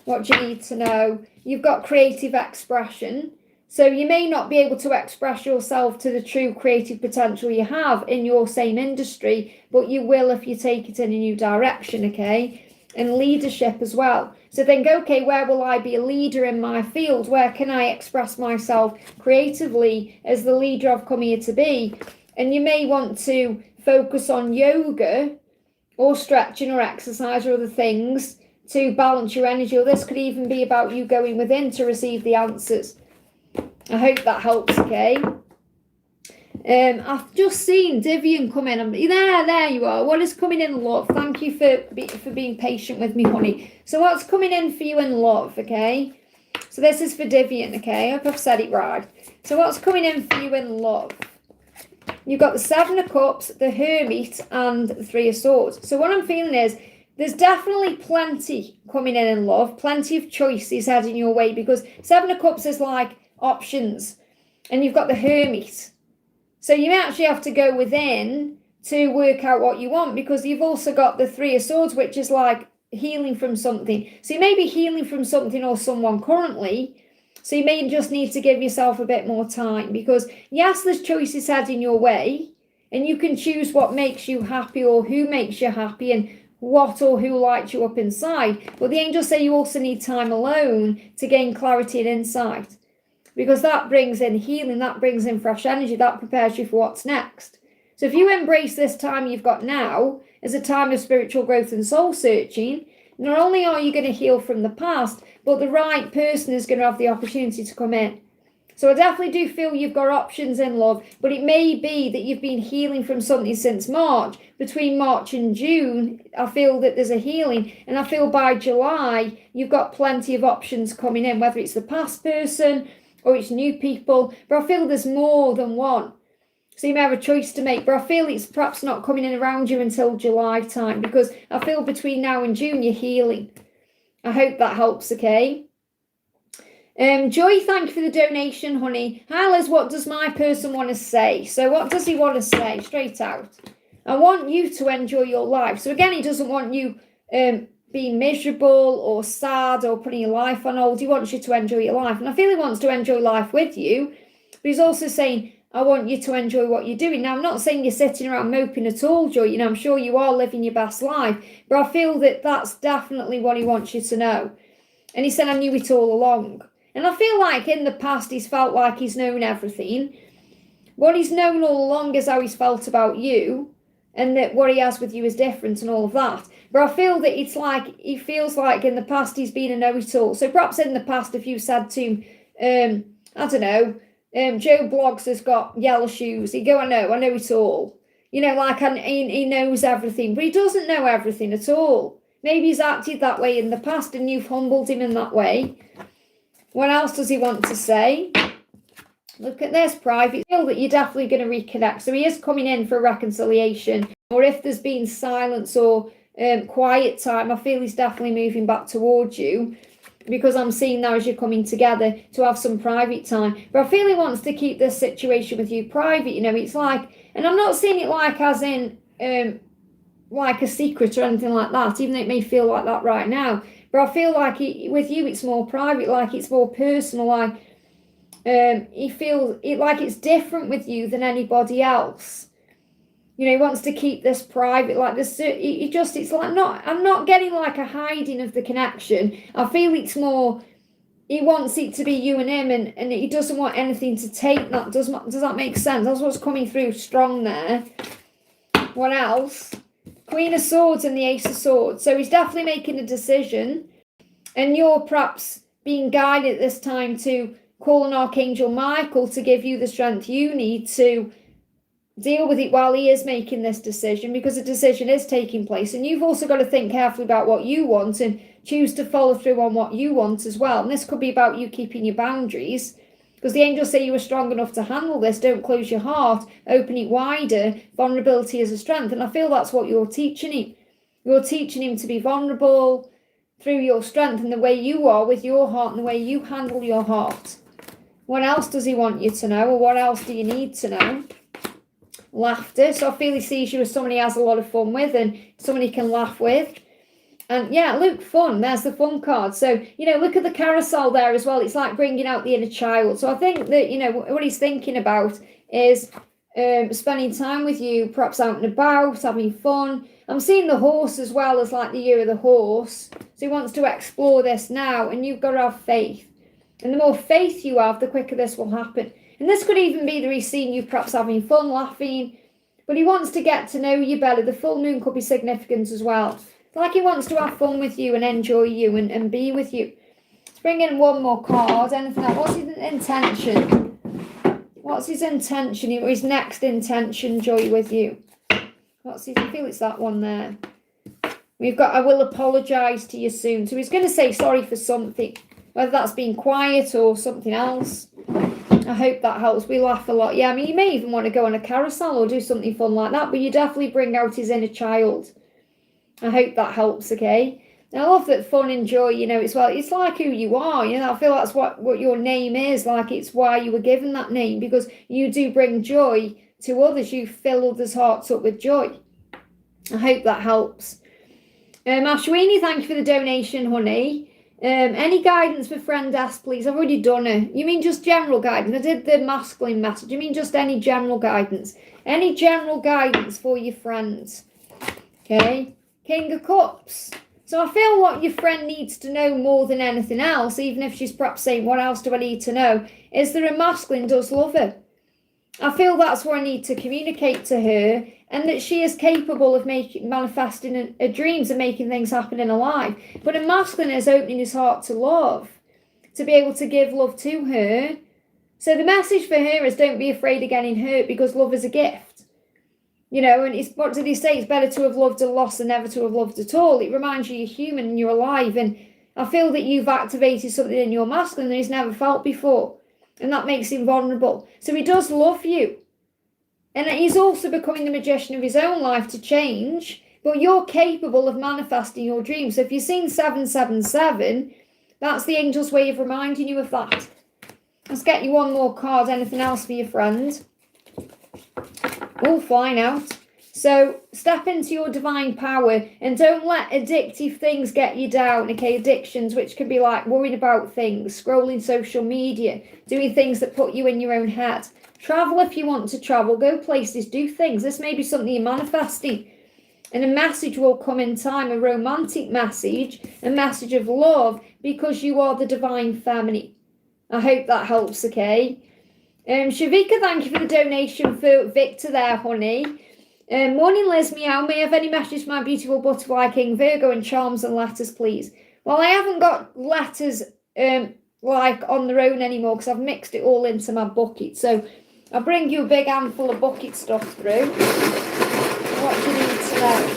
What do you need to know? You've got creative expression. So you may not be able to express yourself to the true creative potential you have in your same industry, but you will if you take it in a new direction, okay? And leadership as well. So think, okay, where will I be a leader in my field? Where can I express myself creatively as the leader I've come here to be? And you may want to focus on yoga or stretching or exercise or other things to balance your energy, or this could even be about you going within to receive the answers. I hope that helps, okay? I've just seen Divian come in. There you are. What is coming in, love? Thank you for being patient with me, honey. So what's coming in for you in love, okay? So this is for Divian, okay? I hope I've said it right. So what's coming in for you in love? You've got the Seven of Cups, the Hermit, and the Three of Swords. So what I'm feeling is there's definitely plenty coming in love, plenty of choices heading your way, because Seven of Cups is like options, and you've got the Hermit. So you may actually have to go within to work out what you want, because you've also got the Three of Swords, which is like healing from something. So you may be healing from something or someone currently, so you may just need to give yourself a bit more time, because yes, there's choices heading your way, and you can choose what makes you happy or who makes you happy and what or who lights you up inside. But the angels say you also need time alone to gain clarity and insight, because that brings in healing, that brings in fresh energy, that prepares you for what's next. So if you embrace this time you've got now as a time of spiritual growth and soul searching, not only are you going to heal from the past, but the right person is going to have the opportunity to come in. So I definitely do feel you've got options in love, but it may be that you've been healing from something since March. Between March and June, I feel that there's a healing, and I feel by July, you've got plenty of options coming in, whether it's the past person or it's new people, but I feel there's more than one. So you may have a choice to make, but I feel it's perhaps not coming in around you until July time, because I feel between now and June, you're healing. I hope that helps, okay? Joy, thank you for the donation, honey. Hi, Liz, what does my person want to say? So what does he want to say? Straight out. I want you to enjoy your life. So again, he doesn't want you being miserable or sad or putting your life on hold. He wants you to enjoy your life. And I feel he wants to enjoy life with you. But he's also saying, I want you to enjoy what you're doing. Now, I'm not saying you're sitting around moping at all, Joy. You know, I'm sure you are living your best life. But I feel that that's definitely what he wants you to know. And he said, I knew it all along. And I feel like in the past, he's felt like he's known everything. What he's known all along is how he's felt about you, and that what he has with you is different and all of that. But I feel that it's like, he feels like in the past he's been a know-it-all. So perhaps in the past, if you said to him, I don't know, Joe Bloggs has got yellow shoes, he'd go, I know it all. You know, like he knows everything, but he doesn't know everything at all. Maybe he's acted that way in the past and you've humbled him in that way. What else does he want to say? Look at this, private. I feel that you're definitely going to reconnect. So he is coming in for reconciliation. Or if there's been silence or quiet time, I feel he's definitely moving back towards you. Because I'm seeing now as you're coming together to have some private time. But I feel he wants to keep this situation with you private. You know, it's like, and I'm not seeing it like as in like a secret or anything like that, even though it may feel like that right now. But I feel like with you, it's more private, like it's more personal, like he feels it like it's different with you than anybody else. You know, he wants to keep this private, like this. It's like I'm not getting like a hiding of the connection. I feel it's more, he wants it to be you and him, and he doesn't want anything to take that. Does that make sense? That's what's coming through strong there. What else? Queen of Swords and the Ace of Swords. So he's definitely making a decision, and you're perhaps being guided at this time to call on Archangel Michael to give you the strength you need to deal with it while he is making this decision, because a decision is taking place. And you've also got to think carefully about what you want and choose to follow through on what you want as well. And this could be about you keeping your boundaries, because the angels say you are strong enough to handle this. Don't close your heart, open it wider. Vulnerability is a strength. And I feel that's what you're teaching him. You're teaching him to be vulnerable through your strength and the way you are with your heart and the way you handle your heart. What else does he want you to know, or what else do you need to know? Laughter. So I feel he sees you as someone he has a lot of fun with and someone he can laugh with. And yeah, look, fun. There's the fun card. So, look at the carousel there as well. It's like bringing out the inner child. So I think that, what he's thinking about is spending time with you, perhaps out and about, having fun. I'm seeing the horse as well as like the year of the horse. So he wants to explore this now, and you've got to have faith. And the more faith you have, the quicker this will happen. And this could even be that he's seeing you perhaps having fun, laughing. But he wants to get to know you better. The full moon could be significant as well. It's like he wants to have fun with you and enjoy you and be with you. Let's bring in one more card. Anything else? What's his intention? What's his intention? His next intention, joy with you. What's his? I feel it's that one there. We've got, I will apologise to you soon. So he's going to say sorry for something. Whether that's being quiet or something else. I hope that helps. We laugh a lot. Yeah, I mean, you may even want to go on a carousel or do something fun like that, but you definitely bring out his inner child. I hope that helps, okay? And I love that fun and joy, it's like who you are. I feel that's what your name is. Like, it's why you were given that name, because you do bring joy to others. You fill others' hearts up with joy. I hope that helps. Ashwini, thank you for the donation, honey. Any guidance for friend S, please? I've already done it. You mean just general guidance? I did the masculine message. You mean just any general guidance? Any general guidance for your friends? Okay. King of Cups. So I feel what your friend needs to know more than anything else, even if she's perhaps saying, what else do I need to know, is that a masculine does love her. I feel that's what I need to communicate to her, and that she is capable of manifesting her dreams and making things happen in her life. But a masculine is opening his heart to love, to be able to give love to her. So the message for her is, don't be afraid of getting hurt, because love is a gift. And what did he say? It's better to have loved a loss than never to have loved at all. It reminds you you're human and you're alive. And I feel that you've activated something in your masculine that he's never felt before. And that makes him vulnerable. So he does love you. And he's also becoming the magician of his own life to change. But you're capable of manifesting your dreams. So if you've seen 777, that's the angel's way of reminding you of that. Let's get you one more card. Anything else for your friend? Oh, flying out. So step into your divine power and don't let addictive things get you down. Okay, addictions, which can be like worrying about things, scrolling social media, doing things that put you in your own head. Travel if you want to travel, go places, do things. This may be something you're manifesting. And a message will come in time, a romantic message, a message of love, because you are the divine feminine. I hope that helps, okay? Shvika, thank you for the donation for Victor there, honey. Morning, Liz Meow. May I have any messages for my beautiful butterfly king Virgo and charms and letters, please? Well, I haven't got letters like on their own anymore, because I've mixed it all into my bucket. So I'll bring you a big handful of bucket stuff through. What do you need to know?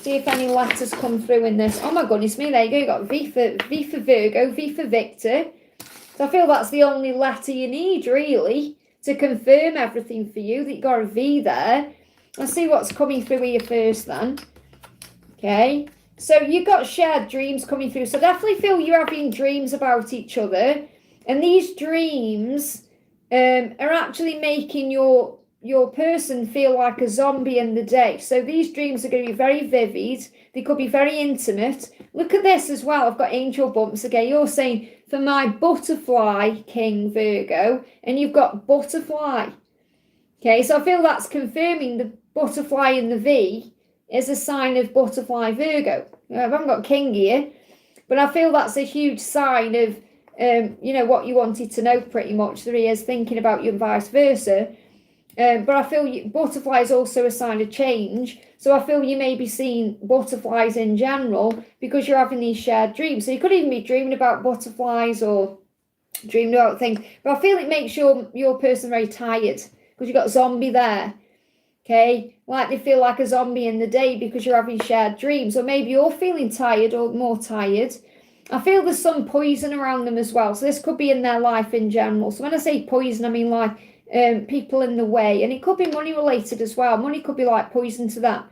See if any letters come through in this. Oh my goodness me, there you go. You got V for Virgo, V for Victor. So I feel that's the only letter you need, really, to confirm everything for you, that you got a V there. Let's see what's coming through here first then. Okay. So you've got shared dreams coming through. So definitely feel you're having dreams about each other. And these dreams are actually making your person feel like a zombie in the day. So these dreams are going to be very vivid. They could be very intimate. Look at this as well. I've got angel bumps again. You're saying, for my butterfly king Virgo, and you've got butterfly. Okay, so I feel that's confirming the butterfly in the V is a sign of butterfly Virgo. I haven't got king here, but I feel that's a huge sign of you know, what you wanted to know pretty much. 3 years thinking about you and vice versa. But I feel butterfly is also a sign of change. So I feel you may be seeing butterflies in general because you're having these shared dreams. So you could even be dreaming about butterflies or dreaming about things. But I feel it makes your person very tired because you've got zombie there. Okay, like they feel like a zombie in the day because you're having shared dreams. Or maybe you're feeling tired or more tired. I feel there's some poison around them as well. So this could be in their life in general. So when I say poison, I mean like people in the way, and it could be money related as well. Money could be like poison to that,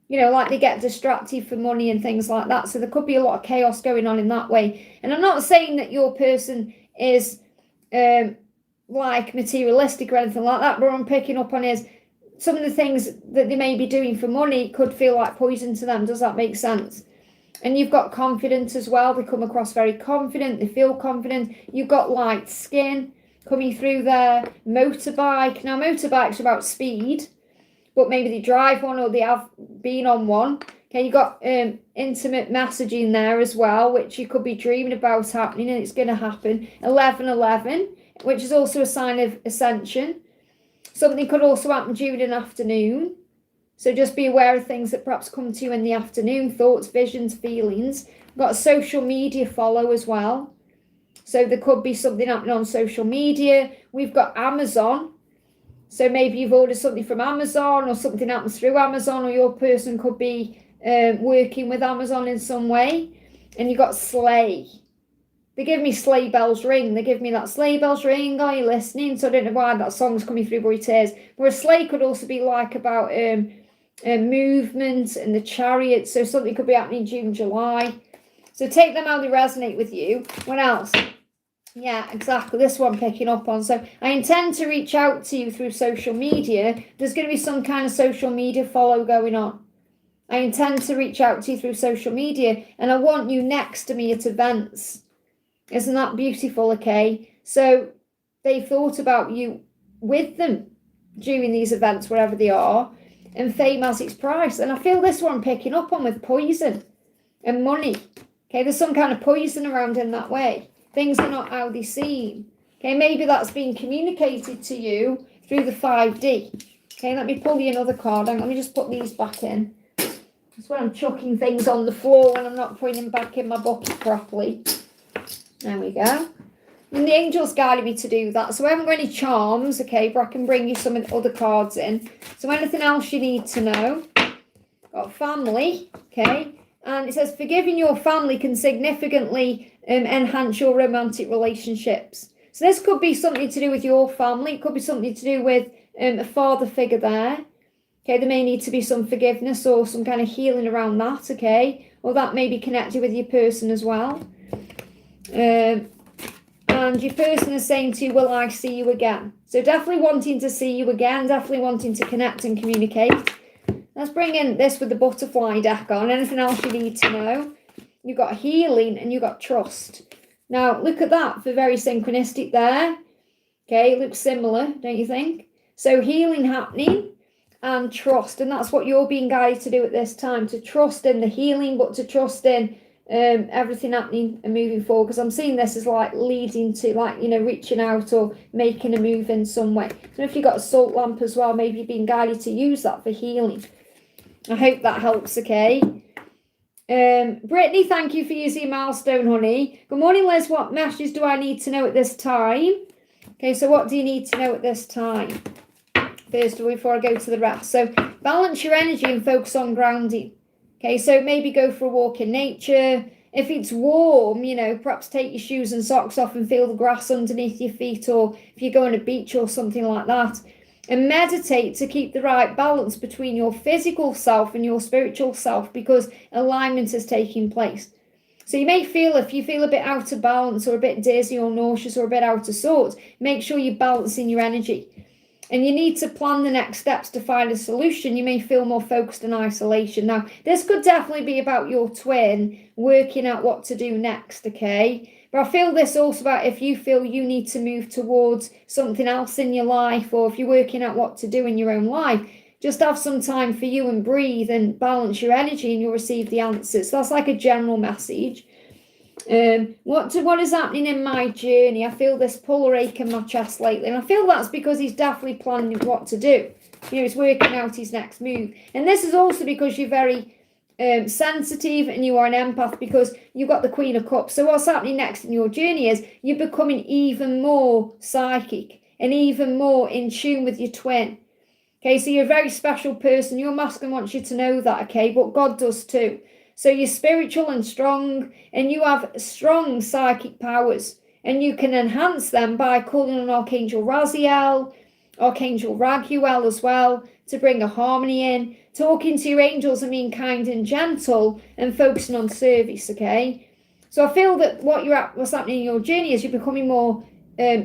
you know, like they get distracted for money and things like that. So there could be a lot of chaos going on in that way. And I'm not saying that your person is like materialistic or anything like that, but what I'm picking up on is some of the things that they may be doing for money could feel like poison to them. Does that make sense? And you've got confidence as well. They come across very confident. They feel confident. You've got light skin coming through there. Motorbike. Now, motorbikes are about speed, but maybe they drive one or they have been on one. Okay, you've got intimate messaging there as well, which you could be dreaming about happening, and it's going to happen. 11:11, which is also a sign of ascension. Something could also happen during an afternoon. So just be aware of things that perhaps come to you in the afternoon. Thoughts, visions, feelings. We've got a social media follow as well. So there could be something happening on social media. We've got Amazon. So maybe you've ordered something from Amazon or something happens through Amazon, or your person could be working with Amazon in some way. And you've got sleigh. They give me sleigh bells ring. They give me that sleigh bells ring. Are you listening? So I don't know why that song's coming through, but it is. Whereas sleigh could also be like about movement and the chariot. So something could be happening June, July. So take them how they resonate with you. What else? Yeah, exactly. This one picking up on. So I intend to reach out to you through social media. There's going to be some kind of social media follow going on. I intend to reach out to you through social media, and I want you next to me at events. Isn't that beautiful? Okay. So they thought about you with them during these events, wherever they are, and fame has its price. And I feel this one picking up on with poison and money. Okay, there's some kind of poison around in that way. Things are not how they seem. Okay, maybe that's being communicated to you through the 5D. Okay, let me pull you another card. Let me just put these back in. That's when I'm chucking things on the floor when I'm not putting them back in my bucket properly. There we go. And the angels guided me to do that. So I haven't got any charms, okay, but I can bring you some other cards in. So anything else you need to know? Got family, okay. And it says forgiving your family can significantly enhance your romantic relationships. So this could be something to do with your family. It could be something to do with a father figure there. Okay, there may need to be some forgiveness or some kind of healing around that, okay? Or that may be connected with your person as well. And your person is saying to you, will I see you again? So definitely wanting to see you again, definitely wanting to connect and communicate. Let's bring in this with the butterfly deck on. Anything else you need to know? You've got healing and you've got trust. Now, look at that. For very synchronistic there. Okay, looks similar, don't you think? So healing happening and trust. And that's what you're being guided to do at this time. To trust in the healing, but to trust in everything happening and moving forward. Because I'm seeing this as like leading to, like, you know, reaching out or making a move in some way. So if you've got a salt lamp as well, maybe you're being guided to use that for healing. I hope that helps, okay? Brittany, thank you for using milestone, honey. Good morning, Liz. What messages do I need to know at this time? Okay, so what do you need to know at this time? First of all, before I go to the rest. So balance your energy and focus on grounding. Okay, so maybe go for a walk in nature. If it's warm, you know, perhaps take your shoes and socks off and feel the grass underneath your feet, or if you go on a beach or something like that. And meditate to keep the right balance between your physical self and your spiritual self, because alignment is taking place. So you may feel, if you feel a bit out of balance or a bit dizzy or nauseous or a bit out of sorts, make sure you're balancing your energy. And you need to plan the next steps to find a solution. You may feel more focused in isolation. Now, this could definitely be about your twin working out what to do next, okay? But I feel this also about if you feel you need to move towards something else in your life, or if you're working out what to do in your own life, just have some time for you and breathe and balance your energy and you'll receive the answers. So that's like a general message. What is happening in my journey? I feel this pull or ache in my chest lately, and I feel that's because he's definitely planning what to do. He's working out his next move. And this is also because you're very sensitive and you are an empath, because you've got the Queen of Cups. So what's happening next in your journey is you're becoming even more psychic and even more in tune with your twin. Okay, so you're a very special person. Your masculine wants you to know that, okay, but God does too. So you're spiritual and strong, and you have strong psychic powers, and you can enhance them by calling on Archangel Raziel, Archangel Raguel as well, to bring a harmony in, talking to your angels and being kind and gentle, and focusing on service, okay? So I feel that what's happening in your journey is you're becoming more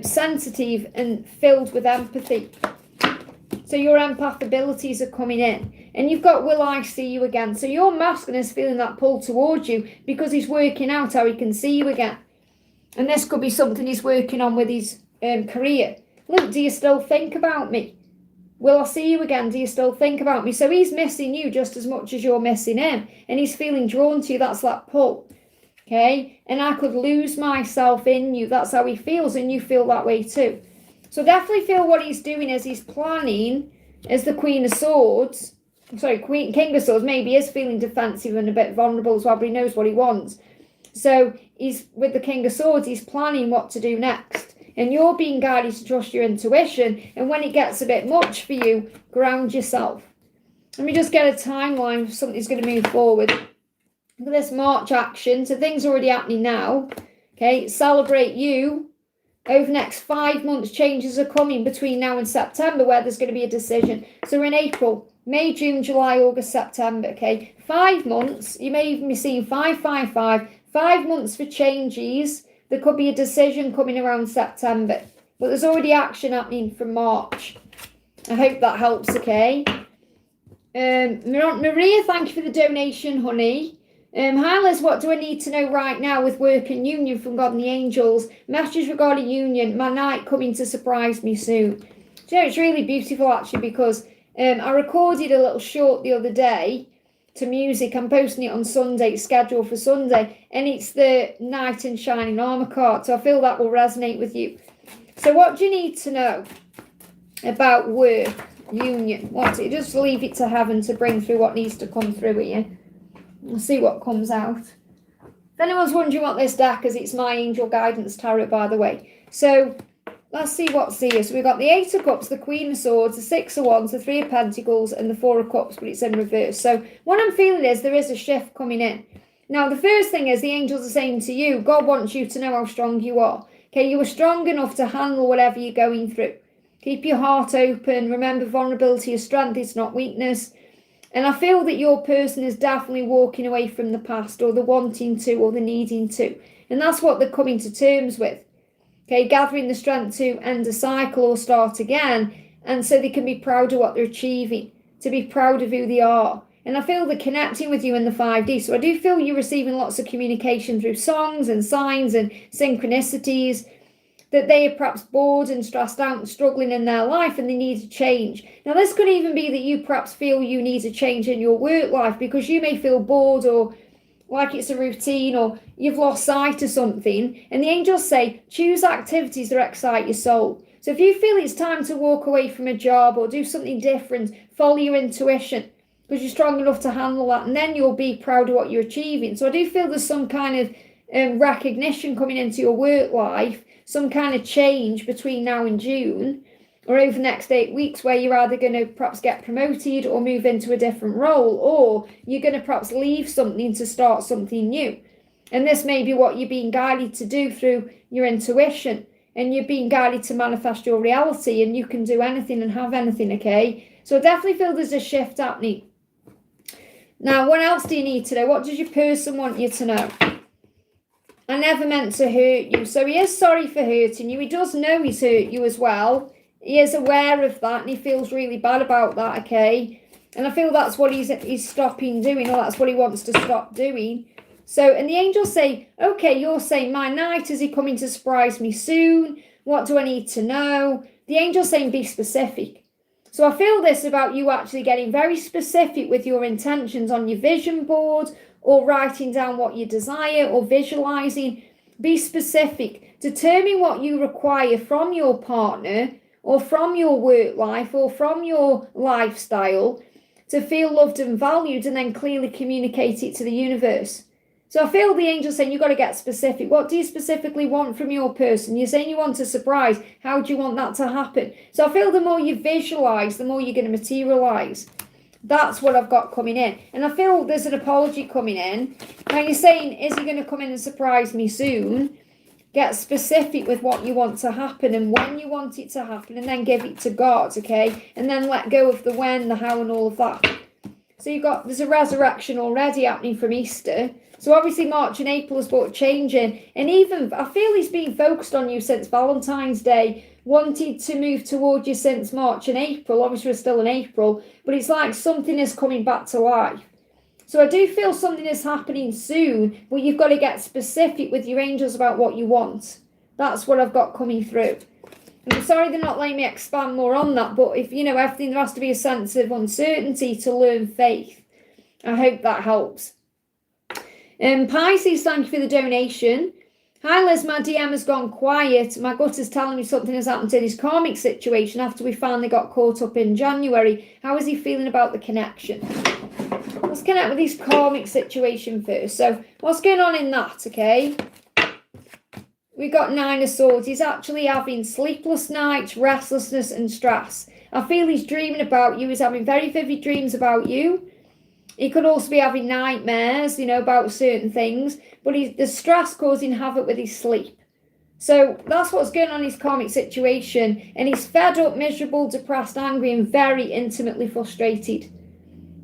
sensitive and filled with empathy. So your empath abilities are coming in. And you've got will I see you again. So your masculine is feeling that pull towards you because he's working out how he can see you again. And this could be something he's working on with his career. Look, do you still think about me? Will I see you again? Do you still think about me? So he's missing you just as much as you're missing him. And he's feeling drawn to you. That's that pull. Okay? And I could lose myself in you. That's how he feels. And you feel that way too. So definitely feel what he's doing is he's planning as the Queen of Swords. King of Swords maybe is feeling defensive and a bit vulnerable as well, but he knows what he wants. So he's with the King of Swords, he's planning what to do next. And you're being guided to trust your intuition. And when it gets a bit much for you, ground yourself. Let me just get a timeline if something's going to move forward. Look at this March action. So things are already happening now. Okay, celebrate you. Over the next 5 months, changes are coming between now and September where there's going to be a decision. So we're in April, May, June, July, August, September, okay? 5 months, you may even be seeing 555, 5 months for changes. There could be a decision coming around September. But there's already action happening from March. I hope that helps, okay? Maria, thank you for the donation, honey. Hi Liz, what do I need to know right now with work and union from God and the angels? Messages regarding union, my night coming to surprise me soon. So it's really beautiful actually, because I recorded a little short the other day to music. I'm posting it on Sunday, it's scheduled for Sunday, and it's the Knight in Shining Armour card, so I feel that will resonate with you. So what do you need to know about work, union? Just leave it to heaven to bring through what needs to come through here. We'll see what comes out. If anyone's wondering what this deck is, it's my Angel Guidance Tarot, by the way. So let's see what's here. So we've got the 8 of Cups, the Queen of Swords, the 6 of Wands, the 3 of Pentacles, and the 4 of Cups, but it's in reverse. So what I'm feeling is there is a shift coming in. Now, the first thing is the angels are saying to you, God wants you to know how strong you are. Okay, you are strong enough to handle whatever you're going through. Keep your heart open. Remember, vulnerability is strength, it's not weakness. And I feel that your person is definitely walking away from the past, or the wanting to, or the needing to. And that's what they're coming to terms with. Okay, gathering the strength to end a cycle or start again. And so they can be proud of what they're achieving, to be proud of who they are. And I feel they're connecting with you in the 5D. So I do feel you're receiving lots of communication through songs and signs and synchronicities, that they are perhaps bored and stressed out and struggling in their life and they need a change. Now, this could even be that you perhaps feel you need a change in your work life because you may feel bored or like it's a routine, or you've lost sight of something. And the angels say, choose activities that excite your soul. So if you feel it's time to walk away from a job or do something different, follow your intuition because you're strong enough to handle that, and then you'll be proud of what you're achieving. So I do feel there's some kind of recognition coming into your work life, some kind of change between now and June, or over the next 8 weeks, where you're either going to perhaps get promoted or move into a different role, or you're going to perhaps leave something to start something new. And this may be what you're being guided to do through your intuition, and you're being guided to manifest your reality, and you can do anything and have anything, okay? So I definitely feel there's a shift happening. Now, what else do you need to know? What does your person want you to know? I never meant to hurt you. So he is sorry for hurting you. He does know he's hurt you as well. He is aware of that and he feels really bad about that, okay? And I feel that's what he's stopping doing, or that's what he wants to stop doing. So, and the angels say, okay, you're saying, my night, is he coming to surprise me soon? What do I need to know? The angel's saying, be specific. So I feel this about you actually getting very specific with your intentions on your vision board or writing down what you desire, or visualizing. Be specific. Determine what you require from your partner, or from your work life, or from your lifestyle to feel loved and valued, and then clearly communicate it to the universe. So I feel the angel saying you've got to get specific. What do you specifically want from your person? You're saying you want a surprise. How do you want that to happen? So I feel the more you visualize, the more you're going to materialize. That's what I've got coming in. And I feel there's an apology coming in. Now you're saying, is he going to come in and surprise me soon? Get specific with what you want to happen and when you want it to happen, and then give it to God, okay? And then let go of the when, the how, and all of that. So there's a resurrection already happening from Easter. So obviously March and April is about changing. And even, I feel he's been focused on you since Valentine's Day, wanted to move toward you since March and April. Obviously we're still in April, but it's like something is coming back to life. So I do feel something is happening soon, but you've got to get specific with your angels about what you want. That's what I've got coming through. I'm sorry they're not letting me expand more on that, but if, everything, there has to be a sense of uncertainty to learn faith. I hope that helps. Pisces, thank you for the donation. Hi Liz, my DM has gone quiet. My gut is telling me something has happened in his karmic situation after we finally got caught up in January. How is he feeling about the connection? Let's connect with his karmic situation first. So what's going on in that, okay? We got 9 of Swords. He's actually having sleepless nights, restlessness and stress. I feel he's dreaming about you. He's having very vivid dreams about you. He could also be having nightmares, about certain things. But the stress causing havoc with his sleep. So that's what's going on in his karmic situation. And he's fed up, miserable, depressed, angry, and very intimately frustrated.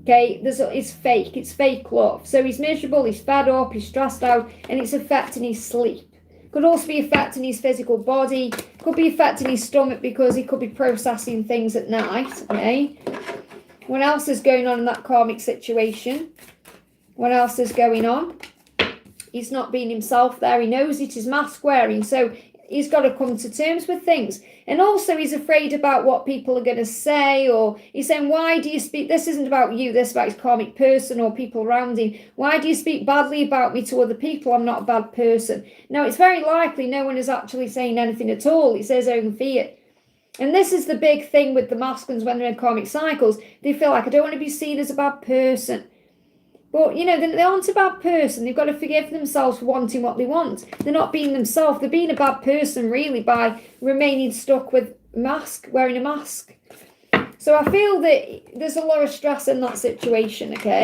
Okay, it's fake. It's fake love. So he's miserable, he's fed up, he's stressed out, and it's affecting his sleep. Could also be affecting his physical body. Could be affecting his stomach because he could be processing things at night. Okay. What else is going on in that karmic situation? What else is going on? He's not being himself there. He knows it is mask wearing. So he's got to come to terms with things. And also he's afraid about what people are going to say, or he's saying, why do you speak? This isn't about you. This is about his karmic person or people around him. Why do you speak badly about me to other people? I'm not a bad person. Now, it's very likely no one is actually saying anything at all. It's his own fear. And this is the big thing with the masculines when they're in karmic cycles. They feel like, I don't want to be seen as a bad person. But, they aren't a bad person. They've got to forgive themselves for wanting what they want. They're not being themselves. They're being a bad person, really, by remaining stuck with wearing a mask. So I feel that there's a lot of stress in that situation, okay?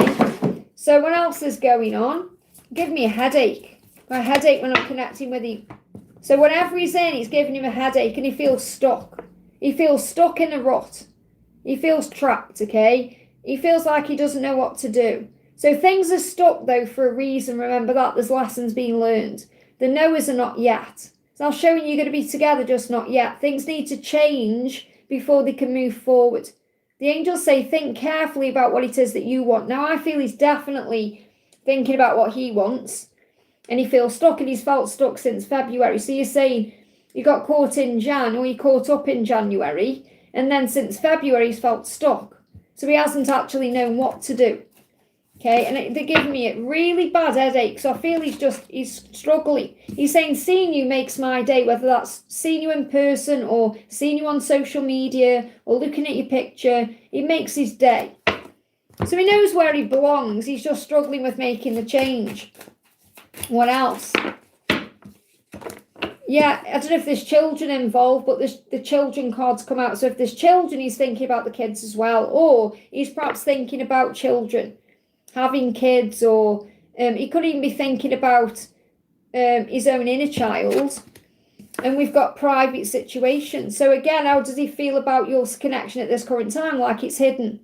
So what else is going on? Give me a headache. A headache when I'm connecting with him. So whenever he's in, he's giving him a headache and he feels stuck. He feels stuck in a rut. He feels trapped, okay? He feels like he doesn't know what to do. So things are stuck, though, for a reason. Remember that. There's lessons being learned. The no's are not yet. So I'm showing you're going to be together, just not yet. Things need to change before they can move forward. The angels say, think carefully about what it is that you want. Now, I feel he's definitely thinking about what he wants. And he feels stuck, and he's felt stuck since February. So you're saying you got caught in Jan, or you caught up in January. And then since February, he's felt stuck. So he hasn't actually known what to do. Okay, and they're giving me a really bad headache. So I feel he's struggling. He's saying seeing you makes my day, whether that's seeing you in person or seeing you on social media or looking at your picture. It makes his day. So he knows where he belongs. He's just struggling with making the change. What else? Yeah, I don't know if there's children involved, but the children cards come out. So if there's children, he's thinking about the kids as well. Or he's perhaps thinking about children. Having kids, or he could even be thinking about his own inner child. And we've got private situations. So again, how does he feel about your connection at this current time? Like it's hidden,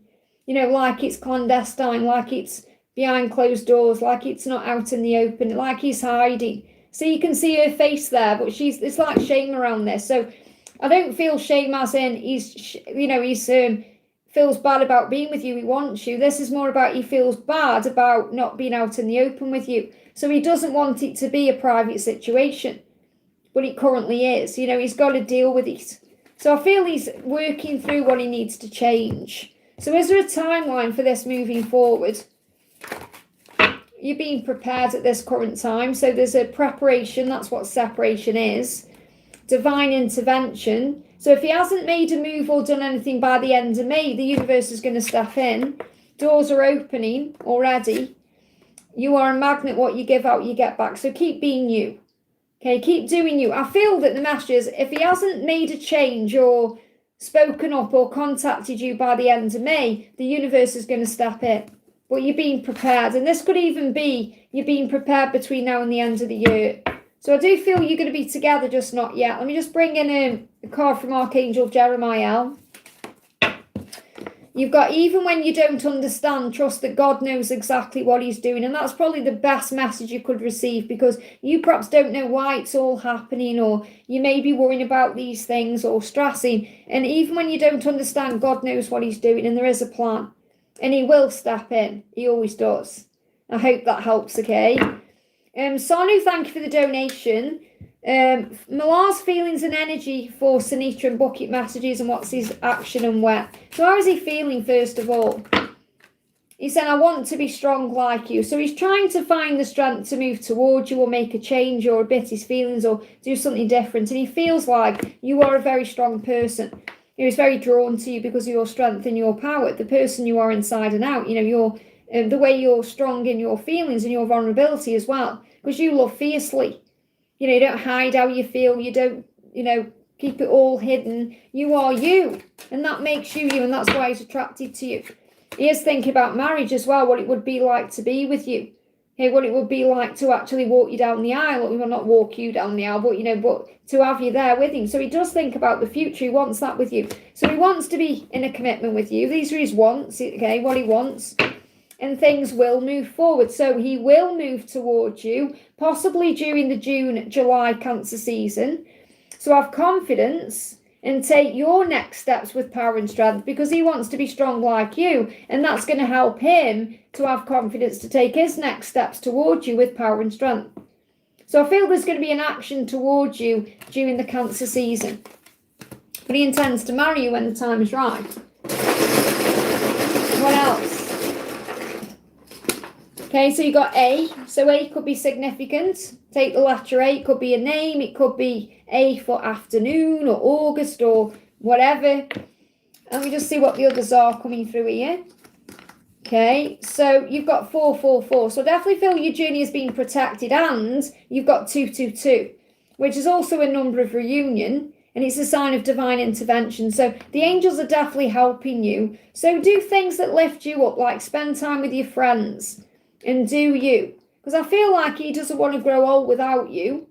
like it's clandestine, like it's behind closed doors, like it's not out in the open, like he's hiding. So you can see her face there, but it's like shame around this. So I don't feel shame as in he's feels bad about being with you, he wants you. This is more about he feels bad about not being out in the open with you. So he doesn't want it to be a private situation, but it currently is. He's got to deal with it. So I feel he's working through what he needs to change. So is there a timeline for this moving forward? you're being prepared at this current time. So there's a preparation. That's what separation is. Divine intervention. So if he hasn't made a move or done anything by the end of May, the universe is going to step in. Doors are opening already. You are a magnet. What you give out, you get back. So keep being you. Okay, keep doing you. I feel that the messages, if he hasn't made a change or spoken up or contacted you by the end of May, the universe is going to step in. But you're being prepared. And this could even be you're being prepared between now and the end of the year. So I do feel you're going to be together, just not yet. Let me just bring in a card from Archangel Jeremiah. You've got, even when you don't understand, trust that God knows exactly what he's doing. And that's probably the best message you could receive, because you perhaps don't know why it's all happening, or you may be worrying about these things or stressing. And even when you don't understand, God knows what he's doing and there is a plan. And he will step in. He always does. I hope that helps, okay? Sonu, thank you for the donation. Malar's feelings and energy for Sunita and bucket messages, and what's his action and where. So how is he feeling, first of all? He said, I want to be strong like you. So he's trying to find the strength to move towards you or make a change or a bit his feelings or do something different. And he feels like you are a very strong person. He's very drawn to you because of your strength and your power, the person you are inside and out. You know, the way you're strong in your feelings and your vulnerability as well, because you love fiercely. You know, you don't hide how you feel. You don't, keep it all hidden. You are you, and that makes you you, and that's why he's attracted to you. He is thinking about marriage as well, what it would be like to be with you. Hey, what it would be like to actually walk you down the aisle. Well, not walk you down the aisle, but to have you there with him. So he does think about the future. He wants that with you. So he wants to be in a commitment with you. These are his wants, okay, what he wants. And things will move forward. So he will move towards you, possibly during the June-July Cancer season. So have confidence and take your next steps with power and strength, because he wants to be strong like you. And that's going to help him to have confidence to take his next steps towards you with power and strength. So I feel there's going to be an action towards you during the Cancer season. But he intends to marry you when the time is right. What else? Okay, so you got A. So A could be significant. Take the letter A. It could be a name. It could be A for afternoon or August or whatever. And we just see what the others are coming through here. Okay, so you've got 444. So I definitely feel your journey is being protected, and you've got 222, which is also a number of reunion, and it's a sign of divine intervention. So the angels are definitely helping you. So do things that lift you up, like spend time with your friends and do you. Because I feel like he doesn't want to grow old without you.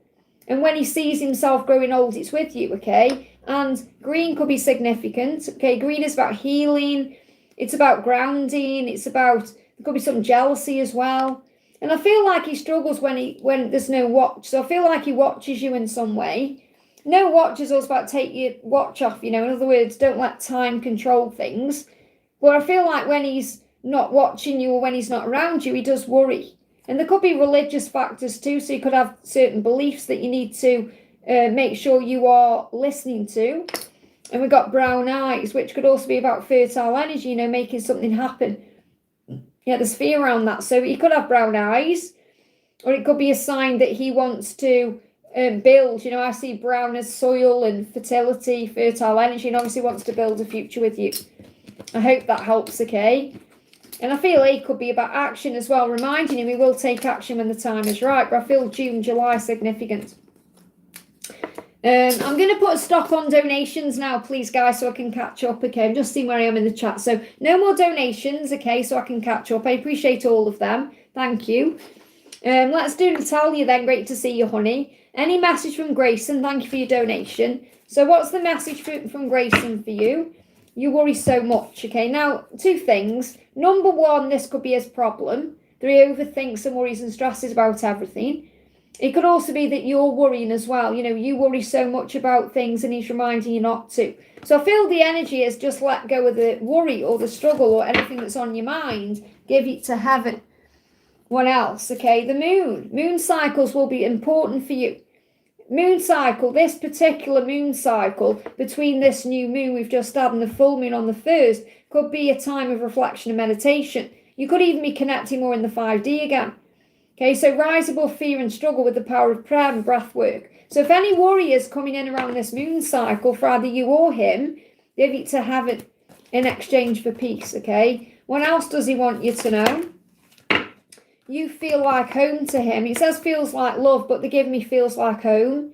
And when he sees himself growing old, it's with you, okay? And green could be significant. Okay, green is about healing. It's about grounding. It's about, there could be some jealousy as well. And I feel like he struggles when there's no watch. So I feel like he watches you in some way. No watch is also about take your watch off, In other words, don't let time control things. But I feel like when he's not watching you or when he's not around you, he does worry. And there could be religious factors too. So you could have certain beliefs that you need to make sure you are listening to. And we've got brown eyes, which could also be about fertile energy, making something happen. Yeah, there's fear around that. So he could have brown eyes, or it could be a sign that he wants to build. I see brown as soil and fertility, fertile energy, and obviously wants to build a future with you. I hope that helps, okay? And I feel it could be about action as well, reminding him he will take action when the time is right. But I feel June, July significant. I'm going to put a stop on donations now, please, guys, so I can catch up, okay? I'm just seeing where I am in the chat. So no more donations, okay, so I can catch up. I appreciate all of them. Thank you. Let's do Natalia then. Great to see you, honey. Any message from Grayson? Thank you for your donation. So what's the message from Grayson for you? You worry so much, okay? Now, two things. Number one, this could be his problem. That he overthinks and worries and stresses about everything. It could also be that you're worrying as well. You worry so much about things and he's reminding you not to. So I feel the energy is just let go of the worry or the struggle or anything that's on your mind. Give it to heaven. What else? Okay, the moon. Moon cycles will be important for you. Moon cycle, this particular moon cycle, between this new moon we've just had and the full moon on the 1st, could be a time of reflection and meditation. You could even be connecting more in the 5D again. Okay, so rise above fear and struggle with the power of prayer and breath work. So if any warriors coming in around this moon cycle for either you or him, give it to heaven in exchange for peace, okay? What else does he want you to know? You feel like home to him. It says feels like love, but the give me feels like home.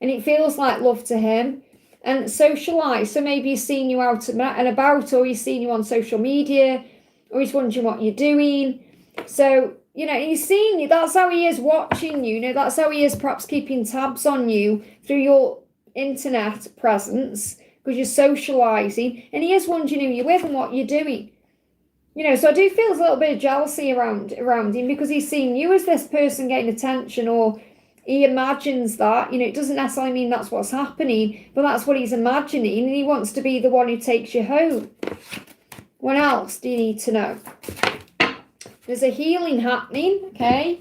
And it feels like love to him. And socialise. So maybe he's seen you out and about, or he's seen you on social media, or he's wondering what you're doing. So, you know, he's seeing you. That's how he is watching you. You know, that's how he is perhaps keeping tabs on you through your internet presence, because you're socialising. And he is wondering who you're with and what you're doing. You know, so I do feel there's a little bit of jealousy around him, because he's seeing you as this person getting attention, or he imagines that. You know, it doesn't necessarily mean that's what's happening, but that's what he's imagining, and he wants to be the one who takes you home. What else do you need to know? There's a healing happening, okay?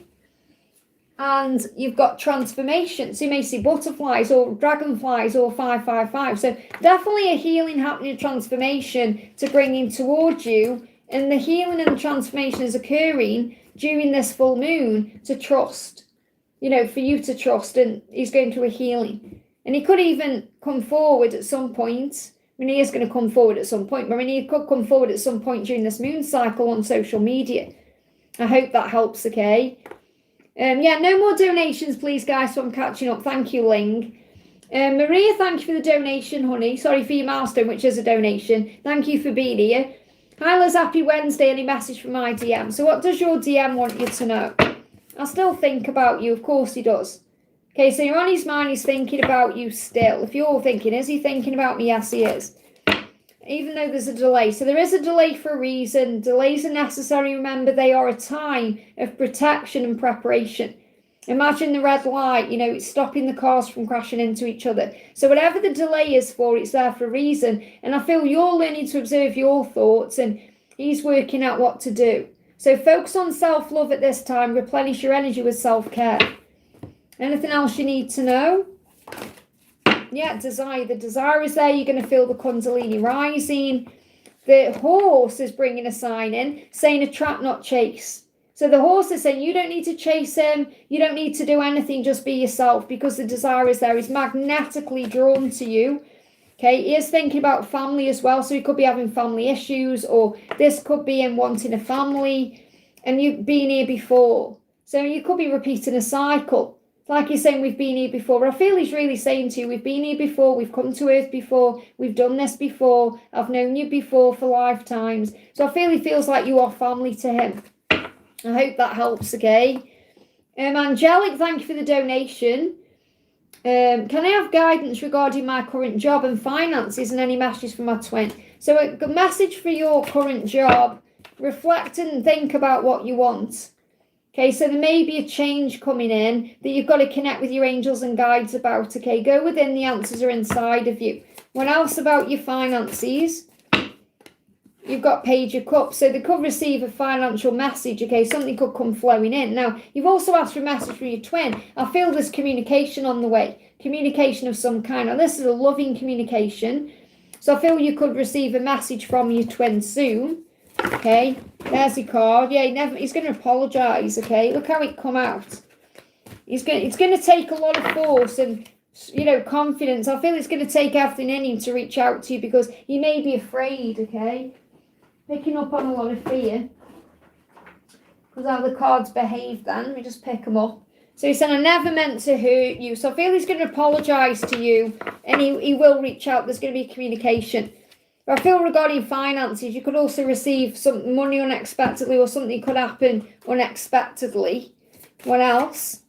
And you've got transformation. So you may see butterflies or dragonflies or 555. So definitely a healing happening, transformation to bring him towards you. And the healing and the transformation is occurring during this full moon to trust. You know, for you to trust, and he's going through a healing. And he could even come forward at some point. I mean, he is going to come forward at some point. But I mean, he could come forward at some point during this moon cycle on social media. I hope that helps, okay? Yeah, no more donations, please, guys, so I'm catching up. Thank you, Ling. Maria, thank you for the donation, honey. Sorry for your milestone, which is a donation. Thank you for being here. Hila's happy Wednesday. Any message from my DM? So what does your DM want you to know? I still think about you. Of course he does. Okay, so you're on his mind. He's thinking about you still. If you're thinking, is he thinking about me? Yes, he is. Even though there's a delay. So there is a delay for a reason. Delays are necessary. Remember, they are a time of protection and preparation. Imagine the red light, you know, it's stopping the cars from crashing into each other. So whatever the delay is for, it's there for a reason. And I feel you're learning to observe your thoughts, and he's working out what to do. So focus on self-love at this time. Replenish your energy with self-care. Anything else you need to know? Yeah, desire. The desire is there. You're going to feel the Kundalini rising. The horse is bringing a sign in, saying attract, not chase. So the horse is saying you don't need to chase him. You don't need to do anything. Just be yourself, because the desire is there. He's magnetically drawn to you. Okay, he is thinking about family as well. So he could be having family issues, or this could be him wanting a family and you being here before. So you could be repeating a cycle. Like he's saying, we've been here before. But I feel he's really saying to you, we've been here before. We've come to Earth before. We've done this before. I've known you before for lifetimes. So I feel he feels like you are family to him. I hope that helps, okay? Angelic, thank you for the donation. Can I have guidance regarding my current job and finances, and any messages from my twin? So a message for your current job. Reflect and think about what you want. Okay, so there may be a change coming in that you've got to connect with your angels and guides about. Okay, go within, the answers are inside of you. What else about your finances? You've got Page of Cups, so they could receive a financial message, okay? Something could come flowing in. Now, you've also asked for a message from your twin. I feel there's communication on the way, communication of some kind. Now, this is a loving communication, so I feel you could receive a message from your twin soon, okay? There's your card. Yeah, he's going to apologise, okay? Look how it come out. It's going to take a lot of force and, you know, confidence. I feel it's going to take everything in him to reach out to you, because he may be afraid, okay? Picking up on a lot of fear, because how the cards behave then. Let me just pick them up. So he said, I never meant to hurt you. So I feel he's going to apologise to you, and he will reach out. There's going to be communication. But I feel regarding finances, you could also receive some money unexpectedly, or something could happen unexpectedly. What else?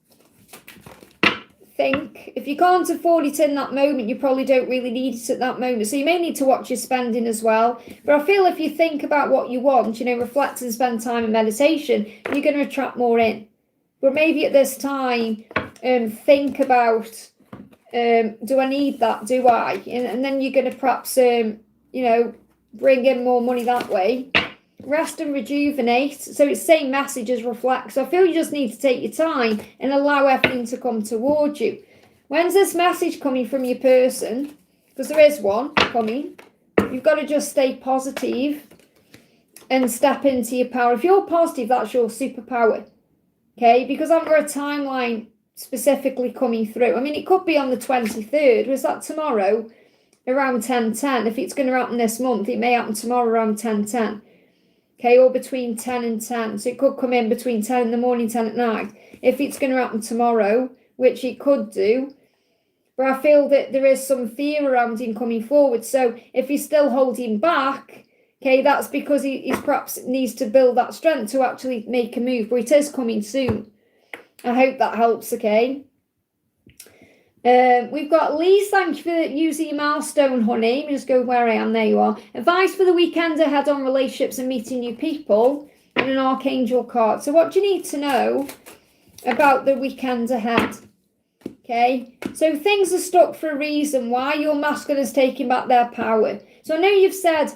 Think. If you can't afford it in that moment, you probably don't really need it at that moment. So you may need to watch your spending as well. But I feel if you think about what you want, you know, reflect and spend time in meditation, you're going to attract more in. But maybe at this time, think about, do I need that? Do I? And then you're going to perhaps, you know, bring in more money that way. Rest and rejuvenate. So it's same message as reflect. So I feel you just need to take your time and allow everything to come towards you. When's this message coming from your person? Because there is one coming. You've got to just stay positive and step into your power. If you're positive, that's your superpower. Okay, because I've got a timeline specifically coming through. I mean, it could be on the 23rd. Was that tomorrow? Around 10:10. If it's going to happen this month, it may happen tomorrow around 10:10. Okay, or between 10 and 10. So it could come in between 10 in the morning, 10 at night. If it's going to happen tomorrow, which it could do. But I feel that there is some fear around him coming forward. So if he's still holding back, okay, that's because he perhaps needs to build that strength to actually make a move. But it is coming soon. I hope that helps, okay? We've got Lee, thank you for using your milestone, honey. Let me just go where I am. There you are. Advice for the weekend ahead on relationships and meeting new people, and an archangel card. So what do you need to know about the weekend ahead? Okay, so things are stuck for a reason. Why? Your masculine is taking back their power. So I know you've said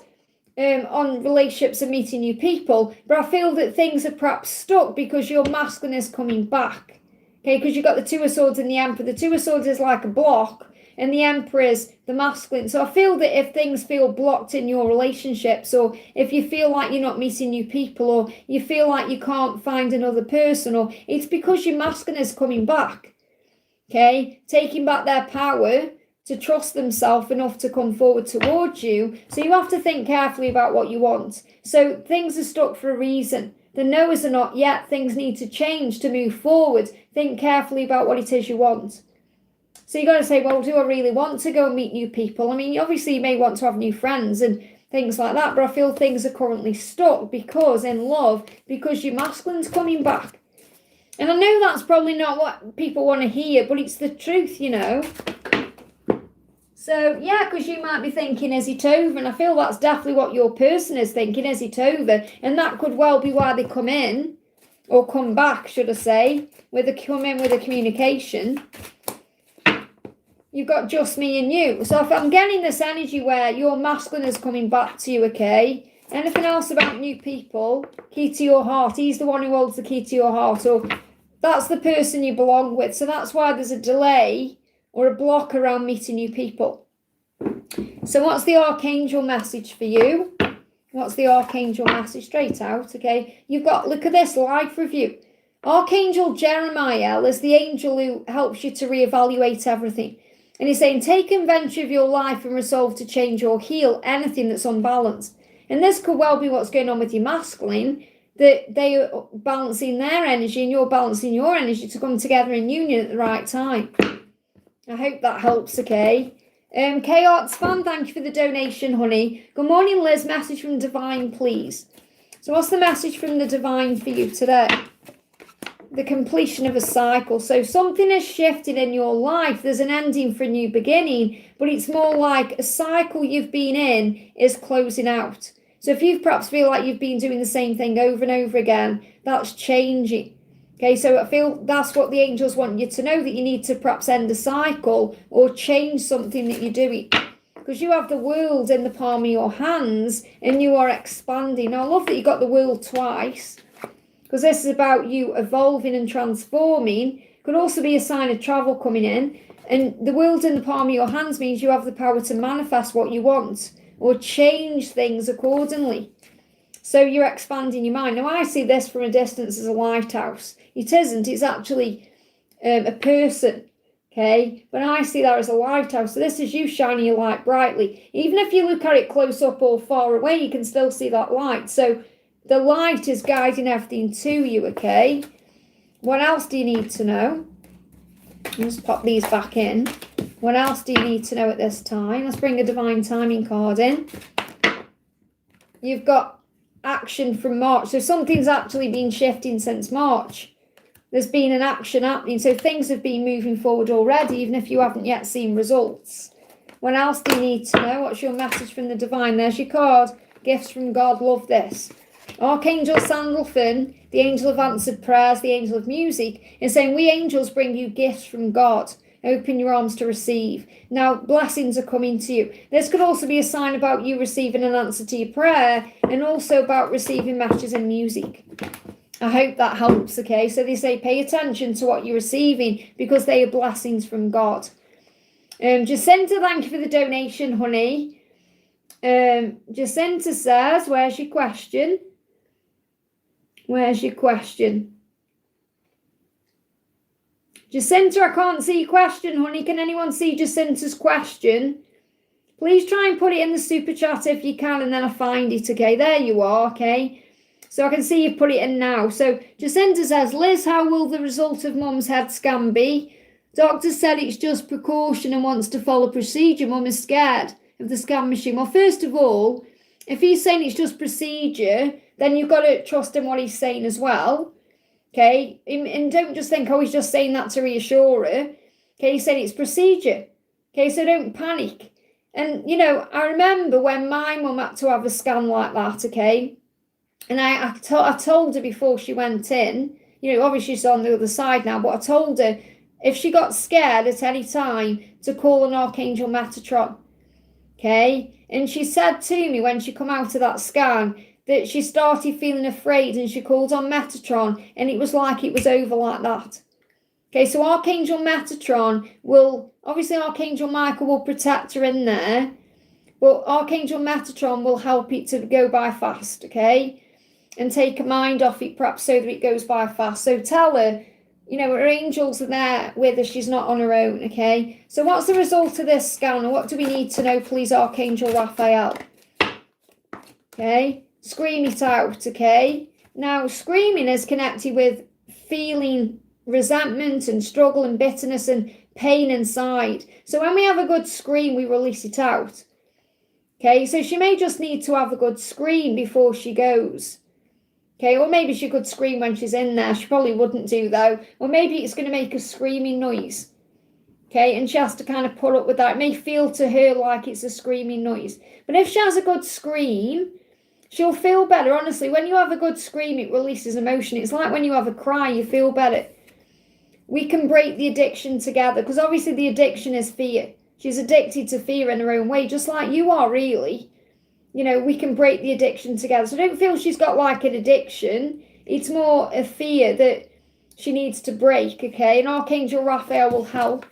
on relationships and meeting new people, but I feel that things are perhaps stuck because your masculine is coming back. Okay, because you've got the Two of Swords and the Emperor. The Two of Swords is like a block, and the Emperor is the masculine. So I feel that if things feel blocked in your relationships, or if you feel like you're not meeting new people, or you feel like you can't find another person, or it's because your masculine is coming back. Okay, taking back their power to trust themselves enough to come forward towards you. So you have to think carefully about what you want. So things are stuck for a reason. The no's are not yet. Things need to change to move forward. Think carefully about what it is you want. So you've got to say, well, do I really want to go and meet new people? I mean, obviously you may want to have new friends and things like that, but I feel things are currently stuck because in love, because your masculine's coming back. And I know that's probably not what people want to hear, but it's the truth, you know. So, yeah, because you might be thinking, is it over? And I feel that's definitely what your person is thinking, is it over? And that could well be why they come in, or come back, should I say, come in with a communication. You've got just me and you. So if I'm getting this energy where your masculine is coming back to you, okay? Anything else about new people? Key to your heart. He's the one who holds the key to your heart. Or that's the person you belong with. So that's why there's a delay or a block around meeting new people. So what's the archangel message for you? What's the archangel message? Straight out, okay? You've got, look at this, life review. Archangel Jeremiah is the angel who helps you to reevaluate everything. And he's saying, take inventory of your life and resolve to change or heal anything that's unbalanced. And this could well be what's going on with your masculine, that they are balancing their energy and you're balancing your energy to come together in union at the right time. I hope that helps, okay? K-Arts fan, thank you for the donation, honey. Good morning, Liz. Message from Divine, please. So what's the message from the Divine for you today? The completion of a cycle. So something has shifted in your life. There's an ending for a new beginning, but it's more like a cycle you've been in is closing out. So if you perhaps feel like you've been doing the same thing over and over again, that's changing. Okay, so I feel that's what the angels want you to know, that you need to perhaps end a cycle or change something that you're doing. Because you have the world in the palm of your hands and you are expanding. Now, I love that you got the world twice, because this is about you evolving and transforming. Could also be a sign of travel coming in. And the world in the palm of your hands means you have the power to manifest what you want or change things accordingly. So you're expanding your mind. Now, I see this from a distance as a lighthouse. It isn't. It's actually a person, okay? But I see that as a lighthouse. So this is you shining your light brightly. Even if you look at it close up or far away, you can still see that light. So the light is guiding everything to you, okay? What else do you need to know? Let's pop these back in. What else do you need to know at this time? Let's bring a divine timing card in. You've got action from March. So something's actually been shifting since March. There's been an action happening. So things have been moving forward already, even if you haven't yet seen results. What else do you need to know? What's your message from the divine? There's your card. Gifts from God. Love this. Archangel Sandalphon, the angel of answered prayers, the angel of music, is saying, we angels bring you gifts from God. Open your arms to receive. Now, blessings are coming to you. This could also be a sign about you receiving an answer to your prayer and also about receiving messages and music. I hope that helps, okay? So they say pay attention to what you're receiving because they are blessings from God. Jacinta, thank you for the donation, honey. Jacinta says, where's your question? Where's your question? Justinta, I can't see your question, honey. Can anyone see Justinta's question? Please try and put it in the super chat if you can, and then I find it, okay? There you are, okay? So I can see you've put it in now. So Justinta says, Liz, how will the result of Mum's head scan be? Doctor said it's just precaution and wants to follow procedure. Mum is scared of the scan machine. Well, first of all, if he's saying it's just procedure, then you've got to trust in what he's saying as well. Okay, and don't just think, oh, he's just saying that to reassure her. Okay, he said it's procedure. Okay, so don't panic. And, you know, I remember when my mum had to have a scan like that, okay? And I told her before she went in, you know, obviously she's on the other side now, but I told her if she got scared at any time to call an Archangel Metatron. Okay? And she said to me when she come out of that scan, that she started feeling afraid and she called on Metatron and it was like it was over like that. Okay, so Archangel Metatron will, obviously Archangel Micah will protect her in there, but Archangel Metatron will help it to go by fast, okay? And take her mind off it perhaps so that it goes by fast. So tell her, you know, her angels are there with her, she's not on her own, okay? So what's the result of this scan and what do we need to know, please, Archangel Raphael? Okay? Scream it out, okay? Now, screaming is connected with feeling resentment and struggle and bitterness and pain inside. So when we have a good scream, we release it out. Okay, so she may just need to have a good scream before she goes. Okay, or maybe she could scream when she's in there. She probably wouldn't do, though. Or maybe it's going to make a screaming noise. Okay, and she has to kind of put up with that. It may feel to her like it's a screaming noise. But if she has a good scream, she'll feel better. Honestly, when you have a good scream, it releases emotion. It's like when you have a cry, you feel better. We can break the addiction together because obviously the addiction is fear. She's addicted to fear in her own way, just like you are, really. You know, we can break the addiction together. So don't feel she's got like an addiction. It's more a fear that she needs to break, okay? And Archangel Raphael will help.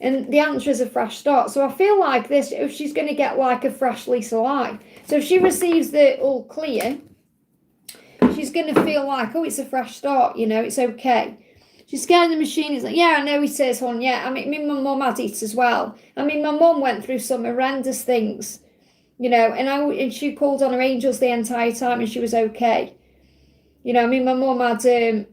And the answer is a fresh start. So I feel like this, if she's going to get like a fresh lease of life. So if she receives the all clear, she's going to feel like, oh, it's a fresh start, you know, it's okay. She's scared of the machine. It's like, yeah, I know, he says, hon, yeah. I mean, my mum had it as well. I mean, my mum went through some horrendous things, you know, and she called on her angels the entire time and she was okay. You know, I mean, my mum had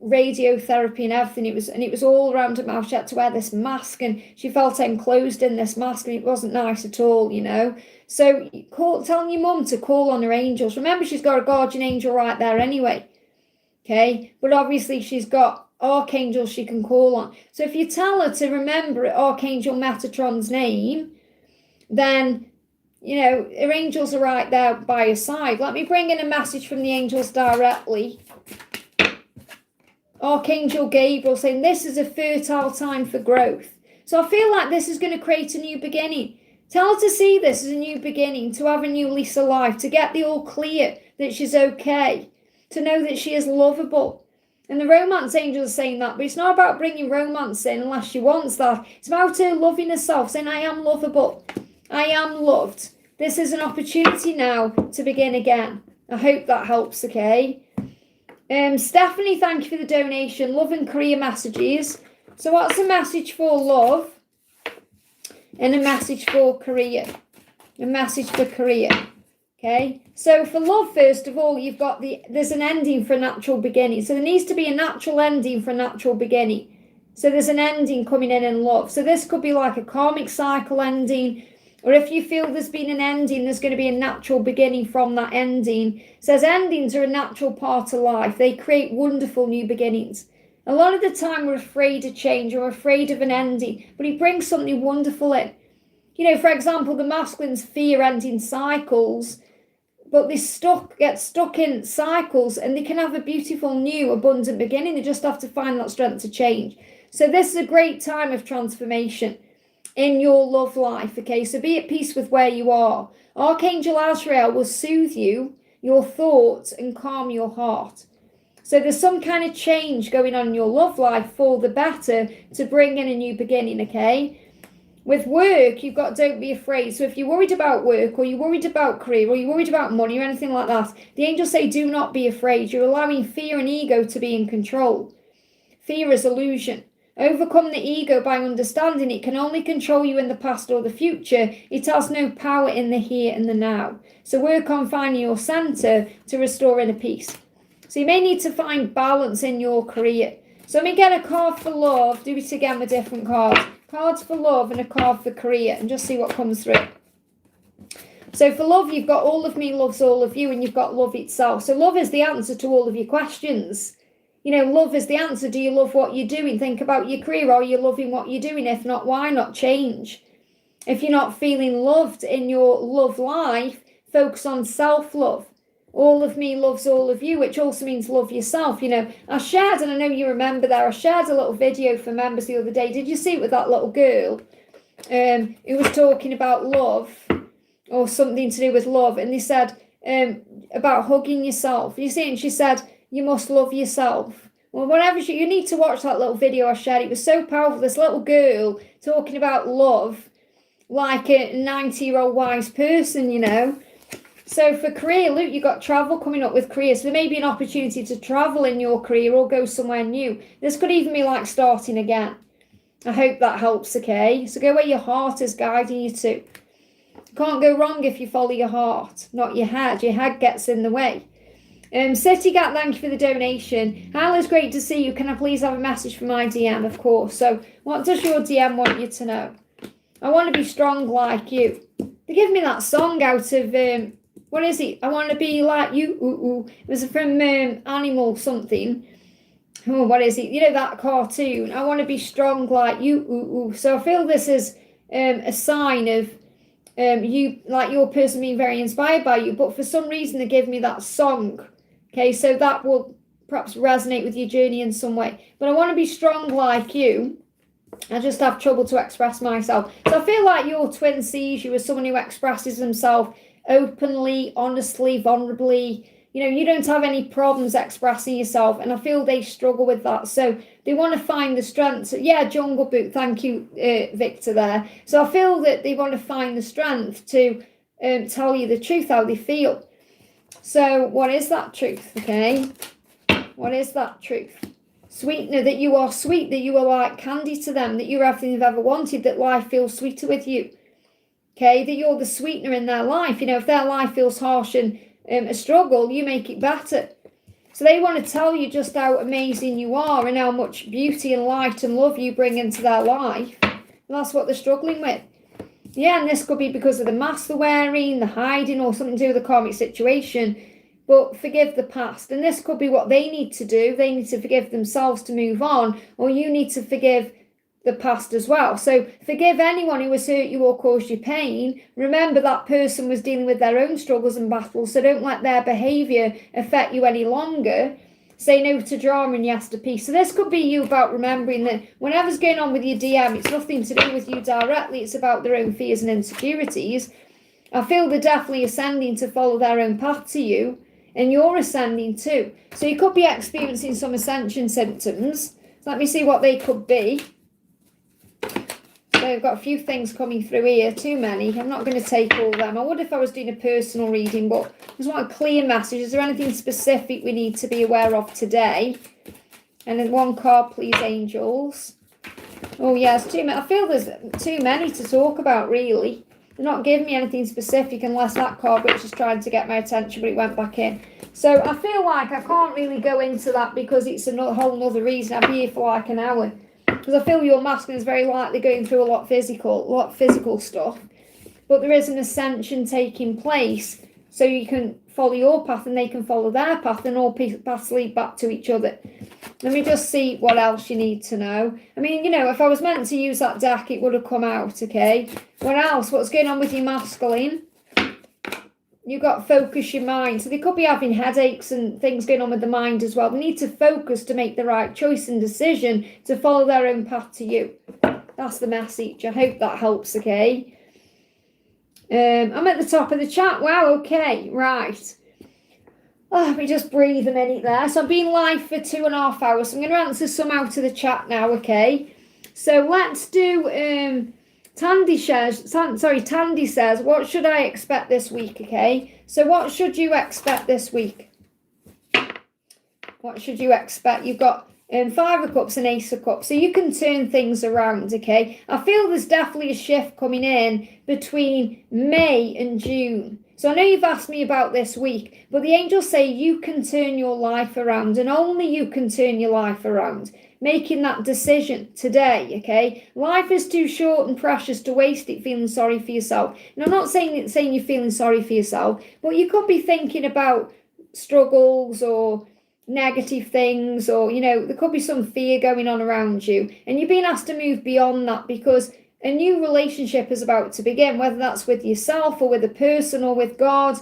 radiotherapy and everything. It was all around her mouth. She had to wear this mask and she felt enclosed in this mask and it wasn't nice at all, you know. So telling your mum to call on her angels. Remember, she's got a guardian angel right there anyway. Okay, but obviously she's got archangels she can call on. So if you tell her to remember Archangel Metatron's name, then, you know, her angels are right there by her side. Let me bring in a message from the angels directly. Archangel Gabriel saying this is a fertile time for growth. So I feel like this is going to create a new beginning. Tell her to see this as a new beginning, to have a new lease of life, to get the all clear that she's okay, to know that she is lovable. And the romance angel is saying that, but it's not about bringing romance in unless she wants that. It's about her loving herself, saying, I am lovable. I am loved. This is an opportunity now to begin again. I hope that helps, okay? Stephanie, thank you for the donation. Love and career messages. So what's a message for love? And a message for career. A message for career. Okay, so for love, first of all, you've got there's an ending for a natural beginning. So there needs to be a natural ending for a natural beginning. So there's an ending coming in love. So this could be like a karmic cycle ending, or if you feel there's been an ending, there's going to be a natural beginning from that ending. It says endings are a natural part of life. They create wonderful new beginnings. A lot of the time we're afraid of change or afraid of an ending, but it brings something wonderful in. You know, for example, the masculines fear ending cycles, but they get stuck in cycles and they can have a beautiful, new, abundant beginning. They just have to find that strength to change. So this is a great time of transformation in your love life, okay? So be at peace with where you are. Archangel Azrael will soothe you, your thoughts, and calm your heart. So there's some kind of change going on in your love life for the better to bring in a new beginning, okay? With work, you've got don't be afraid. So if you're worried about work or you're worried about career or you're worried about money or anything like that, the angels say do not be afraid. You're allowing fear and ego to be in control. Fear is illusion. Overcome the ego by understanding it can only control you in the past or the future. It has no power in the here and the now. So work on finding your center to restore inner peace. So you may need to find balance in your career. So let me get a card for love. Do it again with different cards. Cards for love and a card for career, and just see what comes through. So for love, you've got all of me loves all of you, and you've got love itself. So love is the answer to all of your questions. You know, love is the answer. Do you love what you're doing? Think about your career. Are you loving what you're doing? If not, why not change? If you're not feeling loved in your love life, focus on self-love. All of me loves all of you, which also means love yourself. You know, I shared, and I know you remember there, I shared a little video for members the other day. Did you see it with that little girl who was talking about love or something to do with love? And they said about hugging yourself. You see, and she said, you must love yourself. Well, whatever, you need to watch that little video I shared. It was so powerful. This little girl talking about love like a 90-year-old wise person, you know. So for career, look, you've got travel coming up with career. So there may be an opportunity to travel in your career or go somewhere new. This could even be like starting again. I hope that helps, okay? So go where your heart is guiding you to. Can't go wrong if you follow your heart, not your head. Your head gets in the way. City Gat, thank you for the donation. Hila, it's great to see you. Can I please have a message from my DM? Of course. So what does your DM want you to know? I want to be strong like you. They give me that song out of... what is it? I want to be like you. Ooh, ooh. It was from Animal something. Oh, what is it? You know, that cartoon. I want to be strong like you. Ooh, ooh. So I feel this is a sign of you, like your person being very inspired by you. But for some reason, they give me that song. Okay, so that will perhaps resonate with your journey in some way. But I want to be strong like you. I just have trouble to express myself. So I feel like your twin sees you as someone who expresses himself openly, honestly, vulnerably. You know, you don't have any problems expressing yourself, and I feel they struggle with that. So they want to find the strength. Yeah, Jungle Boot, thank you, Victor, there. So I feel that they want to find the strength to tell you the truth, how they feel. So what is that truth, okay? What is that truth? Sweetener, that you are sweet, that you are like candy to them, that you're everything they've ever wanted, that life feels sweeter with you. Okay, that you're the sweetener in their life. You know, if their life feels harsh and a struggle, you make it better. So they want to tell you just how amazing you are and how much beauty and light and love you bring into their life. And that's what they're struggling with. Yeah, and this could be because of the mask they're wearing, the hiding, or something to do with the karmic situation. But forgive the past. And this could be what they need to do. They need to forgive themselves to move on, or you need to forgive the past as well. So forgive anyone who has hurt you or caused you pain. Remember that person was dealing with their own struggles and battles, so don't let their behaviour affect you any longer. Say no to drama and yes to peace. So this could be you about remembering that whatever's going on with your DM, it's nothing to do with you directly. It's about their own fears and insecurities. I feel they're definitely ascending to follow their own path to you, and you're ascending too. So you could be experiencing some ascension symptoms. So let me see what they could be. So I've got a few things coming through here, too many. I'm not going to take all of them. I would if I was doing a personal reading, but I just want a clear message. Is there anything specific we need to be aware of today? And then one card, please, angels. Oh, yes, too many. I feel there's too many to talk about, really. They're not giving me anything specific unless that card, which is trying to get my attention, but it went back in. So I feel like I can't really go into that because it's a whole other reason. I'll be here for like an hour. Because I feel your masculine is very likely going through a lot of physical stuff. But there is an ascension taking place. So you can follow your path and they can follow their path, and all paths lead back to each other. Let me just see what else you need to know. I mean, you know, if I was meant to use that deck, it would have come out, okay? What else? What's going on with your masculine? You've got focus your mind. So they could be having headaches and things going on with the mind as well. They need to focus to make the right choice and decision to follow their own path to you. That's the message. I hope that helps, okay? I'm at the top of the chat. Wow, okay, right. Oh, let me just breathe a minute there. So I've been live for 2.5 hours. So I'm going to answer some out of the chat now, okay? So let's do... Tandy says, what should I expect this week, okay? So what should you expect this week? What should you expect? You've got Five of Cups and Ace of Cups. So you can turn things around, okay? I feel there's definitely a shift coming in between May and June. So I know you've asked me about this week, but the angels say you can turn your life around, and only you can turn your life around. Making that decision today, okay? Life is too short and precious to waste it feeling sorry for yourself. And I'm not saying you're feeling sorry for yourself, but you could be thinking about struggles or negative things, or there could be some fear going on around you, and you're being asked to move beyond that because a new relationship is about to begin, whether that's with yourself or with a person or with God.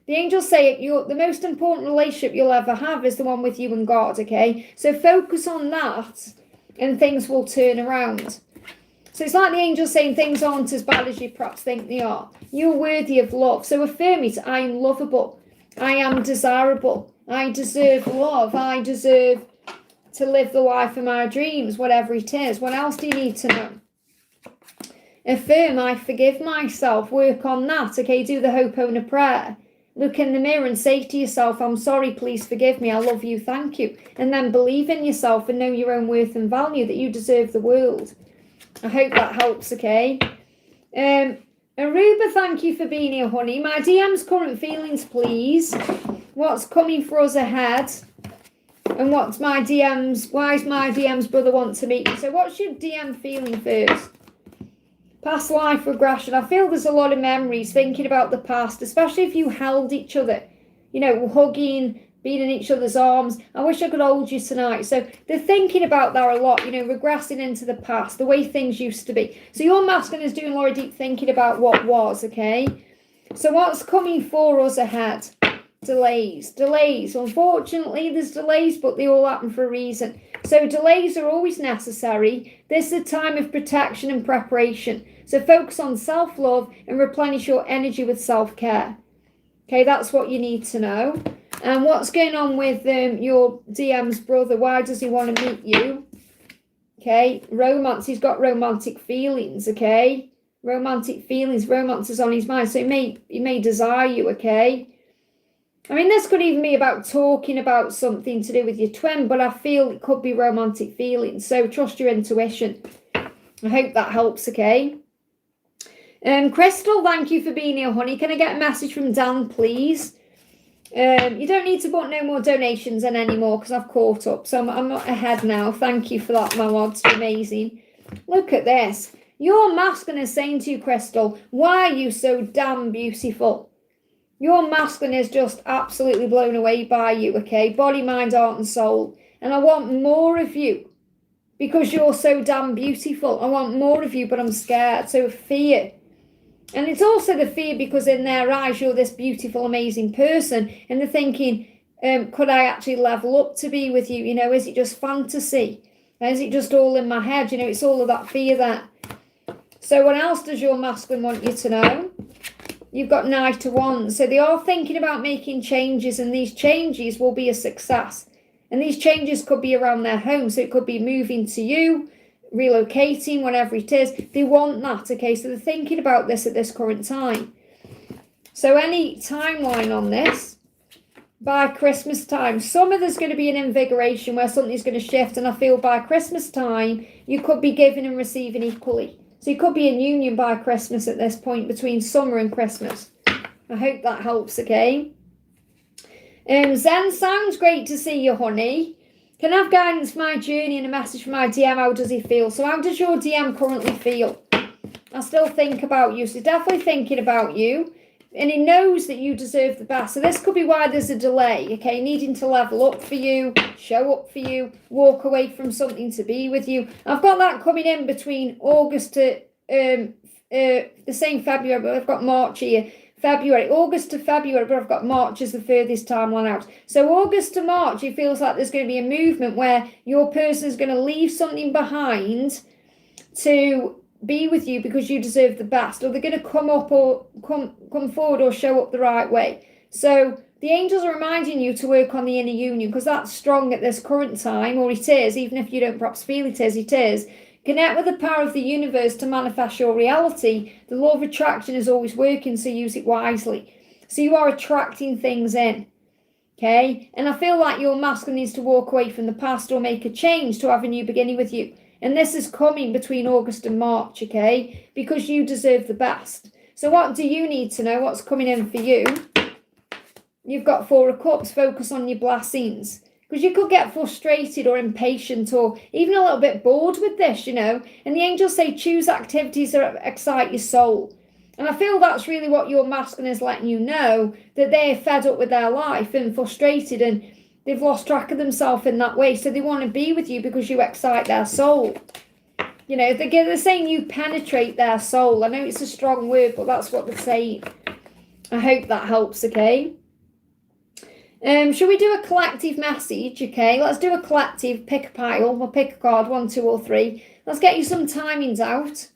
The angels say the most important relationship you'll ever have is the one with you and God, okay? So focus on that and things will turn around. So it's like the angels saying things aren't as bad as you perhaps think they are. You're worthy of love. So affirm it. I am lovable. I am desirable. I deserve love. I deserve to live the life of my dreams, whatever it is. What else do you need to know? Affirm, I forgive myself. Work on that. Okay, do the Ho'oponopono prayer. Look in the mirror and say to yourself, I'm sorry, please forgive me. I love you, thank you. And then believe in yourself and know your own worth and value, that you deserve the world. I hope that helps, okay? Aruba, thank you for being here, honey. My DM's current feelings, please. What's coming for us ahead? And why is my DM's brother want to meet me? So what's your DM feeling first? Past life regression. I feel there's a lot of memories, thinking about the past, especially if you held each other, hugging, being in each other's arms. I wish I could hold you tonight. So they're thinking about that a lot, regressing into the past, the way things used to be. So your masculine is doing a lot of deep thinking about what was, okay? So what's coming for us ahead? Delays. Unfortunately, there's delays, but they all happen for a reason. So delays are always necessary. This is a time of protection and preparation. So focus on self-love and replenish your energy with self-care. Okay, that's what you need to know. And what's going on with your DM's brother? Why does he want to meet you? Okay, romance. He's got romantic feelings, okay? Romantic feelings. Romance is on his mind. So he may desire you, okay? I mean, this could even be about talking about something to do with your twin, but I feel it could be romantic feelings. So trust your intuition. I hope that helps, okay? Crystal, thank you for being here, honey. Can I get a message from Dan, please? You don't need to put no more donations in anymore because I've caught up. So I'm not ahead now. Thank you for that, my lord. It's amazing. Look at this. Your masculine is saying to you, Crystal, why are you so damn beautiful? Your masculine is just absolutely blown away by you, okay? Body, mind, heart and soul. And I want more of you because you're so damn beautiful. I want more of you, but I'm scared. So fear. And it's also the fear because in their eyes, you're this beautiful, amazing person. And they're thinking, could I actually level up to be with you? Is it just fantasy? Is it just all in my head? It's all of that fear there. So what else does your masculine want you to know? You've got Knight of Wands. So they are thinking about making changes, and these changes will be a success. And these changes could be around their home. So it could be moving to you, relocating, whatever it is. They want that, okay? So they're thinking about this at this current time. So any timeline on this, by Christmas time, there's going to be an invigoration where something's going to shift. And I feel by Christmas time, you could be giving and receiving equally. So it could be in union by Christmas at this point, between summer and Christmas. I hope that helps, okay? Zen, sounds great to see you, honey. Can I have guidance for my journey and a message for my DM? How does he feel? So how does your DM currently feel? I still think about you. So he's definitely thinking about you. And he knows that you deserve the best. So this could be why there's a delay, okay? Needing to level up for you, show up for you, walk away from something to be with you. I've got that coming in between August to the same February, but I've got March here. August to February, but I've got March as the furthest timeline out. So August to March, it feels like there's going to be a movement where your person is going to leave something behind to be with you because you deserve the best, or they're going to come up or come forward or show up the right way. So the angels are reminding you to work on the inner union because that's strong at this current time, or it is, even if you don't perhaps feel it is. Connect with the power of the universe to manifest your reality. The law of attraction is always working, so use it wisely. So you are attracting things in. Okay, and I feel like your masculine needs to walk away from the past or make a change to have a new beginning with you. And this is coming between August and March, okay? Because you deserve the best. So what do you need to know? What's coming in for you? You've got 4 of Cups. Focus on your blessings. Because you could get frustrated or impatient or even a little bit bored with this, you know. And the angels say choose activities that excite your soul. And I feel that's really what your masculine is letting you know, that they're fed up with their life and frustrated and they've lost track of themselves in that way. So they want to be with you because you excite their soul. You know, they're saying you penetrate their soul. I know it's a strong word, but that's what they're saying. I hope that helps, okay? Shall we do a collective message, okay? Let's do a collective, pick a pile, or pick a card, 1, 2, or 3. Let's get you some timings out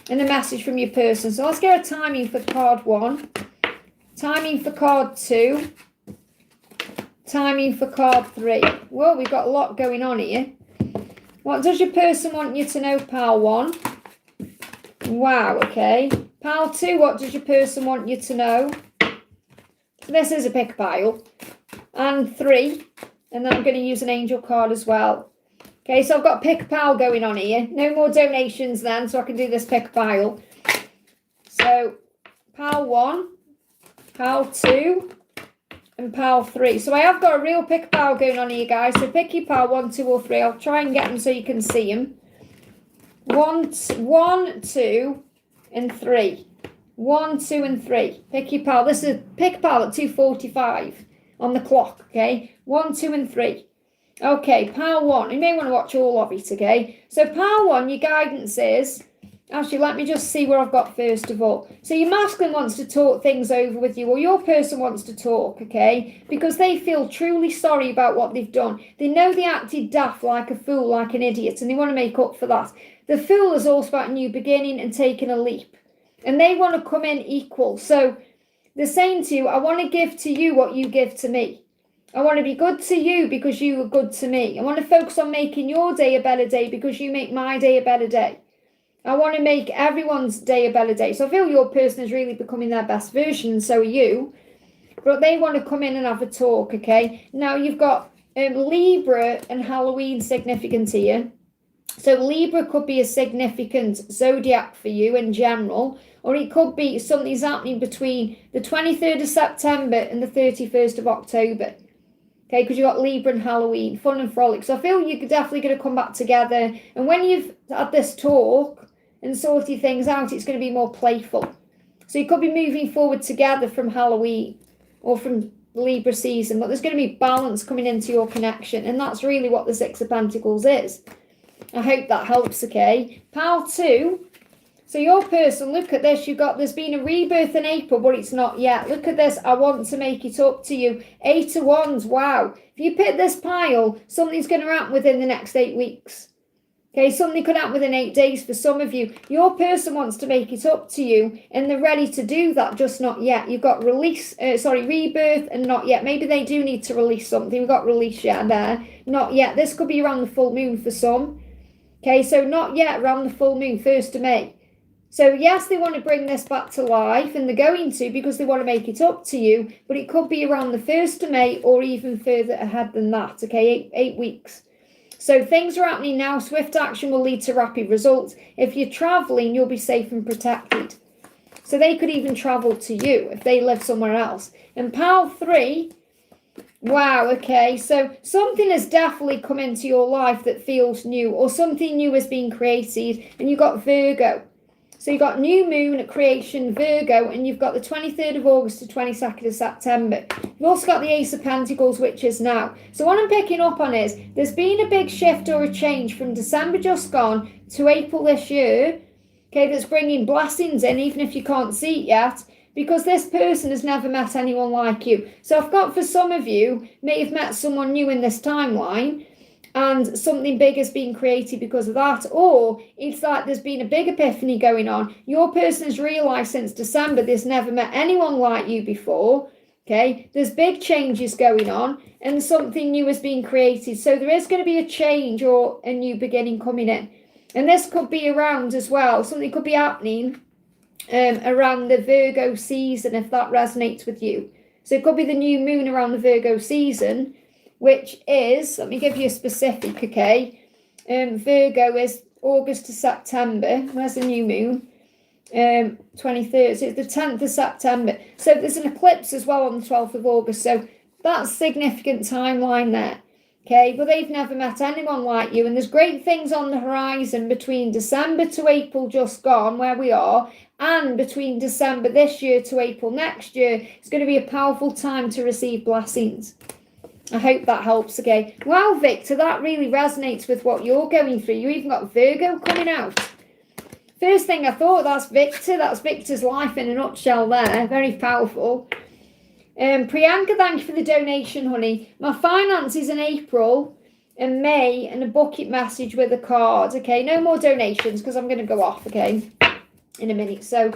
and a message from your person. So let's get a timing for card 1, timing for card 2, timing for card 3. Well, we've got a lot going on here. What does your person want you to know, pal 1? Wow, okay. Pal 2, what does your person want you to know? So this is a pick a pile. And 3, and then I'm going to use an angel card as well. Okay, so I've got pick a pile going on here. No more donations then, so I can do this pick a pile. So, pile 1, pile 2, and pile 3. So I have got a real pick a pile going on here, guys. So pick your pile 1, 2, or 3. I'll try and get them so you can see them. 1, 2, and 3. 1, 2, and 3. Pick your pile. This is pick a pile at 2:45 on the clock, okay? 1, 2, and 3. Okay, pile 1. You may want to watch all of it, okay? So pile 1, your guidance is... Actually, let me just see where I've got first of all. So your masculine wants to talk things over with you, or your person wants to talk, okay? Because they feel truly sorry about what they've done. They know they acted daft, like a fool, like an idiot, and they want to make up for that. The fool is also about a new beginning and taking a leap. And they want to come in equal. So they're saying to you, I want to give to you what you give to me. I want to be good to you because you are good to me. I want to focus on making your day a better day because you make my day a better day. I want to make everyone's day a better day. So I feel your person is really becoming their best version, and so are you. But they want to come in and have a talk, okay? Now you've got Libra and Halloween significant here. So Libra could be a significant zodiac for you in general, or it could be something's happening between the 23rd of September and the 31st of October. Okay, because you've got Libra and Halloween, fun and frolic. So I feel you're definitely going to come back together. And when you've had this talk and sorted things out, it's going to be more playful. So you could be moving forward together from Halloween or from Libra season, but there's going to be balance coming into your connection. And that's really what the Six of Pentacles is. I hope that helps, okay? Pile 2. So your person, look at this. There's been a rebirth in April, but it's not yet. Look at this. I want to make it up to you. 8 of Wands. Wow. If you pick this pile, something's going to happen within the next 8 weeks. Okay, something could happen within 8 days for some of you. Your person wants to make it up to you, and they're ready to do that, just not yet. You've got rebirth and not yet. Maybe they do need to release something. We've got release yet there. Not yet. This could be around the full moon for some. Okay, so not yet, around the full moon, 1st of May. So yes, they want to bring this back to life, and they're going to because they want to make it up to you, but it could be around the 1st of May or even further ahead than that, okay, 8 weeks. So things are happening now. Swift action will lead to rapid results. If you're traveling, you'll be safe and protected. So they could even travel to you if they live somewhere else. And pile 3, wow, okay, so something has definitely come into your life that feels new, or something new has been created, and you've got Virgo. So you've got new moon at creation, Virgo, and you've got the 23rd of August to 22nd of September. You've also got the Ace of Pentacles, which is now. So what I'm picking up on is there's been a big shift or a change from December just gone to April this year, okay, that's bringing blessings in, even if you can't see it yet, because this person has never met anyone like you. So I've got, for some of you, may have met someone new in this timeline, and something big has been created because of that, or it's like there's been a big epiphany going on. Your person has realised since December there's never met anyone like you before, okay? There's big changes going on, and something new has been created. So there is going to be a change or a new beginning coming in. And this could be around as well. Something could be happening around the Virgo season, if that resonates with you. So it could be the new moon around the Virgo season, which is, let me give you a specific, okay? Virgo is August to September. Where's the new moon? 23rd. So it's the 10th of September. So there's an eclipse as well on the 12th of August. So that's significant timeline there. Okay, but they've never met anyone like you. And there's great things on the horizon between December to April just gone, where we are, and between December this year to April next year. It's going to be a powerful time to receive blessings. I hope that helps, okay? Wow, Victor, that really resonates with what you're going through. You even got Virgo coming out. First thing I thought, that's Victor. That's Victor's life in a nutshell there. Very powerful. Priyanka, thank you for the donation, honey. My finances in April and May, and a bucket message with a card. Okay, no more donations because I'm going to go off, okay, in a minute. So,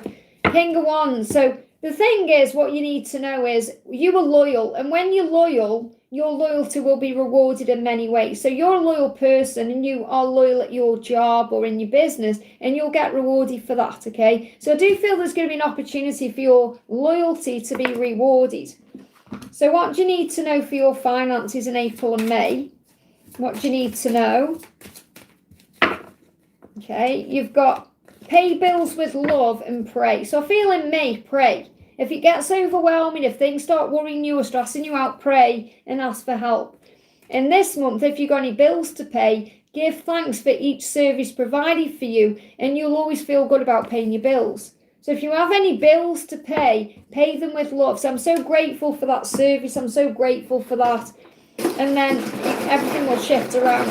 King of Wands. So, the thing is, what you need to know is you are loyal. And when you're loyal, your loyalty will be rewarded in many ways. So you're a loyal person and you are loyal at your job or in your business, and you'll get rewarded for that, okay? So I do feel there's going to be an opportunity for your loyalty to be rewarded. So what do you need to know for your finances in April and May? What do you need to know? Okay, you've got pay bills with love and pray. So I feel in May, pray. If it gets overwhelming, if things start worrying you or stressing you out, pray and ask for help. In this month, if you've got any bills to pay, give thanks for each service provided for you, and you'll always feel good about paying your bills. So if you have any bills to pay them with love. So I'm so grateful for that service. I'm so grateful for that. And then everything will shift around.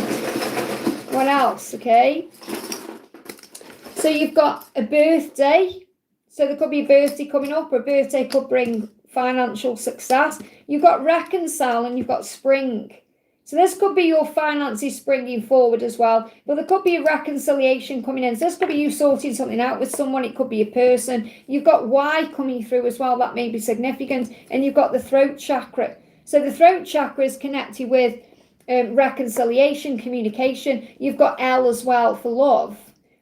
What else? Okay. So you've got a birthday. So there could be a birthday coming up, or a birthday could bring financial success. You've got reconcile and you've got spring. So this could be your finances springing forward as well. But there could be a reconciliation coming in. So this could be you sorting something out with someone. It could be a person. You've got why coming through as well. That may be significant. And you've got the throat chakra. So the throat chakra is connected with reconciliation, communication. You've got L as well for love.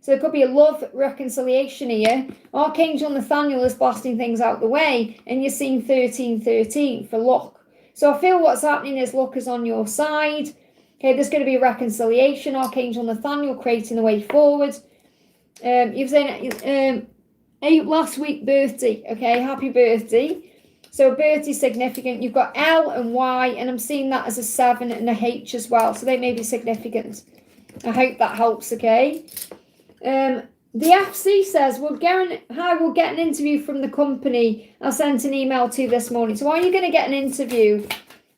So there could be a love reconciliation here. Archangel Nathaniel is blasting things out the way, and you're seeing 1313 for luck. So I feel what's happening is luck is on your side. Okay, there's going to be a reconciliation. Archangel Nathaniel creating the way forward. You've seen last week birthday. Okay, happy birthday. So birthday significant. You've got L and Y, and I'm seeing that as a 7 and a H as well. So they may be significant. I hope that helps, okay? The FC says, we'll get an interview from the company I sent an email to this morning. So are you going to get an interview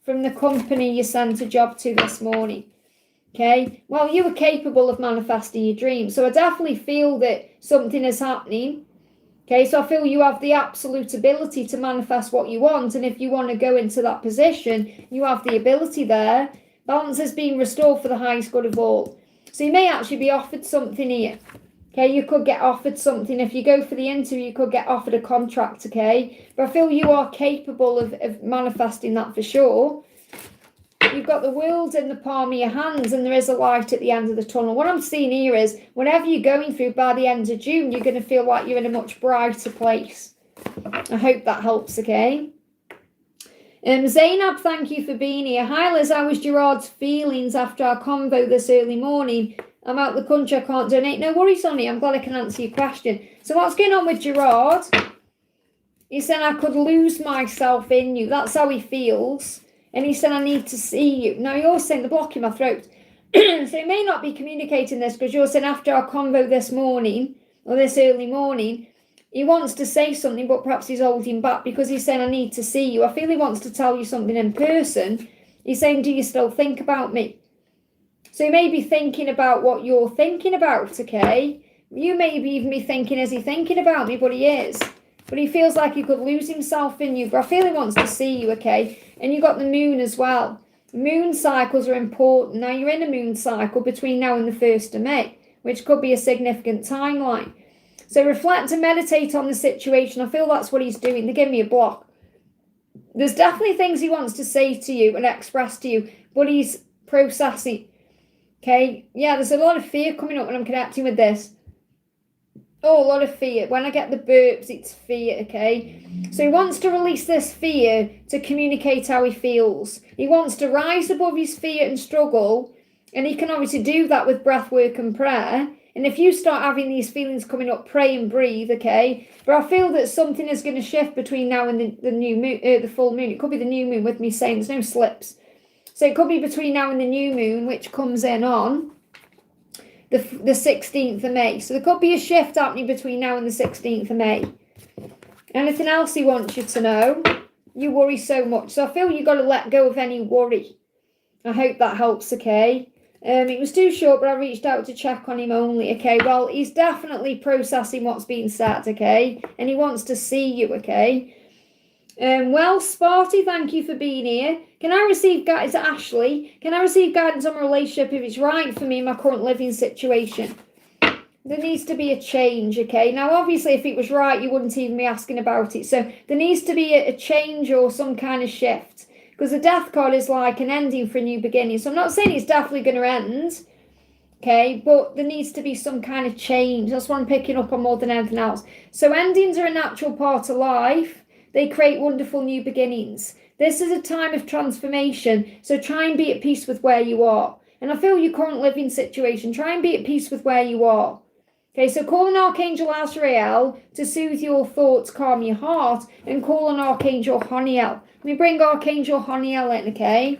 from the company you sent a job to this morning? Okay, well, you were capable of manifesting your dreams. So I definitely feel that something is happening. Okay, so I feel you have the absolute ability to manifest what you want. And if you want to go into that position, you have the ability there. Balance is being restored for the highest good of all. So you may actually be offered something here. Okay, you could get offered something. If you go for the interview, you could get offered a contract, okay? But I feel you are capable of manifesting that for sure. You've got the world in the palm of your hands, and there is a light at the end of the tunnel. What I'm seeing here is whatever you're going through, by the end of June, you're going to feel like you're in a much brighter place. I hope that helps, okay? Zainab, thank you for being here. Hi Liz, how was Gerard's feelings after our convo this early morning? I'm out the country, I can't donate. No worries, honey, I'm glad I can answer your question. So what's going on with Gerard? He said I could lose myself in you. That's how he feels. And he said I need to see you. Now you're saying the block in my throat. So he may not be communicating this because you're saying after our convo this morning, or this early morning, he wants to say something, but perhaps he's holding back because he's saying, I need to see you. I feel he wants to tell you something in person. He's saying, do you still think about me? So he may be thinking about what you're thinking about, okay? You may even be thinking, is he thinking about me? But he is. But he feels like he could lose himself in you. But I feel he wants to see you, okay? And you've got the moon as well. Moon cycles are important. Now you're in a moon cycle between now and the 1st of May, which could be a significant timeline. So reflect and meditate on the situation. I feel that's what he's doing. They give me a block. There's definitely things he wants to say to you and express to you, but he's processing. Okay? Yeah, there's a lot of fear coming up when I'm connecting with this. Oh, a lot of fear. When I get the burps, it's fear, okay? So he wants to release this fear to communicate how he feels. He wants to rise above his fear and struggle, and he can obviously do that with breath work and prayer. And if you start having these feelings coming up, pray and breathe, okay? But I feel that something is going to shift between now and the new moon, the full moon. It could be the new moon with me saying there's no slips. So it could be between now and the new moon, which comes in on the 16th of May. So there could be a shift happening between now and the 16th of May. Anything else he wants you to know? You worry so much. So I feel you've got to let go of any worry. I hope that helps, okay? It was too short, but I reached out to check on him only, okay? Well, he's definitely processing what's being said, okay? And he wants to see you, okay? Well, Sparty, thank you for being here. Can I receive guidance, Ashley? Can I receive guidance on my relationship if it's right for me in my current living situation? There needs to be a change, okay? Now, obviously, if it was right, you wouldn't even be asking about it. So there needs to be a change or some kind of shift. Because the death card is like an ending for a new beginning. So I'm not saying it's definitely going to end, okay? But there needs to be some kind of change. That's what I'm picking up on more than anything else. So endings are a natural part of life. They create wonderful new beginnings. This is a time of transformation. So try and be at peace with where you are. And I feel your current living situation, try and be at peace with where you are. Okay, so call on Archangel Raphael to soothe your thoughts, calm your heart, and call on Archangel Haniel. Let me bring Archangel Haniel in, okay?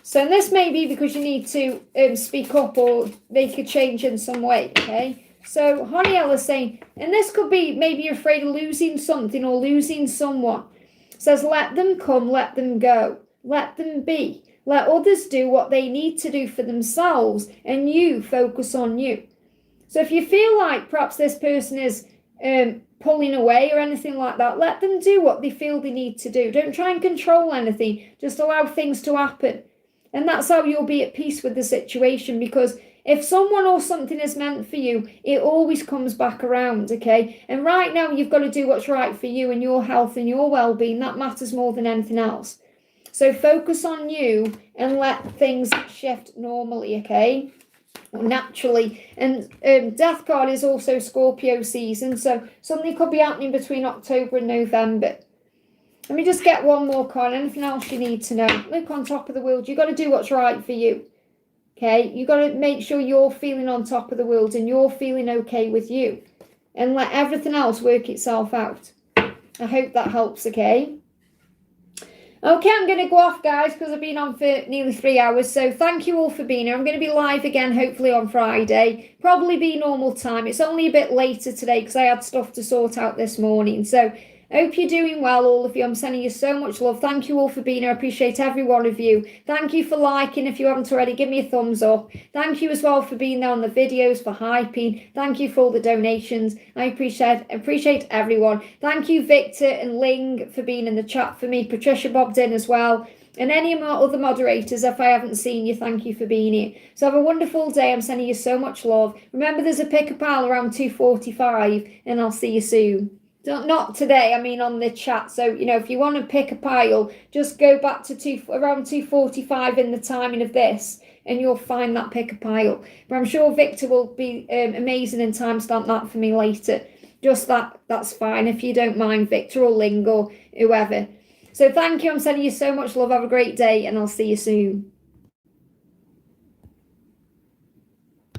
So this may be because you need to speak up or make a change in some way, okay? So Haniel is saying, and this could be maybe you're afraid of losing something or losing someone. It says, let them come, let them go, let them be. Let others do what they need to do for themselves, and you focus on you. So if you feel like perhaps this person is pulling away or anything like that, let them do what they feel they need to do. Don't try and control anything. Just allow things to happen. And that's how you'll be at peace with the situation, because if someone or something is meant for you, it always comes back around, okay? And right now you've got to do what's right for you and your health and your well-being. That matters more than anything else. So focus on you and let things shift normally, okay? Naturally. And death card is also Scorpio season, so something could be happening between October and November. Let me just get one more card. Anything else you need to know? Look, on top of the world, you've got to do what's right for you, okay? You've got to make sure you're feeling on top of the world and you're feeling okay with you, and let everything else work itself out. I hope that helps, okay? Okay, I'm going to go off, guys, because I've been on for nearly 3 hours. So thank you all for being here. I'm going to be live again, hopefully on Friday. Probably be normal time. It's only a bit later today because I had stuff to sort out this morning. So I hope you're doing well, all of you. I'm sending you so much love. Thank you all for being here. I appreciate every one of you. Thank you for liking. If you haven't already, give me a thumbs up. Thank you as well for being there on the videos, for hyping. Thank you for all the donations. I appreciate everyone. Thank you, Victor and Ling, for being in the chat for me. Patricia bobbed in as well. And any of my other moderators, if I haven't seen you, thank you for being here. So have a wonderful day. I'm sending you so much love. Remember, there's a pick-a-pile around 2:45, and I'll see you soon. Not today, I mean on the chat. So, you know, if you want to pick a pile, just go back to around 2:45 in the timing of this, and you'll find that pick a pile. But I'm sure Victor will be amazing and timestamp that for me later. Just that's fine if you don't mind, Victor or Ling or whoever. So thank you. I'm sending you so much love. Have a great day, and I'll see you soon.